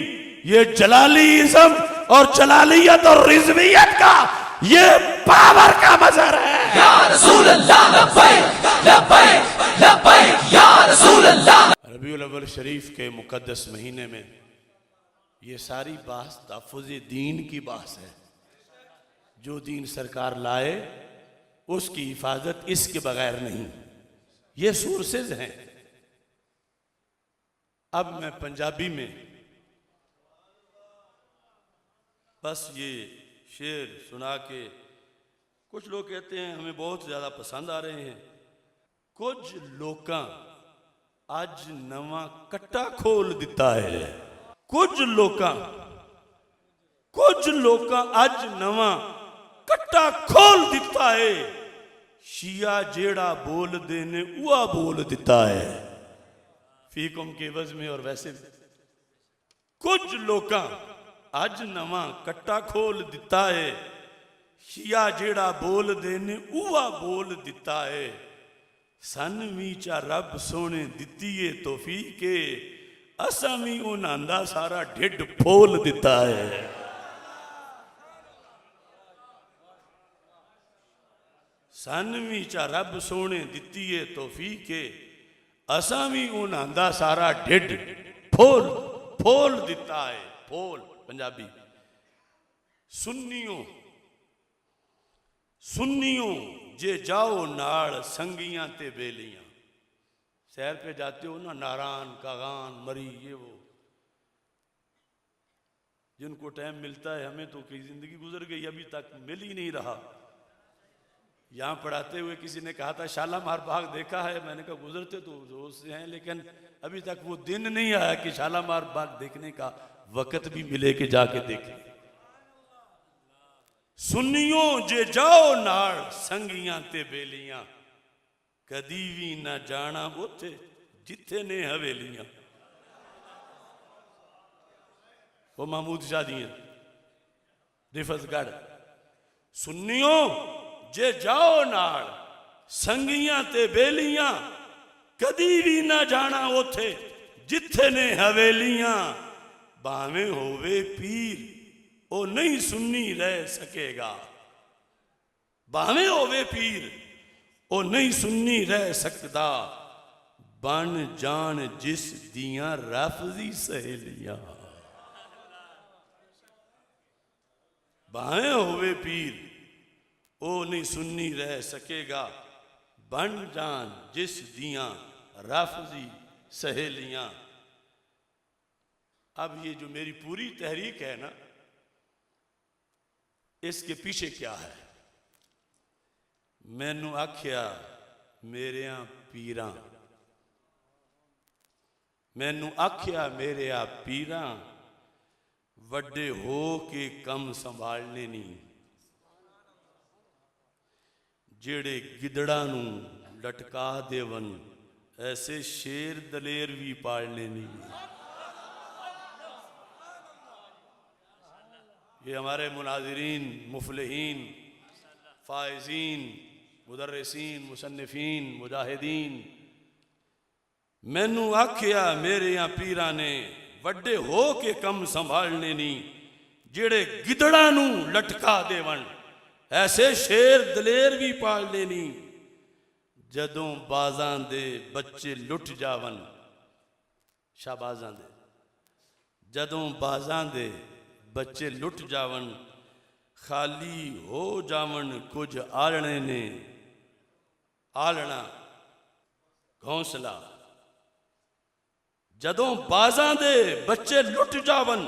ये जलालीइज्म और जलालियत और रिजवियत का ये पावर का मजहर है। या रसूल अल्लाह, लब्बैक लब्बैक लब्बैक या रसूल अल्लाह। रबीउल अव्वल शरीफ के मुकद्दस महीने में ये सारी बात तहफ़्फ़ुज़ दीन की बात है। जो दीन सरकार लाए उसकी हिफाजत इसके बगैर नहीं। ये सोर्सेज हैं। अब मैं पंजाबी में बस ये शेर सुना के, कुछ लोग कहते हैं हमें बहुत ज़्यादा पसंद आ रहे हैं। कुछ लोकां अज नवा कट्टा खोल दिता है। कुछ लोकां अज नवा कट्टा खोल दिता है। शिया जेड़ा बोल देने उआ बोल दिता है। फीकुम के वज़ में और वैसे भी कुछ लोकां अज नवा कट्टा खोल दिता है। शिया जेड़ा बोल देने उआ बोल दिता है। सन भी चा रब सोने दिती है तौफीके, असा भी उन्हां दा सारा ढिड फोल दिता है। सन भी चा रब सोने दिती है तौफीके, असा भी उन्हां दा सारा ढिड फोल फोल दिता है। फोल पंजाबी। सुन्नियों जे जाओ नाल संगियां ते बेलियां। सैर पे जाते हो ना, नारान कागान मरी ये वो, जिनको टाइम मिलता है, हमें तो कई जिंदगी गुजर गई अभी तक मिल ही नहीं रहा। यहाँ पढ़ाते हुए किसी ने कहा था शालामार बाग देखा है, मैंने कहा गुजरते तो रोज से हैं, लेकिन अभी तक वो दिन नहीं आया कि शालामार बाग देखने का वक्त भी मिले कि जाके देखें। सुनियो जे जाओ नाल संगियां ते बेलियां, कदी भी ना जाना उथे जिथे ने हवेलियां। वो महमूद शाह दियां रिफतगढ़। सुनियो जे जाओ नाल संगियां ते बेलियां, कदी भी ना जाना उथे जिथे ने हवेलियां। भावें होवे पीर ओ नहीं सुन्नी रह सकेगा, भावें होवे पीर ओ नहीं सुन्नी रह सकदा। बन जान जिस दियां रफजी सहेलियां, भावें होवे पीर ओ नहीं सुन्नी रह सकेगा। बन जान जिस दियां रफजी सहेलियां। अब ये जो मेरी पूरी तहरीक है ना, इसके पीछे क्या है? मैनू आख्या मेरे पीरां, मैनू आख्या मेरे पीरां, वड्डे हो के कम संभालने नहीं। जेड़े गिदड़ा नू लटका देवन, ऐसे शेर दलेर भी पालने नहीं। ये हमारे मुनाजिरीन, मुफलिहीन, फाइजीन, मुदर्रिसीन, मुसन्निफीन, मुजाहिदीन, मैनू आख्या मेरे यहाँ पीरा ने, वड्डे हो के कम संभालने नहीं। जेड़े गिदड़ा नू लटका देवन, ऐसे शेर दलेर भी पालने नहीं। जदों बाजां दे बच्चे लुट जावन, शाहबाजां दे, जदों बाजां दे बच्चे लुट जावन, खाली हो जावन कुछ आलने ने। आलना घोंसला। जदों बाजां दे बच्चे लुट जावन,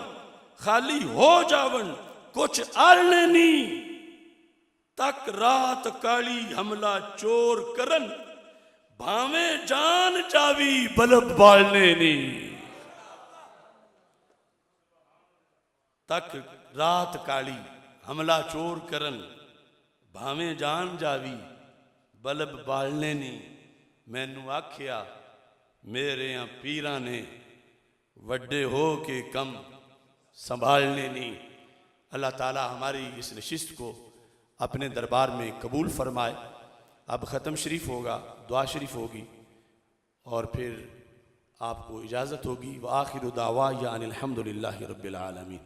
खाली हो जावन कुछ आलने नी। तक रात काली हमला चोर करन, भावें जान जावी बल्ब बालने नी। तक रात काली हमला चोर करन, भावें जान जावी बल्ब बालने नी। मैनू आख्या मेरे यहाँ पीरां ने, वड्डे हो के कम संभालने नी। अल्लाह ताला हमारी इस नशिस्त को अपने दरबार में कबूल फरमाए। अब ख़त्म शरीफ होगा, दुआ शरीफ होगी और फिर आपको इजाज़त होगी। व आखिरु दावा या अनिल हम्दुलिल्लाहि रब्बिल आलमीन।